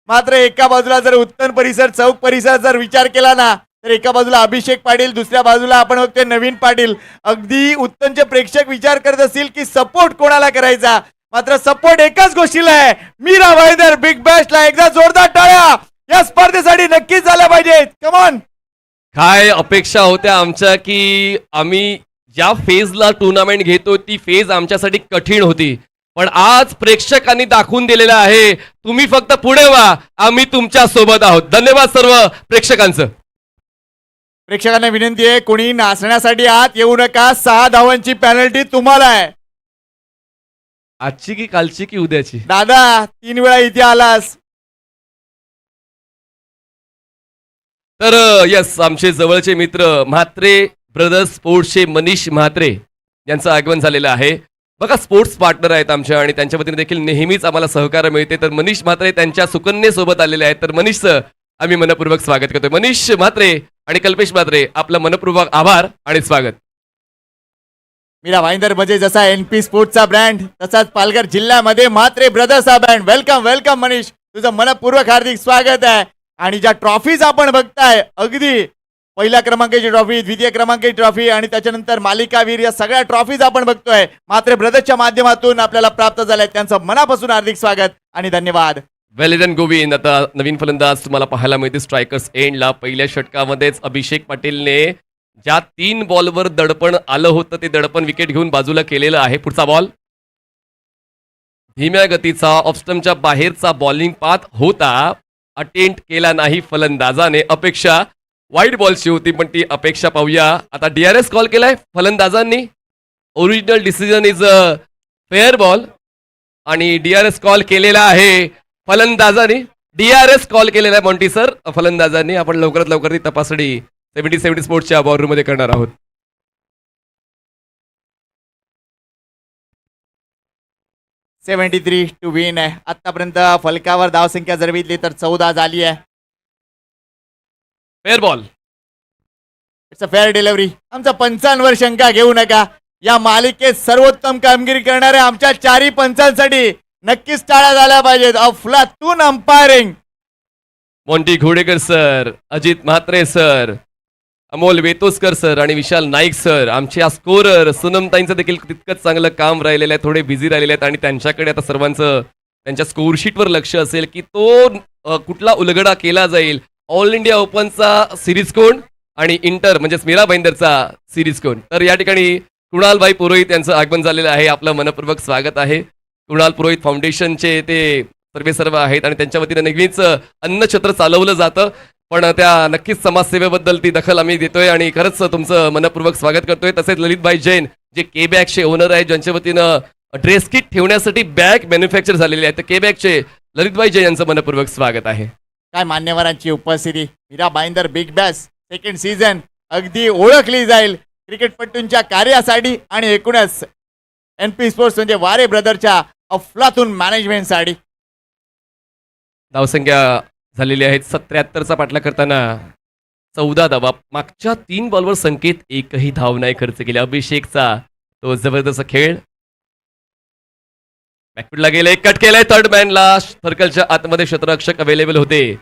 मात्र एका बाजूला जर उत्तन परिसर, चौक परिसर जर विचार केला ना तर एका बाजूला अभिषेक पाटील, दुसऱ्या बाजूला आपण बघतोय नवीन पाटील. अगदी उत्तनचे प्रेक्षक विचार करत असतील की सपोर्ट कोणाला करायचा. मात्र सपोर्ट एकाच गोष्टीला आहे, मीरा भाईदर बिग बॅशला. एकदा जोरदार टाळ्या या स्पर्धेसाठी नक्कीच झाल्या पाहिजेत. कमॉन. काय अपेक्षा होत्या आमच्या की आम्ही ज्या फेजला टुर्नामेंट घेतो ती फेज आमच्यासाठी कठीण होती. पण आज प्रेक्षकांनी दाखवून दिलेलं आहे, तुम्ही फक्त पुढे व्हा, आम्ही तुमच्या सोबत आहोत. धन्यवाद सर्व प्रेक्षकांचं. प्रेक्षकांना विनंती आहे, कोणी नाचण्यासाठी आत येऊ नका. 6 धावांची पेनल्टी तुम्हाला आहे. आजची की कालची की उद्याची. दादा 3 वेळा इथे आलास. तर यस, आमचे जवळचे मित्र म्हात्रे ब्रदर्स स्पोर्ट्सचे मनीष म्हात्रे यांचं आगमन झालेलं आहे. बघा, स्पोर्ट्स पार्टनर आहेत आमच्या आणि त्यांच्या वतीने देखील नेहमीच आम्हाला सहकार्य मिळते. तर मनीष म्हात्रे त्यांच्या सुकन्येसोबत आलेले आहेत. तर मनीषचं आम्ही मनपूर्वक स्वागत करतोय. मनीष म्हात्रे आणि कल्पेश म्हात्रे, आपलं मनपूर्वक आभार आणि स्वागत. मीरा भाईंदर म्हणजे जसा NP स्पोर्ट्सचा ब्रँड तसाच पालघर जिल्ह्यामध्ये म्हात्रे ब्रदर्सचा ब्रँड. वेलकम वेलकम मनीष, तुझं मनपूर्वक हार्दिक स्वागत आहे. आणि ज्या ट्रॉफीज आपण बघताय, अगदी पहिल्या क्रमांकाची ट्रॉफी, द्वितीय क्रमांकाची ट्रॉफी आणि त्याच्यानंतर मालिकावीर, या सगळ्या ट्रॉफीज आपण बघतोय म्हात्रे ब्रदर्सच्या माध्यमातून आपल्याला प्राप्त झाल्या. त्यांचं मनापासून हार्दिक स्वागत आणि धन्यवाद. वेल डन गोविंद. आता नवीन फलंदाज तुम्हाला पाहायला मिळते स्ट्रायकर्स एंडला. पहिल्या षटकामध्येच अभिषेक पाटीलने ज्या 3 बॉलवर दडपण आलं होतं ते दडपण विकेट घेऊन बाजूला केलेलं आहे. पुढचा बॉल धीम्या गतीचा ऑफस्टमच्या बाहेरचा बॉलिंग पाथ होता. अटेम्प्ट केला नाही फलंदाजाने. अपेक्षा वाईट बॉलची होती, पण ती अपेक्षा पाहूया. आता DRS कॉल केलाय फलंदाजांनी. Original decision is a fair ball आणि DRS कॉल केलेला आहे फलंदाजांनी. DRS कॉल केलेला आहे मॉन्टी सर फलंदाजांनी. आपण लवकरात लवकर ती तपासणी 70 स्पोर्ट्सच्या बॉलरूम मध्ये करणार आहोत. 73 टू विन आहे. आतापर्यंत फलकावर धावसंख्या जर बघितली तर 14 झाली आहे. Fair ball. It's a fair delivery. आमच्या पंचांवर शंका घेऊ नका. या मालिकेत सर्वोत्तम कामगिरी करणाऱ्या आमच्या चारही पंचांसाठी नक्कीच टाळ्या झाल्या पाहिजेत. अफलातून umpiring. Monty Ghodekar sir, Ajit Mhatre sir, Amol Vetoskar sir आणि विशाल नाईक सर, आमच्या स्कोरर सुनमताईंचं देखील तितकंच चांगलं काम राहिलेलं आहे. थोडे बिझी राहिलेले आहेत आणि त्यांच्याकडे आता सर्वांचं त्यांच्या स्कोरशीटवर लक्ष असेल की तो कुठला उलगडा केला जाईल. ऑल इंडिया ओपनचा सिरीज कोण आणि इंटर म्हणजेच मीरा भाईंदरचा सिरीज कोण. तर या ठिकाणी कुणालभाई पुरोहित यांचं आगमन झालेलं आहे. आपलं मनपूर्वक स्वागत आहे. कुणाल पुरोहित फाउंडेशनचे ते सर्व आहेत आणि त्यांच्या वतीने नेहमीच अन्नछत्र चालवलं जातं, पण त्या नक्कीच समाजसेवेबद्दल ती दखल आम्ही देतोय आणि खरंच तुमचं मनपूर्वक स्वागत करतोय. तसेच ललितभाई जैन जे के बॅगचे ओनर आहेत, ज्यांच्या वतीनं ड्रेस किट ठेवण्यासाठी बॅग मॅन्युफॅक्चर झालेले आहेत, तर के बॅगचे ललितभाई जैन यांचं मनपूर्वक स्वागत आहे. काय मान्यवरांची उपस्थिती. Mira Bhayandar big bash second season अगदी ओळखली जाईल क्रिकेटपटूंच्या कार्यासाठी आणि एकूणच NP स्पोर्ट्स म्हणजे वारे ब्रदरच्या अफलातून मॅनेजमेंटसाठी. धावसंख्या झालेली आहेत 77चा पाठलाग करताना 14 धावा. मागच्या 3 बॉलवर संकेत एकही धाव नाही खर्च केली. अभिषेकचा तो जबरदस्त खेळ. बॅकफुटला गेले, कट केलाय थर्ड मॅनला. सर्कलच्या आतमध्ये क्षेत्ररक्षक अवेलेबल होते.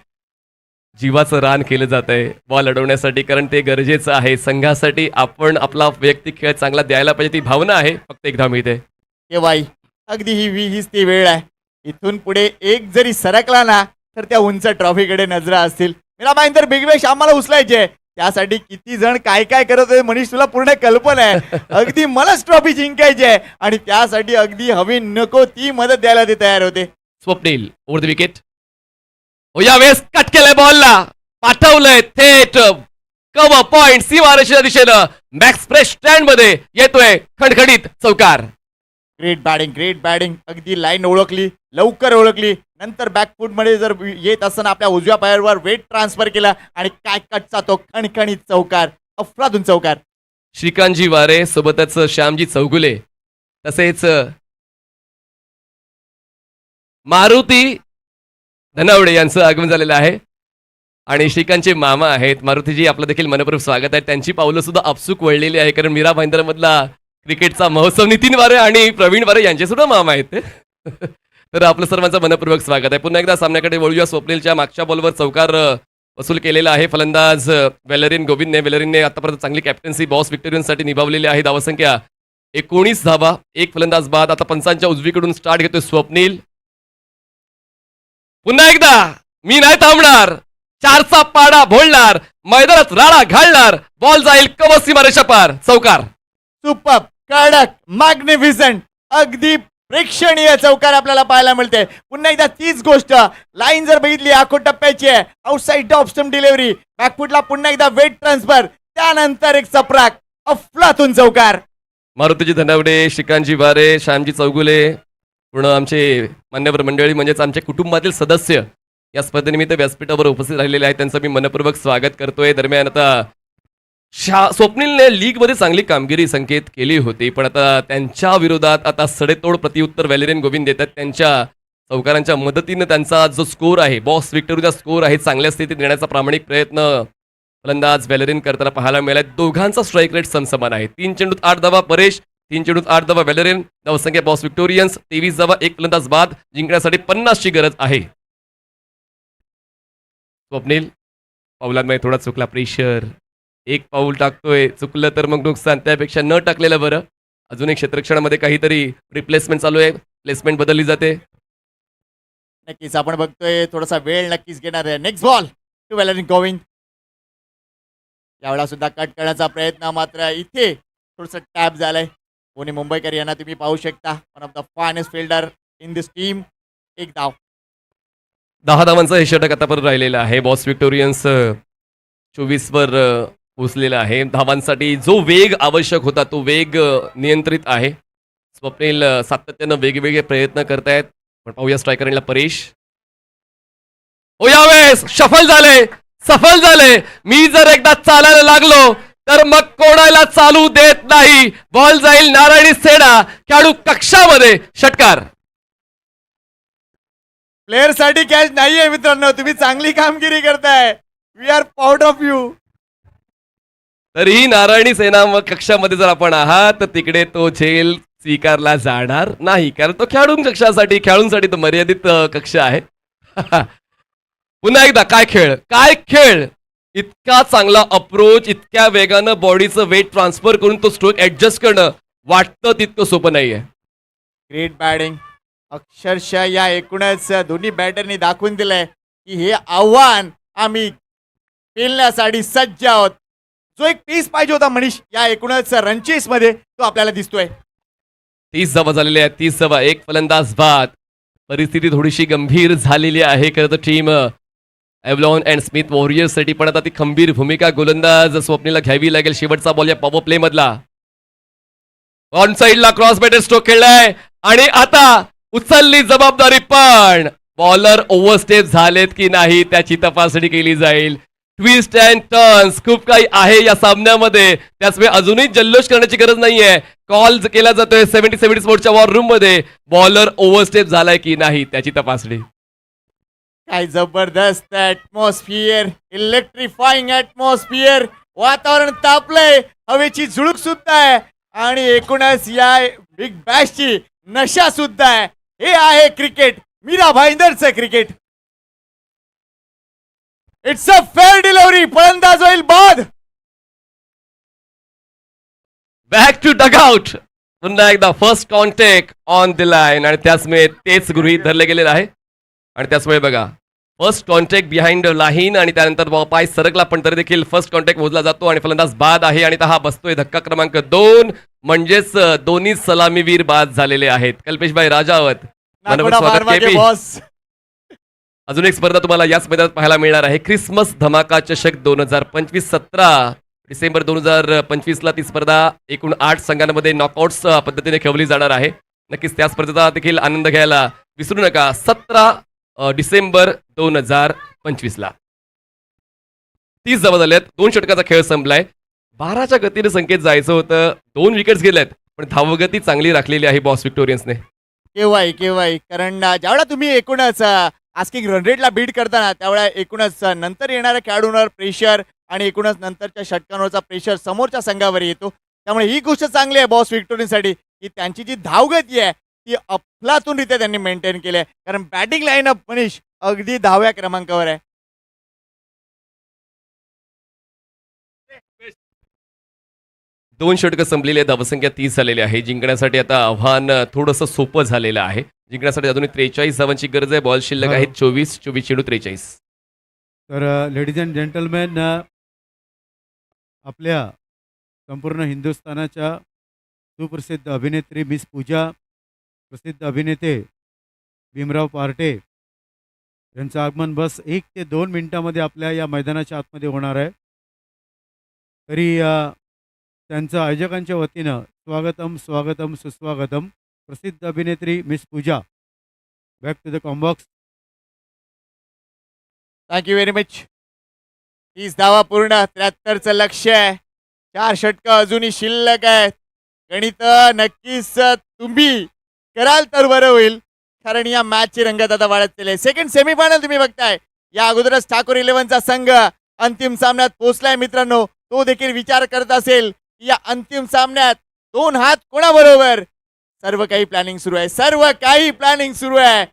जीवाचं रान केलं जात आहे बॉल अडवण्यासाठी, कारण ते गरजेचं आहे. संघासाठी आपण आपला वैयक्तिक खेळ चांगला द्यायला पाहिजे, ती भावना आहे. फक्त एक धाव मिळते. केव्हाही अगदी हीच ती वेळ आहे. इथून पुढे एक जरी सरकला ना तर त्या उंच ट्रॉफीकडे नजरा असतील. मीरा भाईंदर बिग बॅश आम्हाला उचलायचे, त्यासाठी किती जण काय काय करत होते मनीष, तुला पूर्ण कल्पना आहे. अगदी मलाच ट्रॉफी जिंकायची आहे आणि त्यासाठी अगदी हवी नको ती मदत द्यायला ते तयार होते. Swapnil over the wicket. यावेळेस कट केलंय बॉलला, पाठवलंय थेट कव्हर पॉइंट सीमारेषेच्या दिशेनं. मॅक्स फ्रेश स्टँड मध्ये येतोय खणखणीत चौकार. Great batting. अगदी लाईन ओळखली, लवकर ओळखली. नंतर बॅकफूट मध्ये जर येत असताना आपल्या उजव्या पायावर वेट ट्रान्सफर केला आणि काय कटचा तो खणखणीत चौकार, अफलातून चौकार. श्रीकांतजी वारे सोबतच श्यामजी चौगुले, तसेच मारुती धनावडे यांचं आगमन झालेलं आहे आणि श्रीकांतचे मामा आहेत. मारुतीजी आपलं देखील मनपूर्वक स्वागत आहे. त्यांची पावलं सुद्धा आपसूक वळलेली आहे, कारण मीरा भाईंदर मधला क्रिकेटचा महोत्सव नितीन वारे आणि प्रवीण वारे यांचे सुद्धा मामा आहेत ते. तर आपलं सर्वांचं मनपूर्वक स्वागत आहे. पुन्हा एकदा सामन्याकडे वळूया. स्वप्नीलच्या मागच्या बॉलवर चौकार वसूल केलेला आहे फलंदाज वेलरिन गोविंदने. वेलरिनने आतापर्यंत चांगली कॅप्टन्सी बॉस विक्टोरियनसाठी निभावलेली आहे. धावसंख्या 19 धावा, एक फलंदाज बाद. आता पंचांच्या उजवीकडून स्टार्ट घेतोय स्वप्नील. पुन्हा एकदा मी नाही थांबणार, 4चा पाडा भोळणार, मैदानात राडा घालणार, बॉल जाईल कव्हर सीमारेषा पार. चौकार. सुपर, कडक, मॅग्निफिसंट, अगदी प्रेक्षणीय चौकार आपल्याला पाहायला मिळते. पुन्हा एकदा तीच गोष्ट, लाईन जर बघितली आखो टप्प्याची आहे. आउटसाइड ऑफ स्टंप डिलिव्हरी, बॅकफुटला पुन्हा एकदा वेट ट्रान्सफर, त्यानंतर एक चपराक, अफलातून चौकार. मारुतीजी धनावडे, श्रीकांतजी वारे, श्यामजी चौगुले, पूर्ण आमचे मान्यवर मंडळी म्हणजेच आमच्या कुटुंबातील सदस्य या स्पर्धेनिमित्त व्यासपीठावर उपस्थित राहिलेले आहेत. त्यांचं मी मनपूर्वक स्वागत करतोय. दरम्यान आता स्वप्नीलने लीगमध्ये चांगली कामगिरी संकेत केली होती, पण आता त्यांच्या विरोधात आता सडेतोड प्रत्युत्तर वेलेरियन गोविंद देतात. त्यांच्या चौकारांच्या मदतीनं त्यांचा जो स्कोर आहे, बॉस विक्टोरीचा स्कोर आहे, चांगल्या स्थितीत नेण्याचा प्रामाणिक प्रयत्न फलंदाज वेलेरियन करताना पाहायला मिळाला. दोघांचा स्ट्राईक रेट समसमान आहे. 3 चेंडूत 8 धावा परेश, 3 चेंडूत 8 धावा वेलेरियन. धावसंख्या बॉस विक्टोरियन्स 23 धावा, एक फलंदाज बाद. जिंकण्यासाठी 50ची गरज आहे. स्वप्नील पावलांमध्ये थोडा चुकला, प्रेशर, एक पाऊल टाकतोय, चुकलं तर मग नुकसान, त्यापेक्षा न टाकलेलं बरं. अजून एक क्षेत्ररक्षणामध्ये काहीतरी रिप्लेसमेंट चालू आहे, प्लेसमेंट बदलली जाते. नक्कीच आपण बघतोय थोडासा वेळ नक्कीच घेणार आहे. Next ball to Valerian Govind. यावेळा सुद्धा कट करण्याचा प्रयत्न, मात्र इथे थोडंसं टॅप झालंय. कोणी मुंबईकर यांना तुम्ही पाहू शकता, one of the finest fielder in this team. एक धाव. 10 धावांचं हे षटक आतापर्यंत राहिलेलं आहे. बॉस विक्टोरियन्स 24 वर पोचलेला आहे. धावांसाठी जो वेग आवश्यक होता तो वेग नियंत्रित आहे. स्वप्नील सातत्यानं वेगवेगळे प्रयत्न करतायत. पण पाहूया स्ट्रायकर परेश. हो यावेळेस सफल झाले. मी जर एकदा चालायला लागलो तर मग कोणाला चालू देत नाही. बॉल जाईल नारायणी सेना खेळाडू कक्षामध्ये. षटकार. प्लेअर साठी कॅच नाहीये मित्रांनो, तुम्ही चांगली कामगिरी करताय. We are proud of you. तरीही नारायणी सेना मग कक्षामध्ये जर आपण आहात तर तिकडे तो झेल स्वीकारला जाणार नाही, कारण तो खेळाडूंसाठी तो मर्यादित कक्ष आहे. पुन्हा एकदा काय खेळ. इतका चांगला अप्रोच, इतक्या वेगानं बॉडीचं वेट ट्रान्सफर करून तो स्ट्रोक ऍडजस्ट करणं वाटतं तितकं सोपं नाहीये. Great batting. अक्षरशः या एकूणच दोन्ही बॅटरनी दाखवून दिलंय की हे आव्हान आम्ही पेलण्यासाठी सज्ज आहोत. जो एक पीस पाहिजे होता मनीष या एकूणच रनचेस मध्ये, तो आपल्याला दिसतोय. 30 धावा झालेल्या आहेत. 30 धावा, एक फलंदाज बाद. परिस्थिती थोडीशी गंभीर झालेली आहे. खरं तर टीम एव्हलॉन अँड स्मिथ वॉरियर्ससाठी, पण आता ती खंबीर भूमिका गोलंदाज स्वप्नीला घ्यावी लागेल. शेवटचा बॉल या पॉवर प्ले मधला. ऑन साइडला क्रॉस बॅटर स्ट्रोक खेळलाय आणि आता उचलली जबाबदारी, पण बॉलर ओव्हरस्टेप झालेत की नाही त्याची तपासणी केली जाईल. ट्विस्ट अँड टर्न्स खूप काही आहे या सामन्यामध्ये. त्याचमुळे अजूनही जल्लोष करण्याची गरज नाहीये. कॉल केला जातोय 70 स्पोर्टच्या वॉर रूम मध्ये. बॉलर ओव्हरस्टेप झालाय की नाही त्याची तपासणी. काय जबरदस्त ऍटमॉस्फिअर, इलेक्ट्रिफाईंग ऍटमॉस्फिअर. वातावरण तापलंय, हवेची झुळूक सुद्धा आहे आणि एकूणच या बिग बॅशची नशा सुद्धा आहे. हे आहे क्रिकेट, मीरा भाईंदरचं cricket. It's a fair delivery. फलंदाज होईल बाद. Back to dugout. पुन्हा एकदा first contact on the line आणि त्याचमुळे तेच गृहीत धरले गेलेलं आहे. आणि त्याचमुळे बघा, फर्स्ट कॉन्टॅक्ट बिहाइंड लाईन आणि त्यानंतर पाय सरकला पण तरी देखील फर्स्ट कॉन्टॅक्ट मोजला जातो आणि फलंदाज बाद आहे. आणि हा बसतोय धक्का क्रमांक 2, म्हणजेच दोन्ही सलामीवीर बाद झालेले आहेत. कल्पेशभाई राजावत, मनोगत स्वागत केपी. बॉस. अजून एक स्पर्धा तुम्हाला याच मैदानात पाहायला मिळणार आहे. क्रिसमस धमाका चषक 2025. 17 डिसेंबर 2025 ला ती स्पर्धा एकूण 8 संघांमध्ये नॉकआउट्स पद्धतीने खेळवली जाणार आहे. नक्कीच त्या स्पर्धेचा देखील आनंद घ्यायला विसरू नका. 17 डिसेंबर 2025 ला. 30 धावा झाल्यात. 2 षटकाचा खेळ संपलाय. 12च्या गतीने संकेत जायचं होतं. 2 विकेट्स गेल्यात, पण धावगती चांगली राखलेली आहे बॉस विक्टोरियन्सने. केव्हाही कारण ज्यावेळा तुम्ही एकूणच आस्किंग रन रेटला बीट करताना त्यावेळेला एकूणच नंतर येणाऱ्या खेळाडूंवर प्रेशर आणि एकूणच नंतरच्या षटकांवरचा प्रेशर समोरच्या संघावर येतो. त्यामुळे ही गोष्ट चांगली आहे बॉस विक्टोरियन्ससाठी की त्यांची जी धावगती आहे ती अफलातूनरित्या त्यांनी मेंटेन केली आहे. कारण बॅटिंग लाईनअप मनीष अगदी 10व्या क्रमांकावर आहे. दोन षटकं संपलेली आहे. धावसंख्या 30 झालेली आहे. जिंकण्यासाठी आता आव्हान थोडंसं सोपं झालेलं आहे. जिंकण्यासाठी अजून 43 धावांची गरज आहे. बॉल शिल्लक आहेत 24 चेंडू 43. तर लेडीज अँड जेंटलमॅन, आपल्या संपूर्ण हिंदुस्थानाच्या सुप्रसिद्ध अभिनेत्री मिस पूजा, प्रसिद्ध अभिनेते भीमराव पार्टे यांचं आगमन बस 1 ते 2 मिनिटामध्ये आपल्या या मैदानाच्या आतमध्ये होणार आहे. तरी त्यांचं आयोजकांच्या वतीनं स्वागतम सुस्वागतम. प्रसिद्ध अभिनेत्री miss Pooja, back to the combox. Thank you very much. 30 धावा पूर्ण, 73चं लक्ष आहे. 4 षटकं अजूनही शिल्लक आहेत. गणित नक्कीच तुम्ही कराल तर बरं होईल, कारण या मॅचची रंगत आता वाढत चालली. सेकंड सेमीफायनल तुम्ही बघताय. या अगोदरच ठाकूर 11चा संघ अंतिम सामन्यात पोहोचलाय. मित्रांनो, तो देखील विचार करत असेल की या अंतिम सामन्यात 2 हात कोणाबरोबर. सर्व काही प्लॅनिंग सुरू आहे.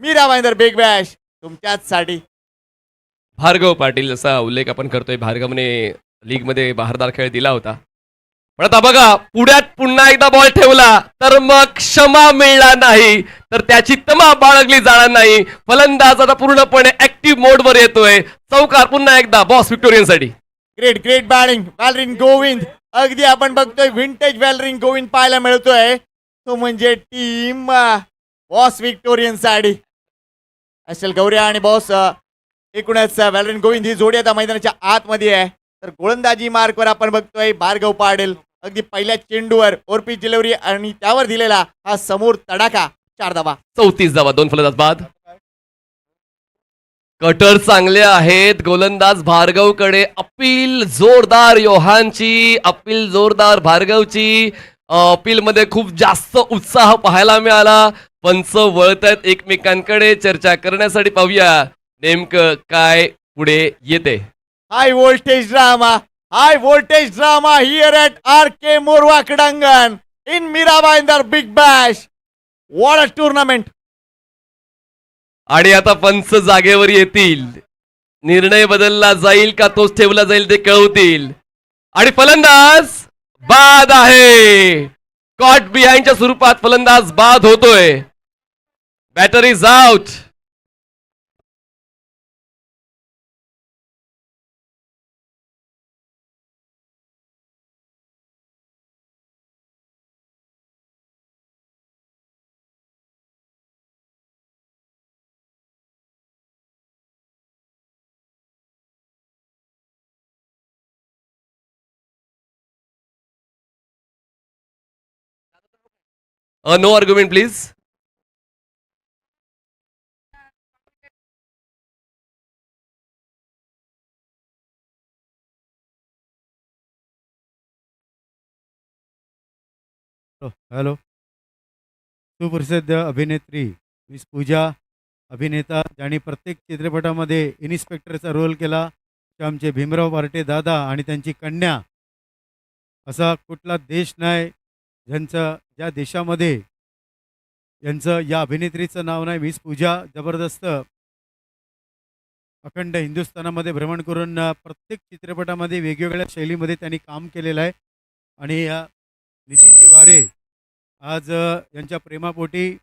मीरा भाईंदर बिग बॅश तुमच्याचसाठी. भार्गव पाटील, जसा उल्लेख आपण करतोय, भार्गवने लीगमध्ये बहारदार खेळ दिला होता. पण आता बघा, पुढ्यात पुन्हा एकदा बॉल ठेवला तर मग क्षमा मिळणार नाही, तर त्याची तमा बाळगली जाणार नाही. फलंदाज आता पूर्णपणे ऍक्टिव्ह मोडवर येतोय. चौकार पुन्हा एकदा बॉस विक्टोरियनसाठी. Great batting. वॅलरिन गोविंद, अगदी आपण बघतोय विंटेज वॅलरिन गोविंद पाहायला मिळतोय. तो म्हणजे टीम बॉस विक्टोरियनसाठी. असेल गौऱ्या आणि बॉस एकूणच वॅलरन गोविंद ही जोडी आता मैदानाच्या आतमध्ये आहे. तर गोलंदाजी मार्कवर आपण बघतोय भार्गव पाटील अगदी पहिल्या चेंडूवर ओरपी डिलिव्हरी आणि त्यावर दिलेला हा समोर तडाखा 4 धावा. 34 धावा, 2 फलंदाज बाद. कटर चांगले आहेत गोलंदाज भार्गवकडे. अपील जोरदार योहानची, अपील जोरदार भार्गवची. अपील मध्ये खूप जास्त उत्साह पाहायला मिळाला. पंच वळतायत एकमेकांकडे चर्चा करण्यासाठी. पाहूया नेमकं काय पुढे येते. High voltage drama here at RK Morva क्रीडांगण in Mirabai in the big bash. What a tournament. आणि आता पंच जागेवर येतील. निर्णय बदलला जाईल का तोच ठेवला जाईल ते कळवतील. आणि फलंदाज बाद आहे. कॉट बिहाइंडच्या स्वरूपात फलंदाज बाद होतोय. Batter is out. No argument please. Hello. सुप्रसिद्ध अभिनेत्री मिस पूजा, अभिनेता ज्यांनी प्रत्येक चित्रपटामध्ये इन्स्पेक्टरचा रोल केला, ते आमचे भीमराव पार्टे दादा आणि त्यांची कन्या. असा कुठला देश नाही ज्या देशामध्ये यांचं या अभिनेत्रीचं नाव नाही. मिस पूजा जबरदस्त अखंड हिंदुस्थानामध्ये भ्रमण करून प्रत्येक चित्रपटामध्ये वेगवेगळ्या शैलीमध्ये त्यांनी काम केलेलं आहे. आणि नितीनजी वारे आज यांच्या प्रेमापोटी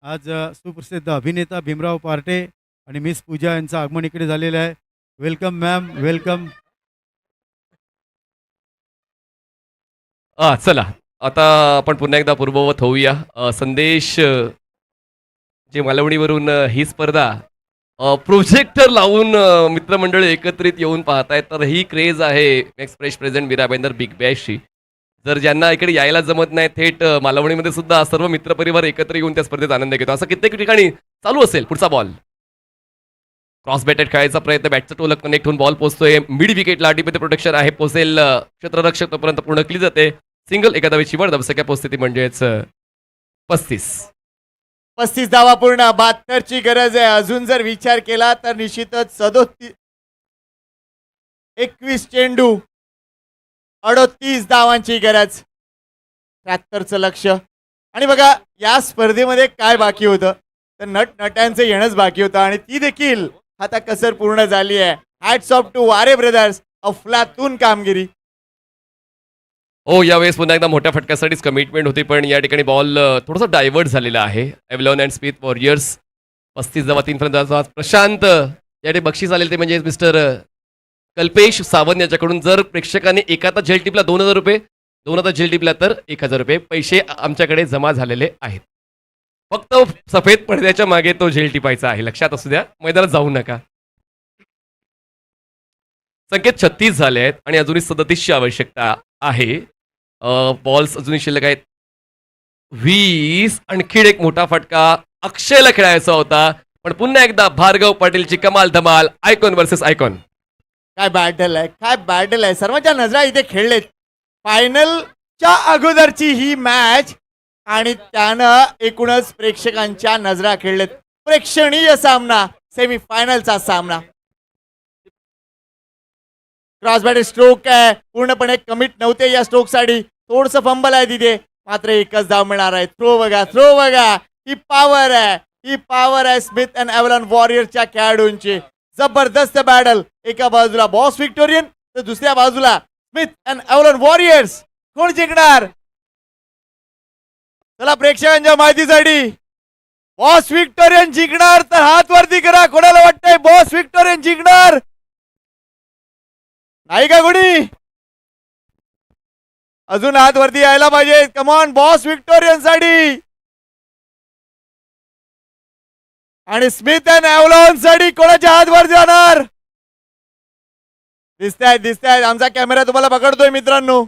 आज सुप्रसिद्ध अभिनेता भीमराव पार्टे आणि मिस पूजा यांचं आगमन इकडे झालेलं आहे. Welcome ma'am, welcome. चला आता आपण पुन्हा एकदा पूर्ववत होऊया. संदेश जे मालवणीवरून ही स्पर्धा प्रोजेक्टर लावून मित्रमंडळी एकत्रित येऊन पाहतायत. तर ही क्रेज आहे एक्सप्रेस प्रेझेंट मीराबाईंदर बिग बॅशची. जर ज्यांना इकडे यायला जमत नाही, थेट मालवणीमध्ये सुद्धा सर्व मित्रपरिवार एकत्र येऊन त्या स्पर्धेत आनंद घेतो. असं कित्येक ठिकाणी चालू असेल. पुढचा बॉल क्रॉस बॅटेड खेळायचा प्रयत्न. बॅटचं टोलक कनेक्ट होऊन बॉल पोहोचतोय मिड विकेटला. अटीमध्ये प्रोटेक्शन आहे. पोहोचेल क्षेत्ररक्षक तोपर्यंत पूर्ण केली जाते. सिंगल एका धावेची वर धावसंख्या पोहोचते ती म्हणजेच 35 धावा पूर्ण. 72ची गरज आहे. अजून जर विचार केला तर निश्चितच 21 चेंडू 38 धावांची गरज. 73चं लक्ष. आणि बघा या स्पर्धेमध्ये काय बाकी होतं तर नट्यांचं येणंच बाकी होतं आणि ती देखील आता कसर पूर्ण झाली आहे. हॅट्स ऑफ टू वारे ब्रदर्स. अफलातून कामगिरी. यावेळेस पुन्हा एकदा मोठ्या फटक्यासाठीच कमिटमेंट होती, पण या ठिकाणी बॉल थोडासा डायव्हर्ट झालेला आहे. एव्हलॉन अँड स्मिथ वॉरियर्स 35 धावा 3 फलंदाज. प्रशांत यासाठी बक्षीस आलेले ते म्हणजे मिस्टर कल्पेश सावंत याच्याकडून. जर प्रेक्षकांनी एखादा झेल टिपला 2000 रुपये, 2000 झेल टिपला तर 1000 रुपये. पैसे आमच्याकडे जमा झालेले आहेत. फक्त सफेद पडद्याच्या मागे तो झेल टिपायचा आहे. लक्षात असू द्या, मैदानात जाऊ नका. संकेत 36 झाले आहेत आणि अजूनही 37ची आवश्यकता आहे. बॉल्स अजूनही शिल्लक आहेत 20. आणखीन एक मोठा फटका अक्षयला खेळायचा होता, पण पुन्हा एकदा भार्गव पाटीलची कमाल धमाल. Icon versus icon. काय बॅटल आहे, काय बॅटल आहे. सर्वांच्या नजरा इथे खेळलेत. फायनलच्या अगोदरची ही मॅच आणि त्यानं एकूणच प्रेक्षकांच्या नजरा खेळलेत. प्रेक्षणीय सामना, सेमीफायनलचा सामना. क्रॉस बॅट स्ट्रोक आहे, पूर्णपणे कमिट नव्हते या स्ट्रोकसाठी. थोडंसं फंबल आहे तिथे, मात्र एकच धाव मिळणार आहे. थ्रो बघा, थ्रो बघा. ही पॉवर आहे, ही पॉवर आहे स्मिथ अँड एव्हलॉन वॉरियरच्या खेळाडूंची. जबरदस्त बॅटल. एका बाजूला बॉस व्हिक्टोरियन तर दुसऱ्या बाजूला स्मिथ अँड एव्हलॉन वॉरियर्स. कोण जिंकणार? चला प्रेक्षकांच्या माहितीसाठी, बॉस व्हिक्टोरियन जिंकणार तर हात वरती करा. कोणाला वाटतंय बॉस व्हिक्टोरियन जिंकणार? नाही का कोणी? अजून हात वरती यायला पाहिजे. कमॉन बॉस व्हिक्टोरियन साठी. आणि स्मिथ अँड एव्हलॉन साठी कोणाच्या हात वर जाणार? दिसतायत आमचा कॅमेरा तुम्हाला पकडतोय मित्रांनो.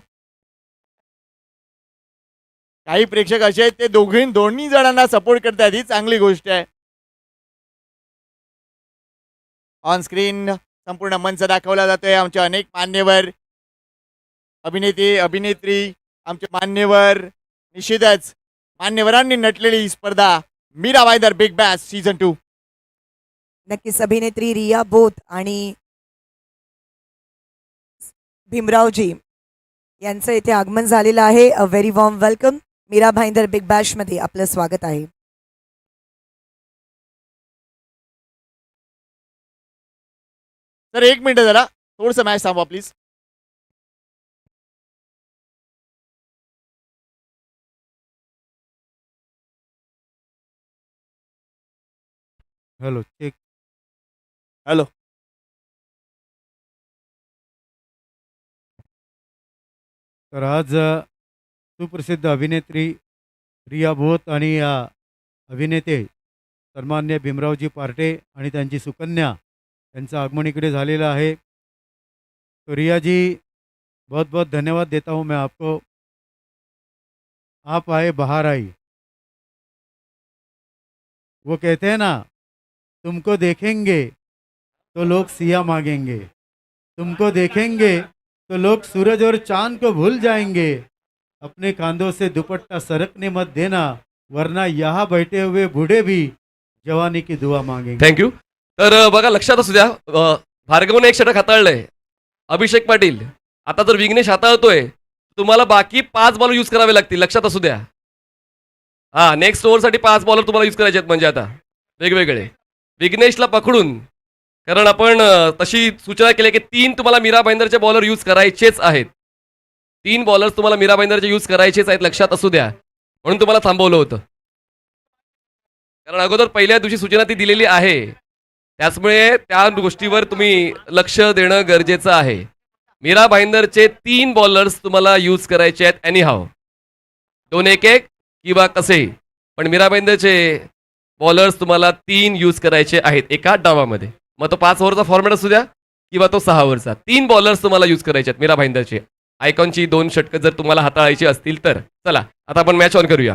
काही प्रेक्षक असे आहेत ते दोन्ही जणांना सपोर्ट करतात, ही चांगली गोष्ट आहे. ऑन स्क्रीन संपूर्ण मंच दाखवला जातोय. आमचे अनेक मान्यवर अभिनेते अभिनेत्री, आमचे मान्यवर, निश्चितच मान्यवरांनी नटलेली ही स्पर्धा Mira Bhayandar big bash season 2. नक्कीच अभिनेत्री रिया बोथ आणि भीमरावजी यांचं इथे आगमन झालेलं आहे. A very warm welcome. Mira Bhayandar big bash मध्ये आपलं स्वागत आहे. सर 1 मिनिट जरा थोडंसं मॅच थांबवा प्लीज. Hello check. हॅलो. तर आज सुप्रसिद्ध अभिनेत्री रिया बोथ आणि अभिनेते सन्मान्य भीमरावजी पार्टे आणि त्यांची सुकन्या यांचं आगमन इकडे झालेलं आहे. तो रिया जी बहुत बहुत धन्यवाद देता हूँ मैं आपको. आप आए बाहर आई. वो कहते हैं ना, तुमको देखेंगे तो लोग सिया मांगेंगे, तुमको देखेंगे तो लोग सूरज और चांद को भूल जाएंगे. अपने कांधों से दुपट्टा सरकने मत देना, वरना यहाँ बैठे हुए बूढ़े भी जवानी की दुआ मांगेंगे. थँक्यू. तर बघा लक्षात असू द्या, भार्गवने एक षटक हाताळलंय. अभिषेक पाटील, आता जर विघ्नेश हाताळतोय तुम्हाला बाकी 5 बॉलर यूज करावे लागतील, लक्षात असू द्या. हा, नेक्स्ट ओव्हरसाठी 5 बॉलर तुम्हाला यूज करायचे आहेत, म्हणजे आता वेगवेगळे विघ्नेशला पकडून. कारण आपण तशी सूचना केली की 3 तुम्हाला मीरा भाईंदरचे बॉलर यूज करायचेच आहेत. 3 बॉलर्स तुम्हाला मीरा भाईंदरचे यूज करायचेच आहेत, लक्षात असू द्या. म्हणून तुम्हाला थांबवलं होतं, कारण अगोदर पहिल्या दिवशी सूचना ती दिलेली आहे. त्याचमुळे त्या गोष्टीवर तुम्ही लक्ष देणं गरजेचं आहे. मीरा भाईंदरचे 3 बॉलर्स तुम्हाला यूज करायचे आहेत एनी हाव, 2-1-1 किंवा कसे, पण मीरा भाईंदरचे बॉलर्स तुम्हाला 3 यूज करायचे आहेत एका डावामध्ये. मग तो 5 ओव्हरचा फॉर्मॅट असू द्या किंवा तो 6 ओव्हरचा, 3 बॉलर्स तुम्हाला यूज करायचे आहेत मीरा भाईंदरचे. आयकॉनची 2 षटकं जर तुम्हाला हाताळायची असतील तर. चला आता आपण मॅच ऑन करूया,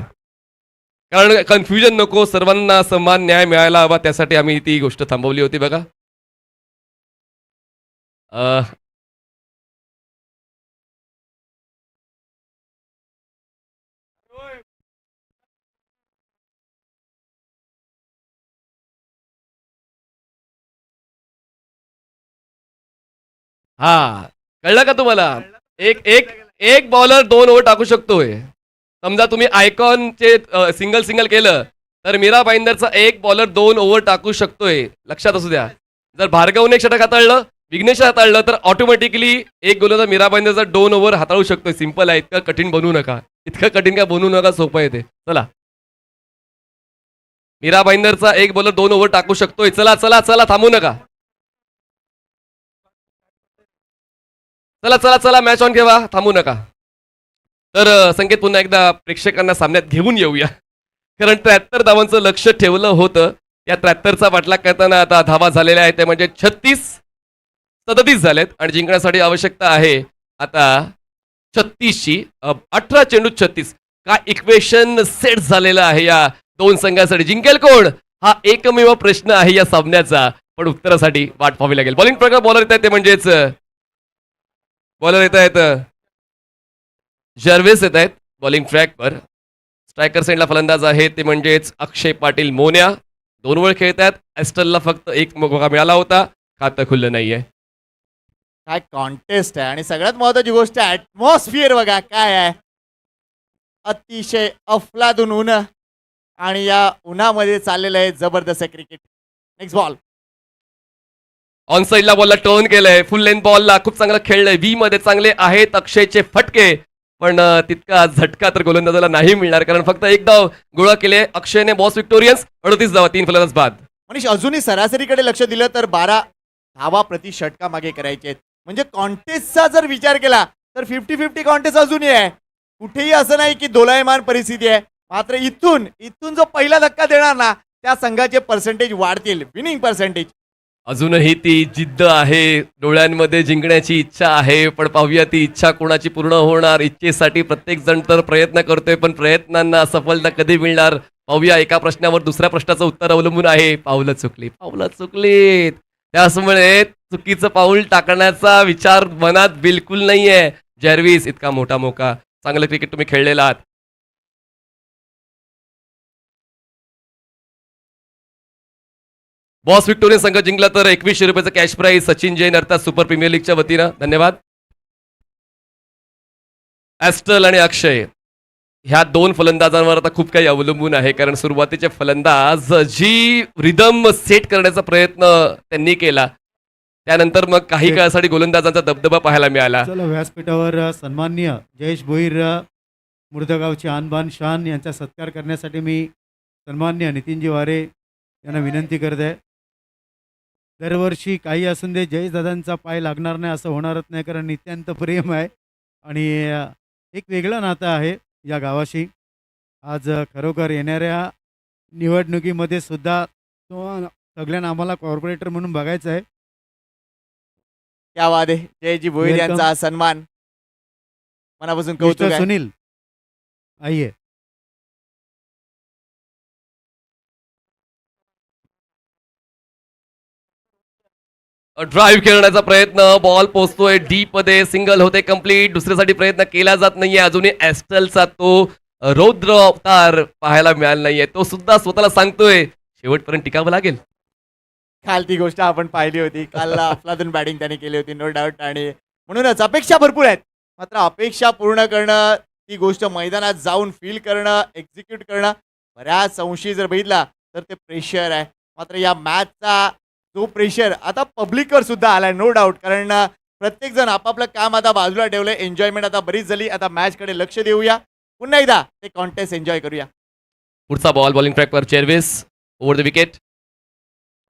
कारण कन्फ्युजन नको, सर्वांना समान न्याय मिळायला हवा, त्यासाठी आम्ही ती गोष्ट थांबवली होती. बघा हा, कळलं का तुम्हाला? एक एक एक बॉलर 2 ओव्हर टाकू शकतोय. समजा तुम्ही आयकॉनचे सिंगल केलं तर मीरा भाईंदरचा एक बॉलर 2 ओव्हर टाकू शकतोय, लक्षात असू द्या. जर भार्गवने एक षटक हाताळलं, विघ्नेश हाताळलं, तर ऑटोमॅटिकली एक गोलंदाज मीरा भाईंदरचा 2 ओव्हर हाताळू शकतोय. सिंपल आहे, इतकं कठीण बनवू नका, इतकं कठीण काय बनवू नका, सोपं आहे ते. चला, मीरा भाईंदरचा एक बॉलर 2 ओव्हर टाकू शकतोय. चला चला चला, थांबू नका. चला चला चला, मॅच ऑन ठेवा, थांबू नका. तर संकेत पुन्हा एकदा प्रेक्षकांना सामन्यात घेऊन येऊया, कारण 73 धावांचं लक्ष ठेवलं होतं. या 73चा पाठलाग करताना आता धावा झालेल्या आहेत, ते म्हणजे 37 झालेत आणि जिंकण्यासाठी आवश्यकता आहे आता 36ची. 18 चेंडू 36. का इक्वेशन सेट झालेलं आहे या 2 संघांसाठी. जिंकेल कोण, हा एकमेव प्रश्न आहे या सामन्याचा, पण उत्तरासाठी वाट पाहावी लागेल. बॉलिंग प्रकार बॉलर येत आहेत, ते म्हणजेच बॉलर येत आहेत जर्वेस येत आहेत बॉलिंग ट्रॅकवर. स्ट्रायकर साईडला फलंदाज आहे ते म्हणजेच अक्षय पाटील मोन्या, 2 ओव्हर खेळतात. एस्टलला फक्त 1 मौका मिळाला होता, खातं खुल्लं नाहीये. काय कॉन्टेस्ट आहे, आणि सगळ्यात महत्वाची गोष्ट ऍटमॉस्फिअर बघा काय आहे. अतिशय अफलातून ऊन, आणि या उन्हामध्ये चाललेलं आहे जबरदस्त क्रिकेट. Next ball. ऑन साईडला बॉलला टर्न केलंय, फुल लेंथ बॉलला खूप चांगलं खेळलंय. व्ही मध्ये चांगले आहेत अक्षयचे फटके, पण तितका झटका तर गोलंदाजाला नाही मिळणार, कारण फक्त 1 धाव गोळा केले अक्षयने. बॉस विक्टोरियन्स 38 धावा, 3 फलंदाज बाद. मनीष, अजूनही सरासरीकडे लक्ष दिलं तर 12 धावा प्रति षटका मागे करायचे आहेत. म्हणजे कॉन्टेस्टचा जर विचार केला तर 50-50 कॉन्टेस्ट अजूनही आहे. कुठेही असं नाही की दोलायमान परिस्थिती आहे. मात्र इथून जो पहिला धक्का देणार ना, त्या संघाचे पर्सेंटेज वाढतील, विनिंग पर्सेंटेज. अजूनही ती जिद्द आहे, डोळ्यांमध्ये जिंकण्याची इच्छा आहे, पण पाहूया ती इच्छा कोणाची पूर्ण होणार. इच्छेसाठी प्रत्येक जण तर प्रयत्न करतोय, पण प्रयत्नांना सफलता कधी मिळणार पाहूया. एका प्रश्नावर दुसऱ्या प्रश्नाचं उत्तर अवलंबून आहे. पावलं चुकलीत. त्यामुळे चुकीचं पाऊल टाकण्याचा विचार मनात बिलकुल नाहीये. जर्विस, इतका मोठा मोका, चांगलं क्रिकेट तुम्ही खेळलेला आहात. बॉस विक्टोरियन संघ जिंकला तर 2100 रुपयाचं कॅश प्राईज सचिन जैन अर्थात सुपर प्रीमियर लीगच्या वतीनं. धन्यवाद. ॲस्टल आणि अक्षय ह्या दोन फलंदाजांवर आता खूप काही अवलंबून आहे, कारण सुरुवातीचे फलंदाज जी रिदम सेट करण्याचा प्रयत्न त्यांनी केला, त्यानंतर मग काही काळासाठी गोलंदाजांचा दबदबा पाहायला मिळाला. चला, व्यासपीठावर सन्माननीय जयेश भोईर मुर्दगावचे आणबान शान यांचा सत्कार करण्यासाठी मी सन्माननीय नितीनजी वारे यांना विनंती करत आहे. दरवर्षी काही असून दे, जयेश दादांचा पाय लागणार नाही असं होणारच नाही, कारण नित्यांत प्रेम आहे आणि एक वेगळं नातं आहे या गावाशी. आज खरोखर येणाऱ्या निवडणुकीमध्ये सुद्धा तो सगळ्यांना आम्हाला कॉर्पोरेटर म्हणून बघायचं आहे. क्या वाद आहे. जयजी भोईर Welcome. यांचा हा सन्मान मनापासून कौतुक मिस्टर आहे. सुनील आइए. ड्राईव्ह खेळण्याचा प्रयत्न, बॉल पोहोचतोय डीप मध्ये, सिंगल होते कंप्लीट. दुसऱ्यासाठी प्रयत्न केला जात नाहीये. अजूनही ॲस्टलचा तो रौद्र अवतार पाहायला मिळाला नाहीये. तो सुद्धा स्वतःला सांगतोय शेवटपर्यंत टिकावं लागेल. काल ती गोष्ट आपण पाहिली होती. काल अफलातून बॅटिंग त्याने केली होती, नो डाऊट. आणि म्हणूनच अपेक्षा भरपूर आहेत, मात्र अपेक्षा पूर्ण करणं, ती गोष्ट मैदानात जाऊन फील करणं, एक्झिक्यूट करणं, बऱ्याच अंशी जर बघितला तर ते प्रेशर आहे. मात्र या मॅचचा जो प्रेशर आता पब्लिकवर सुद्धा आलाय, नो डाऊट. कारण प्रत्येक जण आपापलं काम आता बाजूला ठेवलंय. एन्जॉयमेंट आता बरीच झाली. आता मॅचकडे लक्ष देऊया, पुन्हा एकदा ते कॉन्टेस्ट एन्जॉय करूया. पुढचा बॉल बॉलिंग ट्रॅकवर चेरविस over the wicket.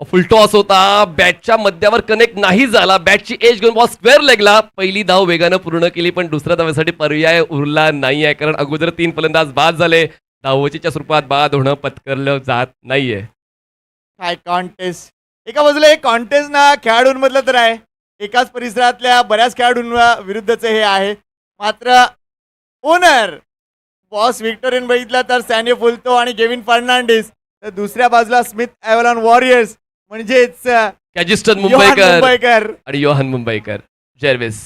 Full toss होता, बॅटच्या मध्यावर कनेक्ट नाही झाला. बॅटची एज घेऊन बॉल स्क्वेअर लेगला. पहिली धाव वेगानं पूर्ण केली, पण दुसऱ्या धावेसाठी पर्याय उरला नाहीये, कारण अगोदर 3 फलंदाज बाद झाले. धावचीच्या स्वरूपात बाद होणं पत्करलं जात नाहीये. काय कॉन्टेस्ट. एका बाजूला एक कॉन्टेस्ट ना खेळाडूंमधलं तर आहे, एकाच परिसरातल्या बऱ्याच खेळाडूंविरुद्धचं हे आहे. मात्र ओनर बॉस विक्टोरियन बघितला तर सॅन्यो फुलतो आणि गेविन फर्नांडिस, तर दुसऱ्या बाजूला स्मिथ एव्हलॉन वॉरियर्स म्हणजेच कॅजिस्टन योहान मुंबईकर आणि योहान मुंबईकर. जर्विस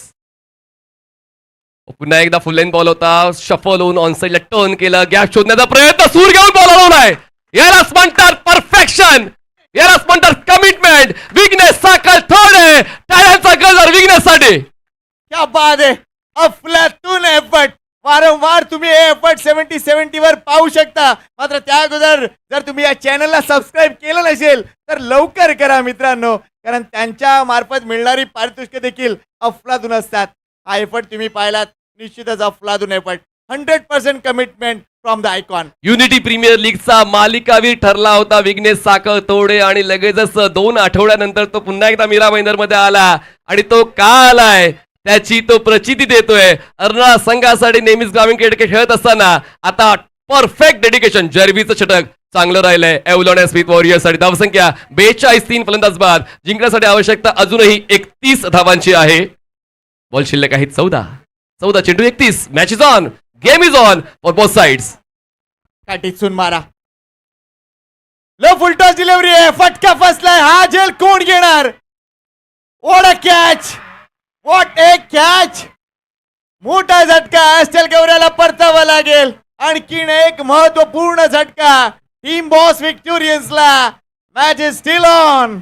पुन्हा एकदा फुल लाईन बॉल होता, शफल होऊन ऑनसाईडला टर्न केलं, गॅप शोधण्याचा प्रयत्न, सूर घेऊन बॉल हलवलाय. यालाच म्हणतात परफेक्शन, यालाच म्हणतात कमिटमेंट. विघ्नेश साखर थोडे टाळ्यांचा गजर विघ्नेशसाठी. क्या बात आहे. अफलातून एफर्ट. वारंवार तुम्ही हे एफर्ट 70-70 वर पाहू शकता. मात्र त्या अगोदर जर तुम्ही या चॅनलला सबस्क्राईब केलं नसेल तर लवकर करा मित्रांनो, कारण त्यांच्या मार्फत मिळणारी पारितोषिके देखील अफलातून असतात. हा एफर्ट तुम्ही पाहिलात, निश्चितच अफलातून effort. 100% commitment from the icon. Unity premier लीगचा मालिकावीर ठरला होता विघ्नेश साखर तोडे, आणि लगेचच 2 आठवड्यानंतर तो पुन्हा एकदा मीरा भाईंदर मध्ये आला. आणि तो का आलाय त्याची तो प्रचिती देतोय. अर्नाळा संघासाठी नेहमीच ग्रामीण क्रिकेट खेळत असताना आता परफेक्ट डेडिकेशन. जर्वीचं षटक चांगलं राहिलंय. एव्हलॉन स्मिथ वॉरियर्ससाठी धावसंख्या 42, 3 फलंदाज बाद. जिंकण्यासाठी आवश्यकता अजूनही 31 धावांची आहे. बॉल शिल्लक आहेत 14 चेंडू 31. Match is on, game is on for both sides. काय टिचून मारा. लो फुलटॉस डिलिव्हरी आहे, फटका फसलाय. हा झेल कोण घेणार. What a catch, what A catch. मोठा झटका ॲस्टल गौऱ्याला परतावा लागेल. आणखीन एक महत्वपूर्ण झटका टीम बॉस विक्टोरियन्सला. Match is still on.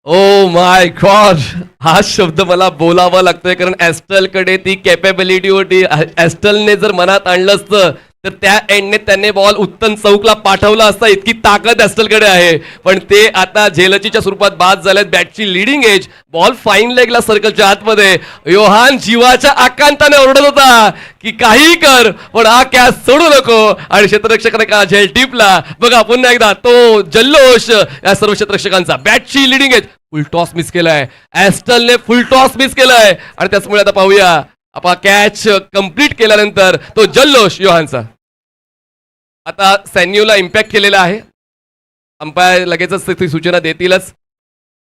Oh my god, हा शब्द मला बोलावा लागतोय, कारण ॲस्टलकडे ती कॅपेबिलिटी होती. ॲस्टलने जर मनात आणलं असतं तर त्या एंडने त्याने बॉल उत्तम चौकला पाठवला असता. इतकी ताकद ॲस्टलकडे आहे, पण ते आता झेलचीच्या स्वरूपात बाद झाल्यात. बॅटची लिडिंग एज, बॉल फाईन लेगला सर्कलच्या आतमध्ये. योहान जीवाच्या आकांताने ओरडत होता की काही कर, पण हा कॅच सोडू नको. आणि क्षेत्ररक्षकाने का झेल टिपला. बघा पुन्हा एकदा तो जल्लोष या सर्व क्षेत्ररक्षकांचा. बॅटची leading edge, full toss miss केलाय ॲस्टलने, फुल टॉस मिस केलाय. आणि त्याचमुळे आता पाहूया आपण कॅच कंप्लीट केल्यानंतर तो जल्लोष योहानचा. आता सॅन्यूला इम्पॅक्ट केलेला आहे. अंपायर लगेचच ती सूचना देतीलच.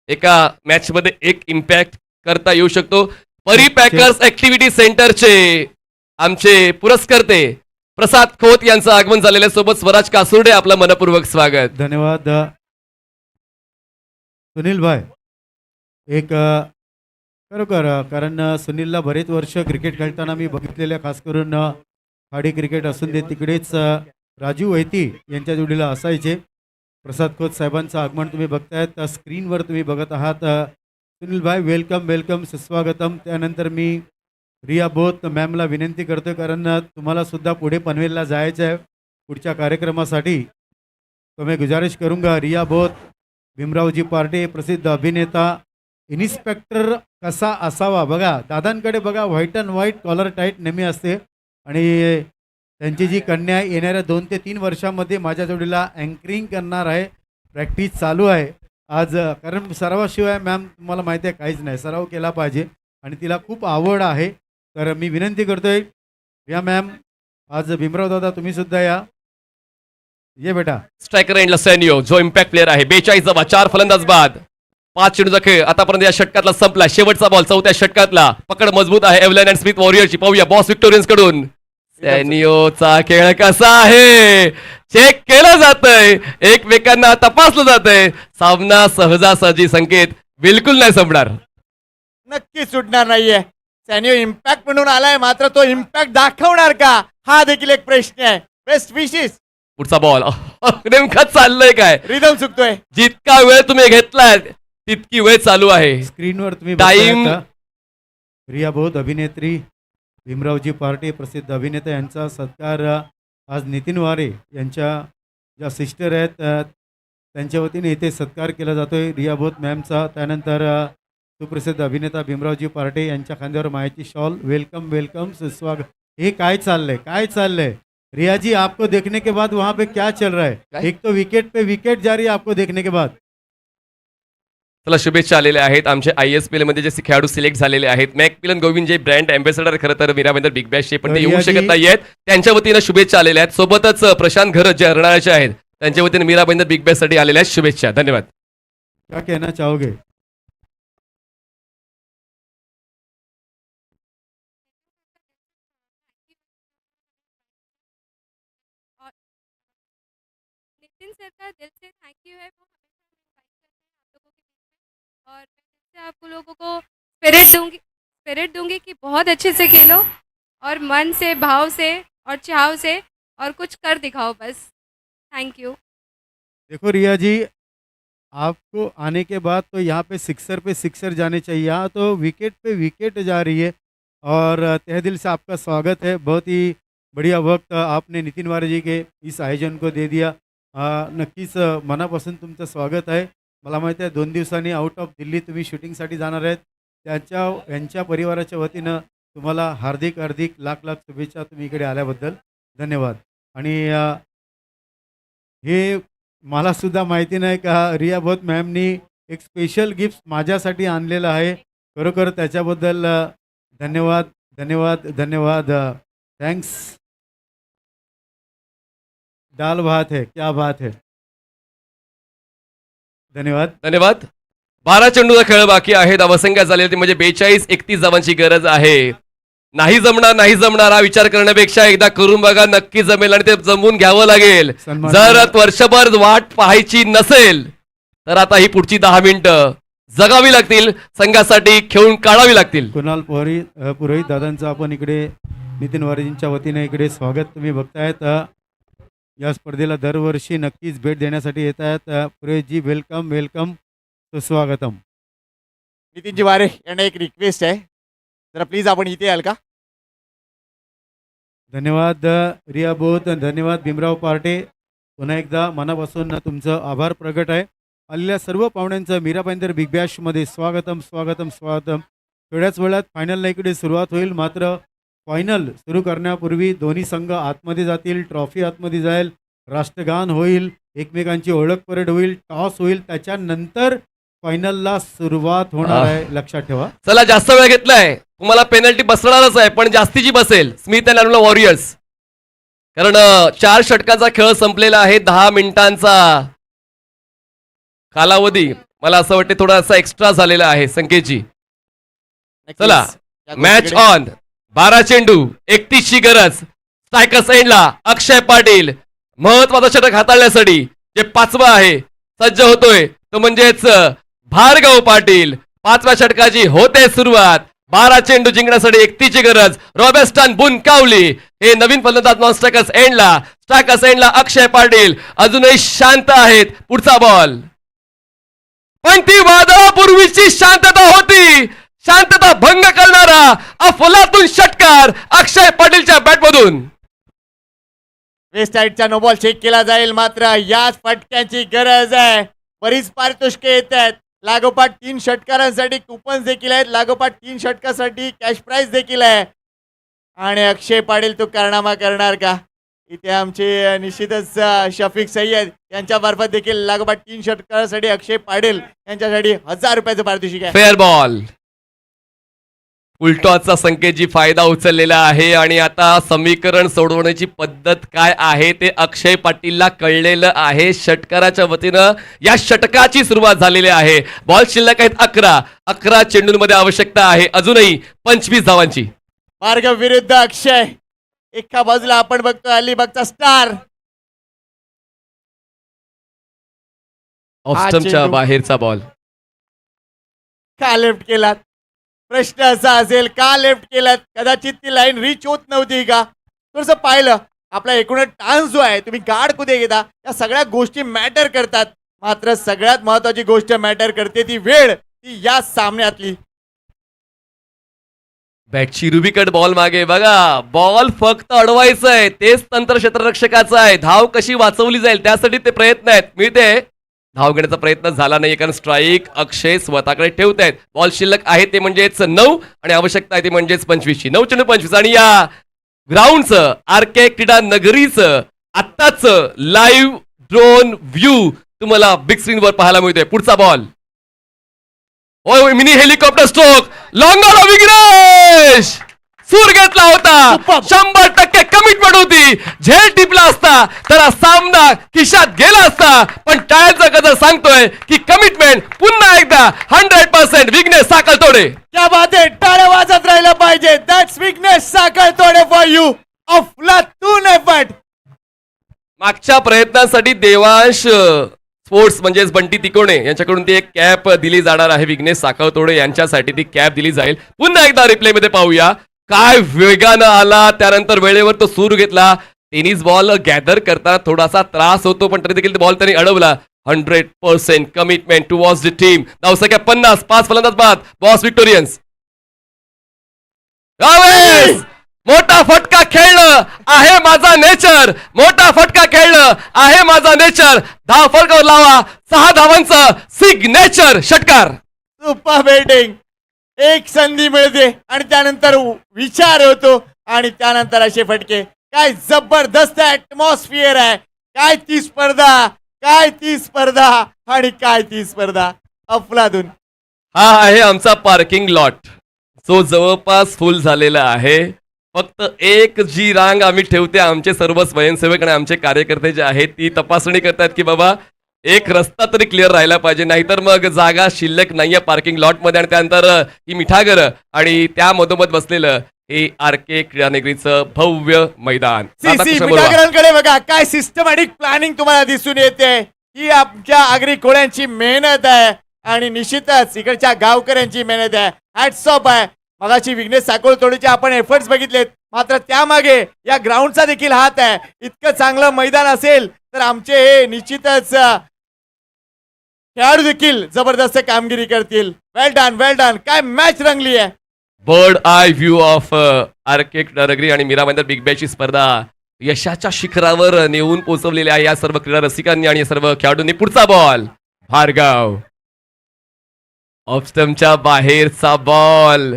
एका मॅचमध्ये एक इम्पॅक्ट करता येऊ शकतो. परी पॅकर्स ऍक्टिव्हिटी सेंटरचे आमचे पुरस्कर्ते प्रसाद खोत यांचं आगमन झालेल्या सोबत स्वराज कासुर्डे आपलं मनपूर्वक स्वागत. धन्यवाद सुनील भाई. एक खरोखर कारण सुनीलला बरेच वर्ष क्रिकेट खेळताना मी बघितलेल्या, खास करून खाडी क्रिकेट असून दे तिकडेच राजू वैती यांच्या जोडीला असायचे. प्रसाद खोत साहेबांचं आगमन तुम्ही बघतायत, स्क्रीनवर तुम्ही बघत आहात. सुनील भाई वेलकम वेलकम, सुस्वागतम. त्यानंतर मी रिया बोत मॅमला विनंती करतो, कारण तुम्हाला सुद्धा पुढे पनवेलला जायचं आहे पुढच्या कार्यक्रमासाठी. तो मैं गुजारिश करूंगा रिया बोत, भीमरावजी पार्टे प्रसिद्ध अभिनेता, इन्स्पेक्टर कसा असावा. बघा दादांकडे बघा, white and white collar tight नेहमी असते. आणि त्यांची जी कन्या येणाऱ्या 2 ते 3 वर्षामध्ये माझ्या जोडीला अँकरिंग करणार आहे. प्रॅक्टिस चालू आहे आज, कारण सरावाशिवाय मॅम तुम्हाला माहिती आहे काहीच नाही, सराव केला पाहिजे आणि तिला खूप आवड आहे. तर मी विनंती करतोय रिया मॅम, आज भीमराव दादा तुम्ही सुद्धा या, ये बेटा. स्ट्रायकर एंडला सॅनियो जो इम्पॅक्ट प्लेअर आहे. 42 धावा, 4 फलंदाज बाद, 5 चेंडूचा खेळ आतापर्यंत या षटकातला संपला. शेवटचा बॉल 4थ्या षटकातला. पकड मजबूत आहे एव्हलन अँड स्मिथ वॉरियरची. पाहूया बॉस विक्टोरियन्स कडून सॅनियोचा खेळ कसा आहे. चेक केलं जातंय, एकमेकांना तपासलं जातंय. सामना सहजासहजी संकेत बिलकुल नाही संपणार. नक्की सुटणार नाहीये. सॅनिओ इम्पॅक्ट म्हणून आलाय, मात्र तो इम्पॅक्ट दाखवणार का, हा देखील एक प्रश्न आहे. बेस्ट विशेस. पुढचा बॉल नेमका चाललंय काय. रिदम चुकतोय. जितका वेळ तुम्ही घेतलाय तितकी वेळ चालू आहे. स्क्रीनवर तुम्ही टाइम. बघताय आता रिया बोध अभिनेत्री, भीमरावजी पार्टे प्रसिद्ध अभिनेता यांचा सत्कार आज नितीन वारे यांच्या ज्या सिस्टर आहेत त्यांच्या वतीने इथे सत्कार केला जातोय रिया बोध मॅमचा. त्यानंतर सुप्रसिद्ध अभिनेता भीमरावजी पार्टे यांच्या खांद्यावर मायाची शॉल. वेलकम वेलकम, सुस्वागत. हे काय चाललंय, काय चाललंय रिया जी, आपको देखने के बाद वहां पे क्या चल रहा है. एक तो विकेट पे विकेट जा रही है आपको देखने के बाद. चला शुभेच्छा आलेल्या आहेत. आमचे ISPL मध्ये जे खेळाडू सिलेक्ट झालेले आहेत, मॅकमिलन गोविंद जे ब्रँड अँबॅसेडर खरं तर मीराबंदर बिग बॅशचे, पण ते येऊ शकत नाहीयेत. त्यांच्या वतीनं शुभेच्छा आलेल्या आहेत. सोबतच प्रशांत घरत जे हरणाळ्याचे आहेत त्यांच्या वतीने मीराबंदर बिग बॅश साठी आलेल्या आहेत. शुभेच्छा, धन्यवाद. क्या कहना चाहोगे. नितिन सर का दिल से थैंक यू है, वो हमेशा इनवाइट करते हैं आप लोगों के बीच में, और मैं दिल से आप लोगों को स्पिरिट दूंगी कि बहुत अच्छे से खेलो और मन से, भाव से और चाव से, और कुछ कर दिखाओ बस. Thank you. देखो रिया जी, आपको आने के बाद तो यहाँ पे सिक्सर जाने चाहिए. यहाँ तो विकेट पे विकेट जा रही है और तहे दिल से आपका स्वागत है. बहुत ही बढ़िया वक्त आपने नितीन वारे जी के इस आयोजन को दे दिया. नक्कीच मनापासून तुमचं स्वागत आहे. मला माहिती आहे 2 दिवसांनी आउट ऑफ दिल्ली तुम्ही शूटिंगसाठी जाणार आहेत. यांच्या परिवाराच्या वतीनं तुम्हाला हार्दिक हार्दिक लाख लाख शुभेच्छा तुम्ही इकडे आल्याबद्दल. धन्यवाद. आणि हे मला सुद्धा माहिती नाही का रिया बोत मॅमनी एक स्पेशल गिफ्ट माझ्यासाठी आणलेलं आहे. खरोखर त्याच्याबद्दल धन्यवाद धन्यवाद धन्यवाद. थँक्स. दाल भात है, क्या बात है. धन्यवाद धन्यवाद. 12 चेंडूचा खेळ बाकी आहे. धावसंख्या झालेली म्हणजे 42-31 धावांची गरज आहे. नाही जमणार हा विचार करण्यापेक्षा एकदा करून बघा, नक्की जमेल आणि ते जमवून घ्यावं लागेल. जर वर्षभर वाट पाहायची नसेल तर आता ही पुढची 10 मिनिटं जगावी लागतील, संघासाठी खेळून काढावी लागतील. कुणाल पुरोहित दादांचं आपण इकडे नितीन वारेजींच्या वतीने इकडे स्वागत तुम्ही बघतायत. या स्पर्धेला दरवर्षी नक्कीच भेट देण्यासाठी येत आहेत. पुरोहितजी वेलकम वेलकम, सुस्वागतम. नितीनजी वारे यांना एक रिक्वेस्ट आहे, जरा प्लीज आपण इथे याल का. धन्यवाद रिया बोत, धन्यवाद भीमराव पार्टे. पुन्हा एकदा मनापासून तुमचं आभार प्रगट आहे. आलेल्या सर्व पाहुण्यांचं मीराबंदर बिग बॅशमध्ये स्वागतम स्वागतम स्वागतम. थोड्याच वेळात फायनलला इकडे सुरुवात होईल. मात्र फायनल सुरू करण्यापूर्वी दोन्ही संघ आतमध्ये जातील, ट्रॉफी आतमध्ये जाईल, राष्ट्रगान होईल, एकमेकांची ओळख परेड होईल, टॉस होईल, त्याच्यानंतर फायनलला सुरुवात होणार आहे. लक्षात ठेवा. चला जास्त वेळ घेतलाय, तुम्हाला पेनल्टी बसणारच आहे, पण जास्तीची बसेल स्मिथ अँड अनुला वॉरियर्स. कारण 4 षटकांचा खेळ संपलेला आहे. 10 मिनिटांचा कालावधी मला असं वाटतं थोडासा एक्स्ट्रा झालेला आहे संख्येची. नक्कीच. चला या मॅच गोष्टीकडे- ऑन. 12 चेंडू 31 ची गरज. स्ट्रायकर्स एंडला अक्षय पाटील महत्वाचा षटक हाताळण्यासाठी जे 5वं आहे सज्ज होतोय तो म्हणजेच भार्गव पाटील. 5व्या षटकाची होते सुरुवात. 12 चेंडू जिंकण्यासाठी 31 ची गरज. रॉबर्टस्टन बुनकावली हे नवीन फलंदाज नॉन स्ट्रायकर्स एंडला. स्ट्रायकर्स एंडला अक्षय पाटील अजूनही शांत आहेत. पुढचा बॉल पण ती वादळापूर्वीची शांतता होती. शांतता भंग करणारा अफलातून षटकार अक्षय पाटीलच्या बॅटमधून. वेस्ट साईडचा नो बॉल चेक केला जाईल, मात्र याच फटक्यांची गरज आहे. बरीच पारितोषिके येत आहेत. लागोपाठ 3 षटकारांसाठी कुपन्स देखील आहेत. लागोपाठ 3 षटकासाठी कॅश प्राइज देखील आहे. आणि अक्षय पाटील तो कारनामा करणार का? इथे आमचे निश्चितच शफिक सय्यद यांच्या मार्फत देखील लागोपाठ 3 षटकारासाठी अक्षय पाटील यांच्यासाठी 1000 रुपयाचं पारितोषिक आहे. Fair ball. उलटॉचा संकेतजी फायदा उचललेला आहे आणि आता समीकरण सोडवण्याची पद्धत काय आहे ते अक्षय पाटीलला कळलेलं आहे. षटकाराच्या वतीनं या षटकाची सुरुवात झालेली आहे. बॉल शिल्लक आहेत 11 चेंडूंमध्ये आवश्यकता आहे अजूनही 25 धावांची. भार्गव विरुद्ध अक्षय. एका बाजूला आपण बघतो अलिबागचा स्टार. ऑफस्टमच्या चेंडू. बाहेरचा बॉल. का लेफ्ट केलात? प्रश्न असा असेल, का लेफ्ट केलात? कदाचित ती लाईन रीच होत नव्हती का? थोडंसं पाहिलं आपला एकूण टान्स जो आहे तुम्ही गाड कुठे घेता या सगळ्या गोष्टी मॅटर करतात. मात्र सगळ्यात महत्वाची गोष्ट मॅटर करते ती वेळ, ती या सामन्यातली. बॅटची रुबिकट बॉल मागे बघा. बॉल फक्त अडवायचं आहे तेच तंत्र क्षेत्ररक्षकाचं आहे. धाव कशी वाचवली जाईल त्यासाठी ते प्रयत्न आहेत. मिळते धाव घेण्याचा प्रयत्न झाला नाही कारण स्ट्राईक अक्षय स्वतःकडे ठेवत आहेत. बॉल शिल्लक आहे ते म्हणजेच 9 आणि आवश्यकता आहे ती म्हणजेच 25ची. 9 चेंडू 25. आणि या ग्राउंडचं आरके क्रीडा नगरीचं आत्ताच लाईव्ह ड्रोन व्ह्यू तुम्हाला बिग स्क्रीनवर पाहायला मिळतोय. पुढचा बॉल होय mini helicopter stroke. Long on Vighnesh सूर घेतला होता. 100% कमिटमेंट होती. झेल टिपला असता तर हा सामना खिशात गेला असता. पण टाळ्याचा गजर सांगतोय की कमिटमेंट पुन्हा एकदा 100% विघ्नेश साखळतोडे. क्या बात आहे. टाळ्या वाजत राहिलं पाहिजे. That's Vighnesh Sakhaltode for you. अफलातून एफर्ट. मागच्या प्रयत्नासाठी देवांश स्पोर्ट्स म्हणजेच बंटी तिकोणे यांच्याकडून ती एक कॅप दिली जाणार आहे. विघ्नेश साखळतोडे यांच्यासाठी ती कॅप दिली जाईल. पुन्हा एकदा रिप्ले मध्ये पाहूया. काय वेगानं आला, त्यानंतर वेळेवर तो सूर घेतला. टेनिस बॉल गॅदर करताना थोडासा त्रास होतो पण तरी देखील बॉल त्यांनी अडवला. 100% कमिटमेंट टुवर्ड्स द टीम. धावसंख्या 50. 5 फलंदाज बाद. बॉस विक्टोरियन्स. मोठा फटका खेळणं आहे माझा नेचर. मोठा फटका खेळणं आहे माझा नेचर. धाव फरकावर लावा. 6 धावांचं सिग्नेचर षटकार. Super batting. एक संधी मिळते आणि त्यानंतर विचार होतो आणि त्यानंतर असे फटके. काय जबरदस्त ऍटमॉस्फिअर आहे. काय ती स्पर्धा, काय ती स्पर्धा आणि काय ती स्पर्धा. अफलातून. हा आहे आमचा पार्किंग लॉट जो जवळपास फुल झालेला आहे. फक्त एक जी रांग आम्ही ठेवते आमचे सर्व स्वयंसेवक आणि आमचे कार्यकर्ते जे आहेत ती तपासणी करतात की बाबा एक रस्ता तरी क्लिअर राहिला पाहिजे नाहीतर मग जागा शिल्लक नाहीये पार्किंग लॉटमध्ये. आणि त्यानंतर ही मिठागर आणि त्या मधोमध बसलेलं हे आरके क्रीडा नगरीचं भव्य मैदान. राधाकृष्ण बोरवा. मिठागरांकडे बघा काय सिस्टमॅटिक प्लॅनिंग तुम्हाला दिसून येते. ही आमच्या आगरी खोड्यांची मेहनत आहे आणि निश्चितच इकडच्या गावकऱ्यांची मेहनत आहे. हॅट्स ऑफ आहे. मगाची विघ्नेश साखळतोडीचे आपण एफर्ट्स बघितलेत मात्र त्यामागे या ग्राउंडचा देखील हात आहे. इतकं चांगलं मैदान असेल तर आमचे हे निश्चितच खेळाडू देखील जबरदस्त कामगिरी करतील. Well done, well done. काय मॅच रंगली आहे. Bird eye view of RK क्रीडा नगरी आणि मीरा मैदान बिग बॅचची स्पर्धा यशाच्या शिखरावर नेऊन पोहोचवलेली आहे या सर्व क्रीडा रसिकांनी आणि या सर्व खेळाडूंनी. पुढचा बॉल भार्गव. ऑफस्टमच्या बाहेरचा बॉल.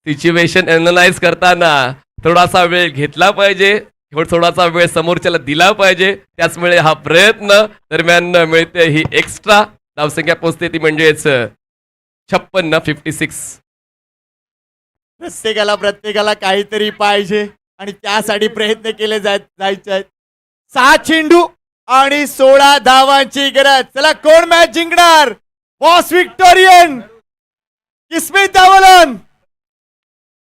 सिच्युएशन अनालाइज करताना थोडासा वेळ घेतला पाहिजे. थोडासा वेळ समोरच्याला दिला पाहिजे. त्याचमुळे हा प्रयत्न दरम्यान मिळते ही एक्स्ट्रा धावसंख्या पोहोचते ती म्हणजेच 56. प्रत्येकाला काहीतरी पाहिजे आणि त्यासाठी प्रयत्न केले जायचे आहेत. 6 चेंडू आणि 16 धावांची गरज. चला कोण मॅच जिंकणार? बॉस विक्टोरियन की स्मिथ धावलन?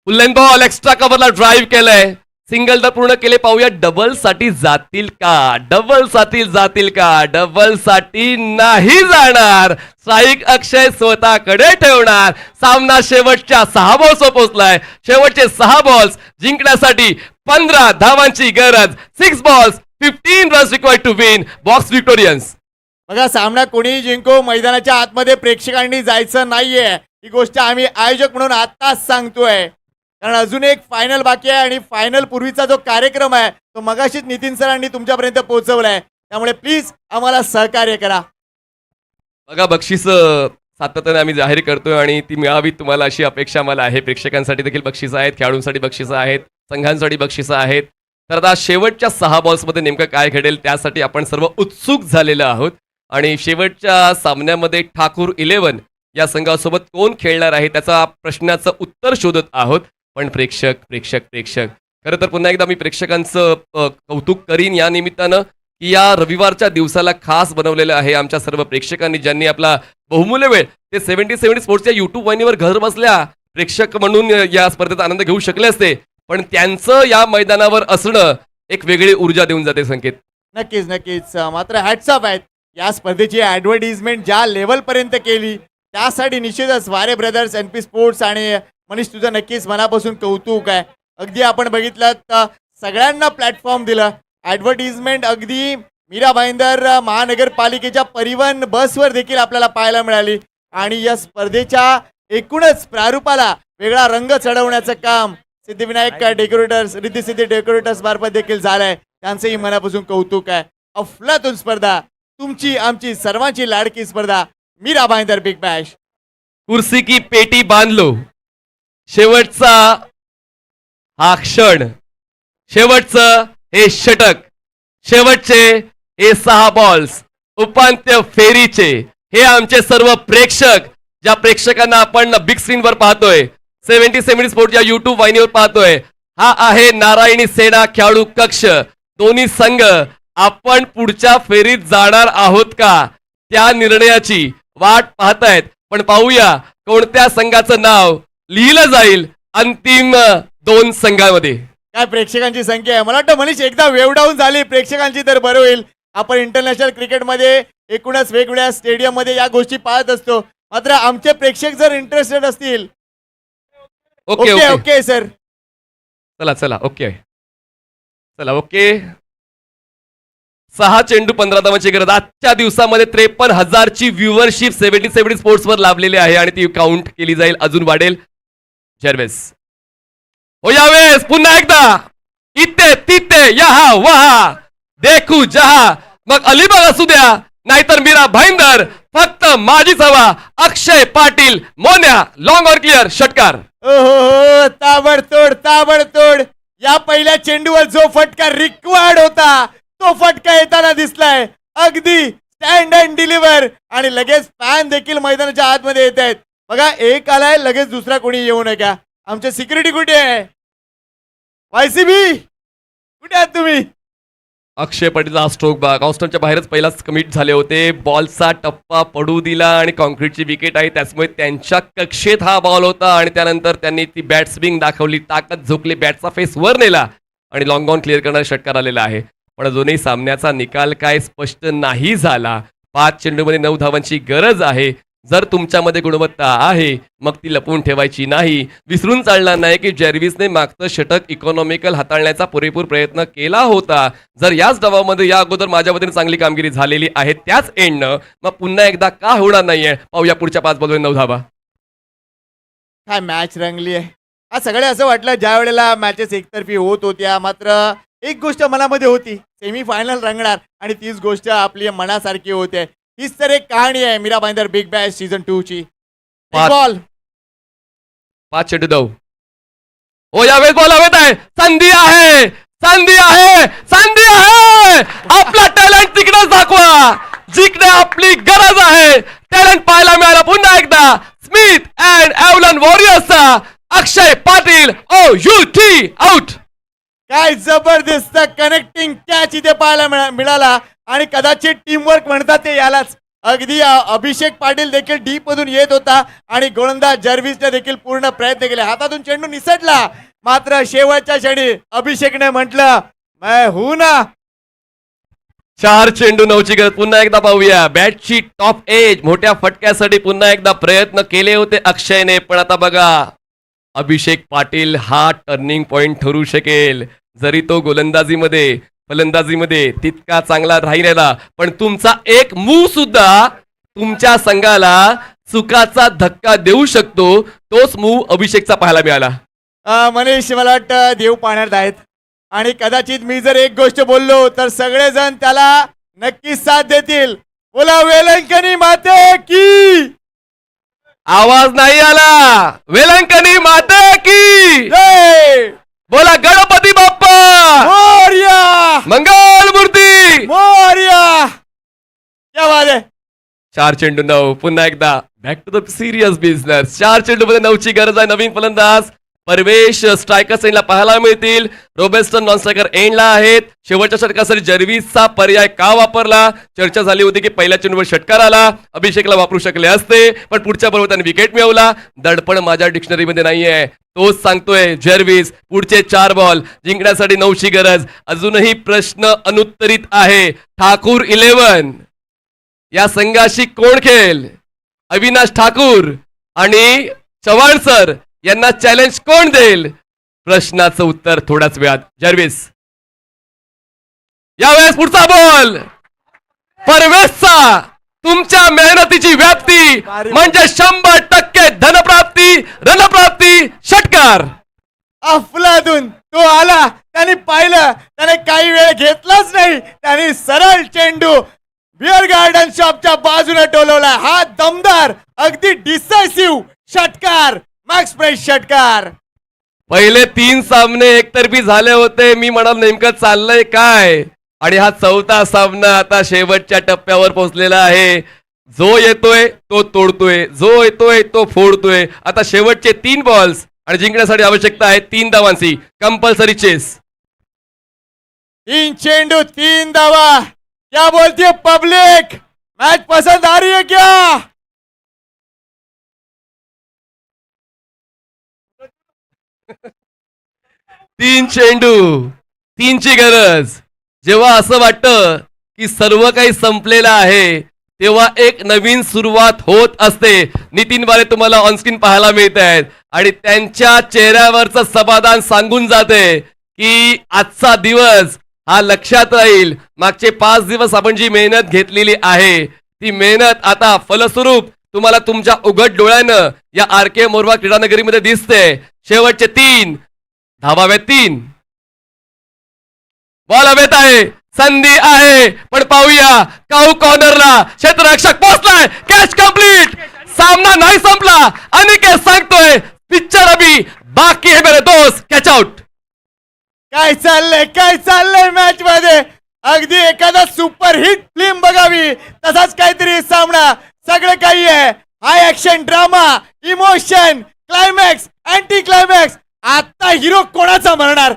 फुल बॉल एक्स्ट्रा कव्हरला ड्राईव्ह केलंय, सिंगल तर पूर्ण केले. पाहूया डबल साठी जातील का? डबल साठी जातील का? डबल साठी नाही जाणार. स्ट्राईक अक्षय स्वतःकडे ठेवणार. सामना शेवटच्या 6 बॉल्सवर पोहोचलाय. शेवटचे 6 बॉल्स जिंकण्यासाठी 15 धावांची गरज. 6 balls 15 runs required to win. Boss Victorians. बघा सामना कोणीही जिंको, मैदानाच्या आतमध्ये प्रेक्षकांनी जायचं नाहीये. ही गोष्ट आम्ही आयोजक म्हणून आताच सांगतोय, कारण अजून एक फायनल बाकी आहे आणि फायनल पूर्वीचा जो कार्यक्रम आहे तो मगाशीच नितीन सरांनी तुमच्यापर्यंत पोहोचवलाय. त्यामुळे प्लीज आम्हाला सहकार्य करा. बघा बक्षीस सातत्याने आम्ही जाहीर करतोय आणि ती मिळावी तुम्हाला अशी अपेक्षा मला आहे. प्रेक्षकांसाठी देखील बक्षीस आहेत, खेळाडूंसाठी बक्षीस आहेत, संघांसाठी बक्षीस आहेत. तर आता शेवटच्या 6 बॉल्समध्ये नेमकं काय घडेल त्यासाठी आपण सर्व उत्सुक झालेलो आहोत. आणि शेवटच्या सामन्यामध्ये ठाकूर 11 या संघासोबत कोण खेळणार आहे त्याचा प्रश्नाचं उत्तर शोधत आहोत. पण प्रेक्षक प्रेक्षक प्रेक्षक खरं तर पुन्हा एकदा मी प्रेक्षकांचं कौतुक करीन या निमित्तानं की या रविवारच्या दिवसाला खास बनवलेलं आहे आमच्या सर्व प्रेक्षकांनी, ज्यांनी आपला बहुमूल्य वेळ ते 70 स्पोर्ट्सच्या यूट्यूब वाहिनीवर घर बसल्या प्रेक्षक म्हणून या स्पर्धेचा आनंद घेऊ शकले असते. पण त्यांचं या मैदानावर असणं एक वेगळी ऊर्जा देऊन जाते. संकेत नक्कीच नक्कीच. मात्र हॅट्स ऑफ आहेत या स्पर्धेची ऍडव्हर्टिजमेंट ज्या लेवल पर्यंत केली त्यासाठी निश्चितच वारे ब्रदर्स, NP स्पोर्ट्स आणि मनीष तुझं नक्कीच मनापासून कौतुक आहे. अगदी आपण बघितलं तर सगळ्यांना प्लॅटफॉर्म दिलं. ऍडव्हर्टिजमेंट अगदी मीरा भाईंदर महानगरपालिकेच्या परिवहन बसवर देखील आपल्याला पाहायला मिळाली. आणि या स्पर्धेच्या एकूणच प्रारूपाला वेगळा रंग चढवण्याचं काम सिद्धिविनायक डेकोरेटर्स, रिद्धी सिद्धी डेकोरेटर्स मार्फत देखील झालंय. त्यांचंही मनापासून कौतुक आहे. अफलातून स्पर्धा, तुमची आमची सर्वांची लाडकी स्पर्धा मीरा भाईंदर बिग बॅश. कुर्सी की पेटी बांध लो. शेवटचा हा क्षण, शेवटचं हे षटक, शेवटचे हे 6 बॉल्स, उपांत्य फेरीचे हे आमचे सर्व प्रेक्षक, ज्या प्रेक्षकांना आपण बिग स्क्रीनवर पाहतोय, 70 स्पोर्ट या युट्यूब वाहिनीवर पाहतोय, हा आहे नारायणी सेना खेळाडू कक्ष. दोन्ही संघ आपण पुढच्या फेरीत जाणार आहोत का त्या निर्णयाची वाट पाहतायत. पण पाहूया कोणत्या संघाचं नाव लिहिलं जाईल अंतिम 2 संघांमध्ये. काय प्रेक्षकांची संख्या आहे. मला वाटतं मनीष एकदा वेवडाऊन झाली प्रेक्षकांची तर बरं होईल. आपण इंटरनॅशनल क्रिकेटमध्ये एकूणच वेगवेगळ्या स्टेडियममध्ये या गोष्टी पाहत असतो. मात्र आमचे प्रेक्षक जर इंटरेस्टेड असतील. Okay okay okay okay sir. चला चला ओके चला ओके. 6 चेंडू 15 धावांची गरज. आजच्या दिवसामध्ये 53,000ची व्ह्युअरशिप 70 स्पोर्ट्सवर लाभलेली आहे आणि ती काउंट केली जाईल, अजून वाढेल. जर्वेस हो यावेळेस पुन्हा एकदा इथे तिथे यहा वहा देखू जहा, मग अलिबाग असू द्या नाहीतर मीरा भाईंदर, फक्त माझीच हवा. अक्षय पाटील मोन्या, लॉंग ऑन क्लिअर षटकार. ओहो ताबडतोड ताबडतोड. या पहिल्या चेंडूवर जो फटका रिक्वायर्ड होता तो फटका येताना दिसलाय. अगदी स्टँड अँड डिलिव्हर. आणि लगेच फॅन देखील मैदानाच्या आतमध्ये येत आहेत. बघा एक आलाय लगेच दुसरा कोणी येऊ नका. आमचे सिक्युरिटी कुठे आहे? YCB कुठे आहात तुम्ही? अक्षय पाटीलचा स्ट्रोक बघा, ऑस्टनच्या बाहेरच पहिलाच कमिट झाले होते. बॉलचा टप्पा पडू दिला आणि कॉन्क्रीटची विकेट आहे त्यामुळे त्यांच्या कक्षेत हा बॉल होता आणि त्यानंतर त्यांनी ती बॅट स्विंग दाखवली, ताकद झोकली, बॅटचा फेस वर नेला आणि लॉंग ऑन क्लिअर करणारा षटकार आलेला आहे. पण अजूनही सामन्याचा निकाल काय स्पष्ट नाही झाला. 5 चेंडूमध्ये 9 धावांची गरज आहे. जर तुमच्यामध्ये गुणवत्ता आहे मग ती लपवून ठेवायची नाही. विसरून चालणार नाही की जर्विसने मागचं षटक इकॉनॉमिकल हाताळण्याचा पुरेपूर प्रयत्न केला होता. जर याच डावामध्ये या अगोदर माझ्या वतीने चांगली कामगिरी झालेली आहे त्याच एंडनं मग पुन्हा एकदा का होणार नाहीये? पाहूया पुढच्या 5 बॉलमध्ये 9 धावा. काय मॅच रंगली आहे. आज सगळे असं वाटलं ज्या वेळेला मॅचेस एकतर्फी होत होत्या, मात्र एक गोष्ट मनामध्ये होती, सेमीफायनल रंगणार आणि तीच गोष्ट आपली मनासारखी होते. हीच तर एक कहाणी आहे Mira Bhayandar big bash season 2 ची. बॉल 5 चेंडू 9. हो यावेळेस बॉल हवेत आहे. संधी आहे, संधी आहे, संधी आहे. आपला टॅलेंट तिकडेच दाखवा जिकडे आपली गरज आहे. टॅलेंट पाहायला मिळाला पुन्हा एकदा स्मिथ अँड एव्हलन वॉरियर्सचा अक्षय पाटील. OUT out. काय जबरदस्त कनेक्टिंग कॅच इथे पाहायला मिळाला आणि कदाचित टीमवर्क म्हणतात ते यालाच. अगदी अभिषेक पाटील देखील डीप मधून येत होता आणि गोलंदाज जर्विसने देखील पूर्ण प्रयत्न केले. हातातून चेंडू निसटला, मात्र शेवटच्या क्षणी अभिषेकने म्हटलं मैं हूं ना. 4 चेंडू 9ची गरज. पुन्हा एकदा पाहूया बॅटची टॉप एज. मोठ्या फटक्यासाठी पुन्हा एकदा प्रयत्न केले होते अक्षयने, पण आता बघा अभिषेक पाटील हा टर्निंग पॉइंट ठरू शकेल. जरी तो गोलंदाजीमध्ये फलंदाजीमध्ये तितका चांगला राहिलेला, पण तुमचा एक मूव सुद्धा तुमच्या संघाला चुकाचा धक्का देऊ शकतो. तोच मूव अभिषेकचा पाहायला मिळाला. मनीष, मला वाटतं देव पाण्यात आहेत आणि कदाचित मी जर एक गोष्ट बोललो तर सगळेजण त्याला नक्कीच साथ देतील. बोला वेलंकनी माते की आवाज नाही आला. वेलंकनी माता की जय. बोला गणपती बाप्पा मोरया, मंगल मूर्ती. मोरया. क्या बात आहे. 4 चेंडू 9. पुन्हा एकदा back to the serious business. 4 चेंडू मध्ये 9ची गरज आहे. नवीन फलंदाज परवेश स्ट्रायकर एंडला पाहायला मिळतील. रोबेस्टन नॉन स्ट्रायकर एंडला आहेत. शेवटच्या षटकासाठी जर्विसचा पर्याय का वापरला? चर्चा झाली होती की पहिल्या चेंडूवर षटकार आला, अभिषेकला वापरू शकले असते, पण पुढच्या बरोबर त्याने विकेट मिळवला. दडपण माझ्या डिक्शनरीमध्ये नाहीये, तोच सांगतोय जर्विस. पुढचे 4 बॉल जिंकण्यासाठी 9ची गरज. अजूनही प्रश्न अनुत्तरित आहे. ठाकूर 11 या संघाशी कोण खेळेल? अविनाश ठाकूर आणि चव्हाण सर यांना चॅलेंज कोण देईल? प्रश्नाचं उत्तर थोड्याच वेळात. जर्विस यावेळेस पुढचा बॉल परवेशचा. तुमच्या मेहनतीची व्याप्ती म्हणजे 100% धनप्राप्ती, रणप्राप्ती, षटकार. अफलातून तो आला, त्याने पाहिलं, त्याने काही वेळ घेतलाच नाही, त्याने सरळ चेंडू बिअर गार्डन शॉपच्या बाजूने टोलवला. हा दमदार, अगदी डिसायसिव्ह षटकार, मॅक्स प्राइस षटकार. पहिले 3 सामने एकतर्फी झाले होते. मी म्हणाल नेमकं चाललंय काय, आणि हा 4था सामना आता शेवटच्या टप्प्यावर पोहोचलेला आहे. जो येतोय तो तोडतोय, जो येतोय तो फोडतोय. आता शेवटचे 3 बॉल्स आणि जिंकण्यासाठी आवश्यकता आहे 3 धावांची. Compulsory chess. 3 चेंडू 3 धावा. क्या बोलती है पब्लिक? मैच पसंद आ रही है क्या? तीन चेंडू 3ची गरज. जेव्हा असं वाटतं की सर्व काही संपलेलं आहे, तेव्हा एक नवीन सुरुवात होत असते. नितीन वारे तुम्हाला ऑनस्क्रीन पाहायला मिळत आहेत आणि त्यांच्या चेहऱ्यावरचं समाधान सांगून जाते की आजचा दिवस हा लक्षात राहील. मागचे 5 दिवस आपण जी मेहनत घेतलेली आहे, ती मेहनत आता फलस्वरूप तुम्हाला तुमच्या उघड डोळ्यानं या आर के मोरवा क्रीडानगरीमध्ये दिसते. शेवटचे 3 धावाव्यात. 3 बॉल हवेत आहे, संधी आहे, पण पाहूया काऊ कॉर्नरला क्षेत्ररक्षक पोहोचलाय. Catch complete. सामना नाही संपला. अनिकेत सांगतोय पिक्चर अभी बाकी है मेरे दोस्त. Catch out. काय चाललंय मॅच मध्ये? अगदी एखादा सुपरहिट फिल्म बघावी तसाच काहीतरी सामना. सगळं काही आहे. High action, drama, emotion, climax, anti climax. आता हिरो कोणाचा मरणार?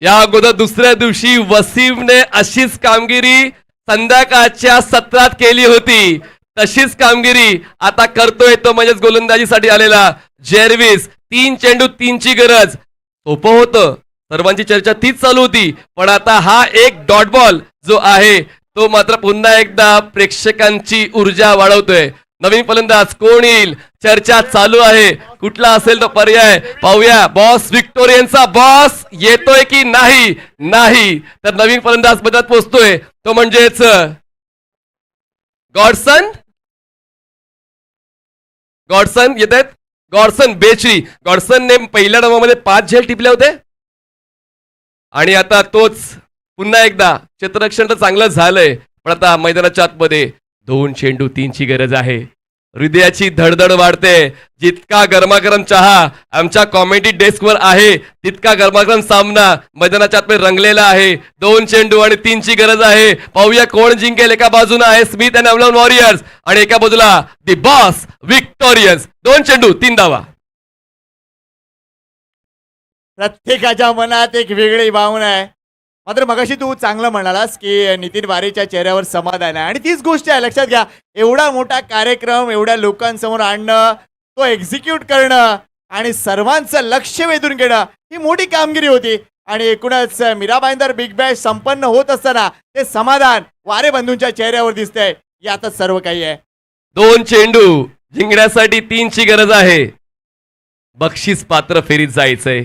या अगोदर दुसऱ्या दिवशी वसीमने अशीच कामगिरी संध्याकाळच्या सत्रात केली होती. तशीच कामगिरी आता करतोय तो म्हणजेच गोलंदाजीसाठी आलेला जर्विस. 3 चेंडू 3ची गरज. सोपं होतं, सर्वांची चर्चा तीच चालू होती, पण आता हा एक डॉट बॉल जो आहे तो मात्र पुन्हा एकदा प्रेक्षकांची ऊर्जा वाढवतोय. नवीन फलंदाज कोण येईल? चर्चा चालू आहे. कुठला असेल तो पर्याय पाहूया. बॉस विक्टोरियनचा बॉस येतोय की नाही तर नवीन फलंदाज पदात पोहोचतोय तो म्हणजेच गॉडसन येत आहेत. गॉडसन बेचरी. गॉडसनने पहिल्या डावामध्ये 5 झेल टिपले होते आणि आता तोच पुन्हा एकदा. क्षेत्ररक्षण तर चांगलं झालंय, पण आता मैदानाच्या आतमध्ये 2 चेंडू 3ची गरज आहे. हृदयाची धडधड वाढते. जितका गरमागरम चहा आमच्या कॉमेडी डेस्कवर आहे, तितका गरमागरम सामना मैदानाच्या आतमध्ये रंगलेला आहे. 2 चेंडू आणि 3ची गरज आहे. पाहूया कोण जिंकेल. एका बाजूला आहे स्मिथ अँड एव्हलॉन वॉरियर्स आणि एका बाजूला दी बॉस विक्टोरियन्स. 2 चेंडू 3 धावा. प्रत्येकाच्या मनात एक वेगळी भावना आहे. मात्र मगाशी तू चांगलं म्हणालास की नितीन वारेच्या चेहऱ्यावर समाधान आहे आणि तीच गोष्ट आहे, लक्षात घ्या. एवढा मोठा कार्यक्रम एवढ्या लोकांसमोर आणणं, तो एक्झिक्यूट करणं आणि सर्वांचं लक्ष वेधून घेणं ही मोठी कामगिरी होती. आणि एकूणच मीरा भाईंदर बिग बॅश संपन्न होत असताना ते समाधान वारे बंधूंच्या चेहऱ्यावर दिसतंय. यातच सर्व काही आहे. 2 चेंडू जिंकण्यासाठी 3ची गरज आहे. बक्षीस पात्र फेरीत जायचंय.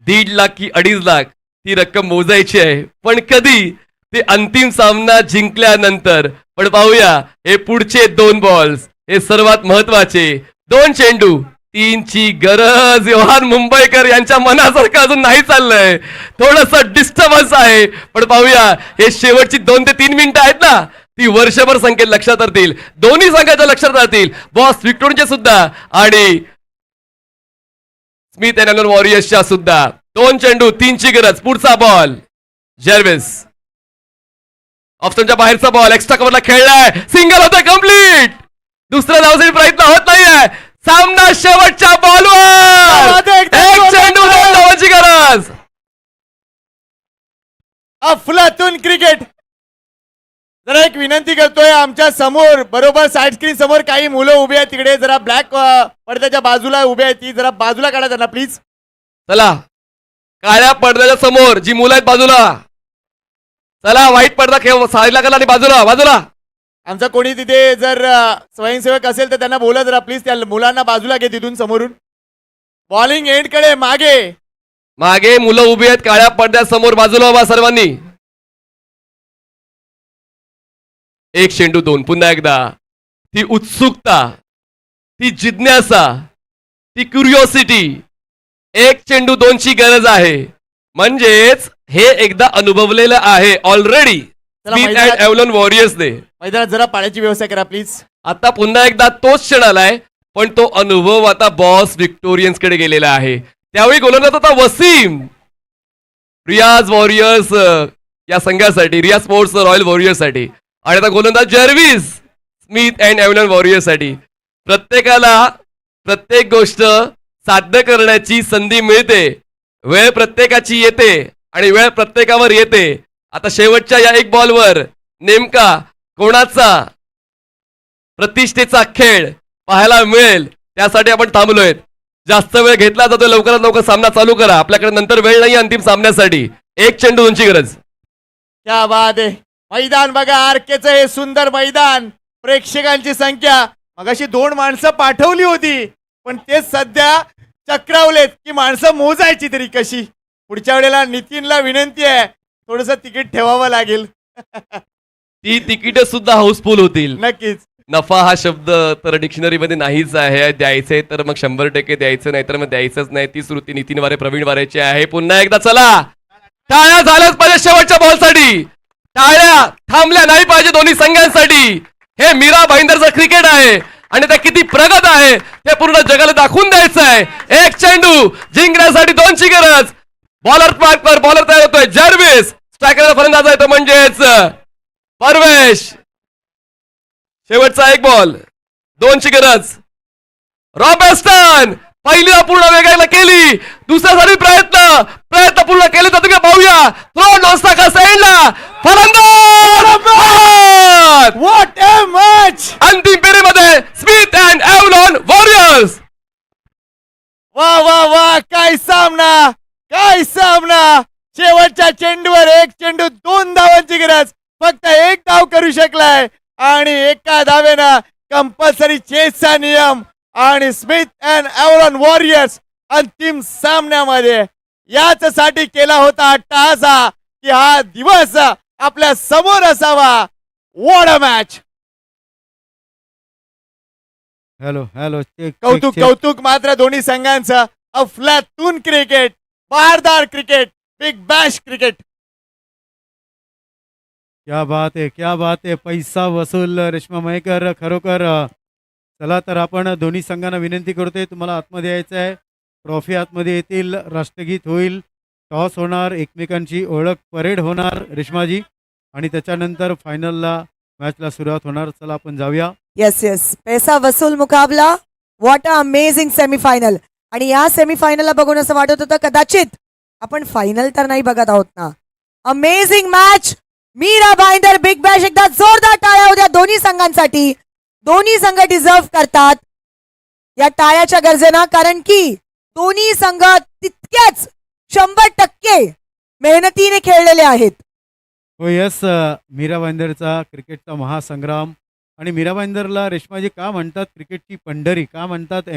1.5 लाख की 2.5 लाख ती रक्कम मोजायची आहे, पण कधी? ते अंतिम सामना जिंकल्यानंतर. पण पाहूया हे पुढचे 2 बॉल्स, हे सर्वात महत्वाचे. 2 चेंडू 3ची गरज. योहान मुंबईकर यांच्या मनासारखं अजून नाही चाललंय, थोडस डिस्टर्बन्स आहे. पण पाहूया हे शेवटची 2 ते 3 मिनिटं आहेत ना, ती वर्षभर संख्येत लक्षात राहतील. दोन्ही संघाच्या लक्षात राहतील, बॉस विक्टोरियाच्या सुद्धा आणि स्मिथ अँड वॉरियर्सच्या सुद्धा. 2 चेंडू 3ची गरज. पुढचा बॉल जर्विस, ऑप्शनच्या बाहेरचा बॉल, एक्स्ट्रा कव्हरला खेळलाय, सिंगल होतं कंप्लीट. दुसऱ्या धावसाठी प्रयत्न होत नाहीये. सामना शेवटच्या बॉलवर. 1 चेंडू 2 धावांची गरज. अफलातून क्रिकेट. जरा एक विनंती करतोय, आमच्या समोर बरोबर साईड स्क्रीन समोर काही मुलं उभी आहेत तिकडे, जरा ब्लॅक पडद्याच्या बाजूला उभी आहेत, ती जरा बाजूला काढा त्यांना प्लीज. चला, काळ्या पडद्याच्या समोर जी मुलं आहेत बाजूला, चला व्हाईट पडदा खेळ साईडला करा आणि बाजूला बाजूला. आमचा कोणी तिथे जर स्वयंसेवक असेल तर त्यांना बोला जरा प्लीज, त्या मुलांना बाजूला घे तिथून समोरून. बॉलिंग एंड कडे मागे मागे मुलं उभी आहेत काळ्या पडद्यासमोर, बाजूला उभा सर्वांनी. 1 चेंडू 2. पुन्हा एकदा ती उत्सुकता, ती जिज्ञासा, ती क्युरिओसिटी. 1 चेंडू 2ची गरज आहे, म्हणजेच हे एकदा अनुभवलेलं आहे ऑलरेडी स्मिथ अँड एव्हलन वॉरियर्सने. मैदानात जरा पाण्याची व्यवस्था करा प्लीज. आता पुन्हा एकदा तोच क्षण आलाय, पण तो अनुभव आता बॉस विक्टोरियन्स कडे गेलेला आहे. त्यावेळी गोलंदाज होता वसीम, रियाज वॉरियर्स या संघासाठी, रियाज स्पोर्ट्स रॉयल वॉरियर्ससाठी. आणि आता गोलंदाज जर्विस, स्मिथ अँड एव्हलन वॉरियर्ससाठी. प्रत्येकाला प्रत्येक गोष्ट साध्य करण्याची संधी मिळते. वेळ प्रत्येकाची येते आणि वेळ प्रत्येकावर येते. आता शेवटच्या या 1 बॉलवर नेमका कोणाचा प्रतिष्ठेचा खेळ पाहायला मिळेल, त्यासाठी आपण थांबलोय. जास्त वेळ घेतला जातो, लवकरात लवकर सामना चालू करा, आपल्याकडे नंतर वेळ नाही अंतिम सामन्यासाठी. 1 चेंडू 2ची गरज. क्या बात आहे. मैदान बघा, आरकेचं हे सुंदर मैदान, प्रेक्षकांची संख्या. मगाशी 2 माणसं पाठवली होती, पण ते सध्या चक्रावलेत की माणसं मोजायची तरी कशी. पुढच्या वेळेला नितीनला विनंती आहे, थोडस तिकीट ठेवावं लागेल. ती तिकीट सुद्धा हाऊसफुल होतील. नक्कीच. नफा हा शब्द तर डिक्शनरीमध्ये नाहीच आहे. द्यायचंय तर मग 100% द्यायचं, नाही तर मग द्यायचंच नाही. ती श्रुती नितीन वारे प्रवीण वारेची आहे. पुन्हा एकदा चला, टाळ्या झाल्याच पाहिजे शेवटच्या बॉलसाठी. टाळ्या थांबल्या नाही पाहिजे दोन्ही संघांसाठी. हे मीरा भाईंदरचं क्रिकेट आहे आणि ते किती प्रगत आहे ते पूर्ण जगाला दाखवून द्यायचं आहे. 1 चेंडू जिंकण्यासाठी 2ची गरज. बॉलर मार्कवर बॉलर तयार होतोय जर्विस, स्ट्रायकरचा फलंदाज आहे तो म्हणजेच परवेश. शेवटचा 1 बॉल 2ची गरज. रॉबर्टसन पहिली पूर्ण वेगायला केली, दुसऱ्यासाठी प्रयत्न पूर्ण केले जातो का पाहूया. थ्रो नॉनस्टा का साईडला फलंदाज. What a match. अंतिम फेरीमध्ये स्मिथ अँड एव्हलन वॉरियर्स. वा वा वा, काय सामना, काय सामना. शेवटच्या चेंडूवर 1 चेंडू 2 धावांची गरज. फक्त 1 धाव करू शकलाय आणि एका धावेनं कंपल्सरी चेसचा नियम. आणि स्मिथ अँड एव्हलन वॉरियर्स अंतिम सामन्यामध्ये याच साठी केला होता अट्टाहासा की हा दिवस आपल्या समोर असावा. What a match. Hello hello, check कौतुक कौतुक मात्र दोन्ही संघांचं. अफलातून क्रिकेट, बहारदार क्रिकेट, बिग बॅश क्रिकेट. क्या बात आहे, क्या बात आहे. पैसा वसूल रेश्मा मयेकर, खरोखर. चला तर आपण दोन्ही संघांना विनंती करतोय, तुम्हाला आतमध्ये यायचं आहे. ट्रॉफी आतमध्ये येतील, राष्ट्रगीत होईल, टॉस होणार, एकमेकांची ओळख परेड होणार रेश्माजी, आणि त्याच्यानंतर फायनलला मॅचला सुरुवात होणार. चला आपण जाऊया. येस येस, पैसा वसूल मुकाबला. What a amazing semifinal. आणि या सेमीफायनलला बघून असं वाटत होतं कदाचित आपण फायनल तर नाही बघत आहोत ना, amazing match. Mira Bhayandar big bash. एकदा जोरदार टाळ्या होत्या दोन्ही संघांसाठी. दोन्ही संघ डिझर्व करतात या टाळ्याच्या गरजेनं, कारण की दोन्ही संघ तितक्याच 100% मेहनतीने खेळलेले आहेत. हो यस, मीरा भाईंदरचा क्रिकेटचा महासंग्राम. आणि मीरा भाईंदरला रेश्माजी का म्हणतात क्रिकेटची पंढरी, का म्हणतात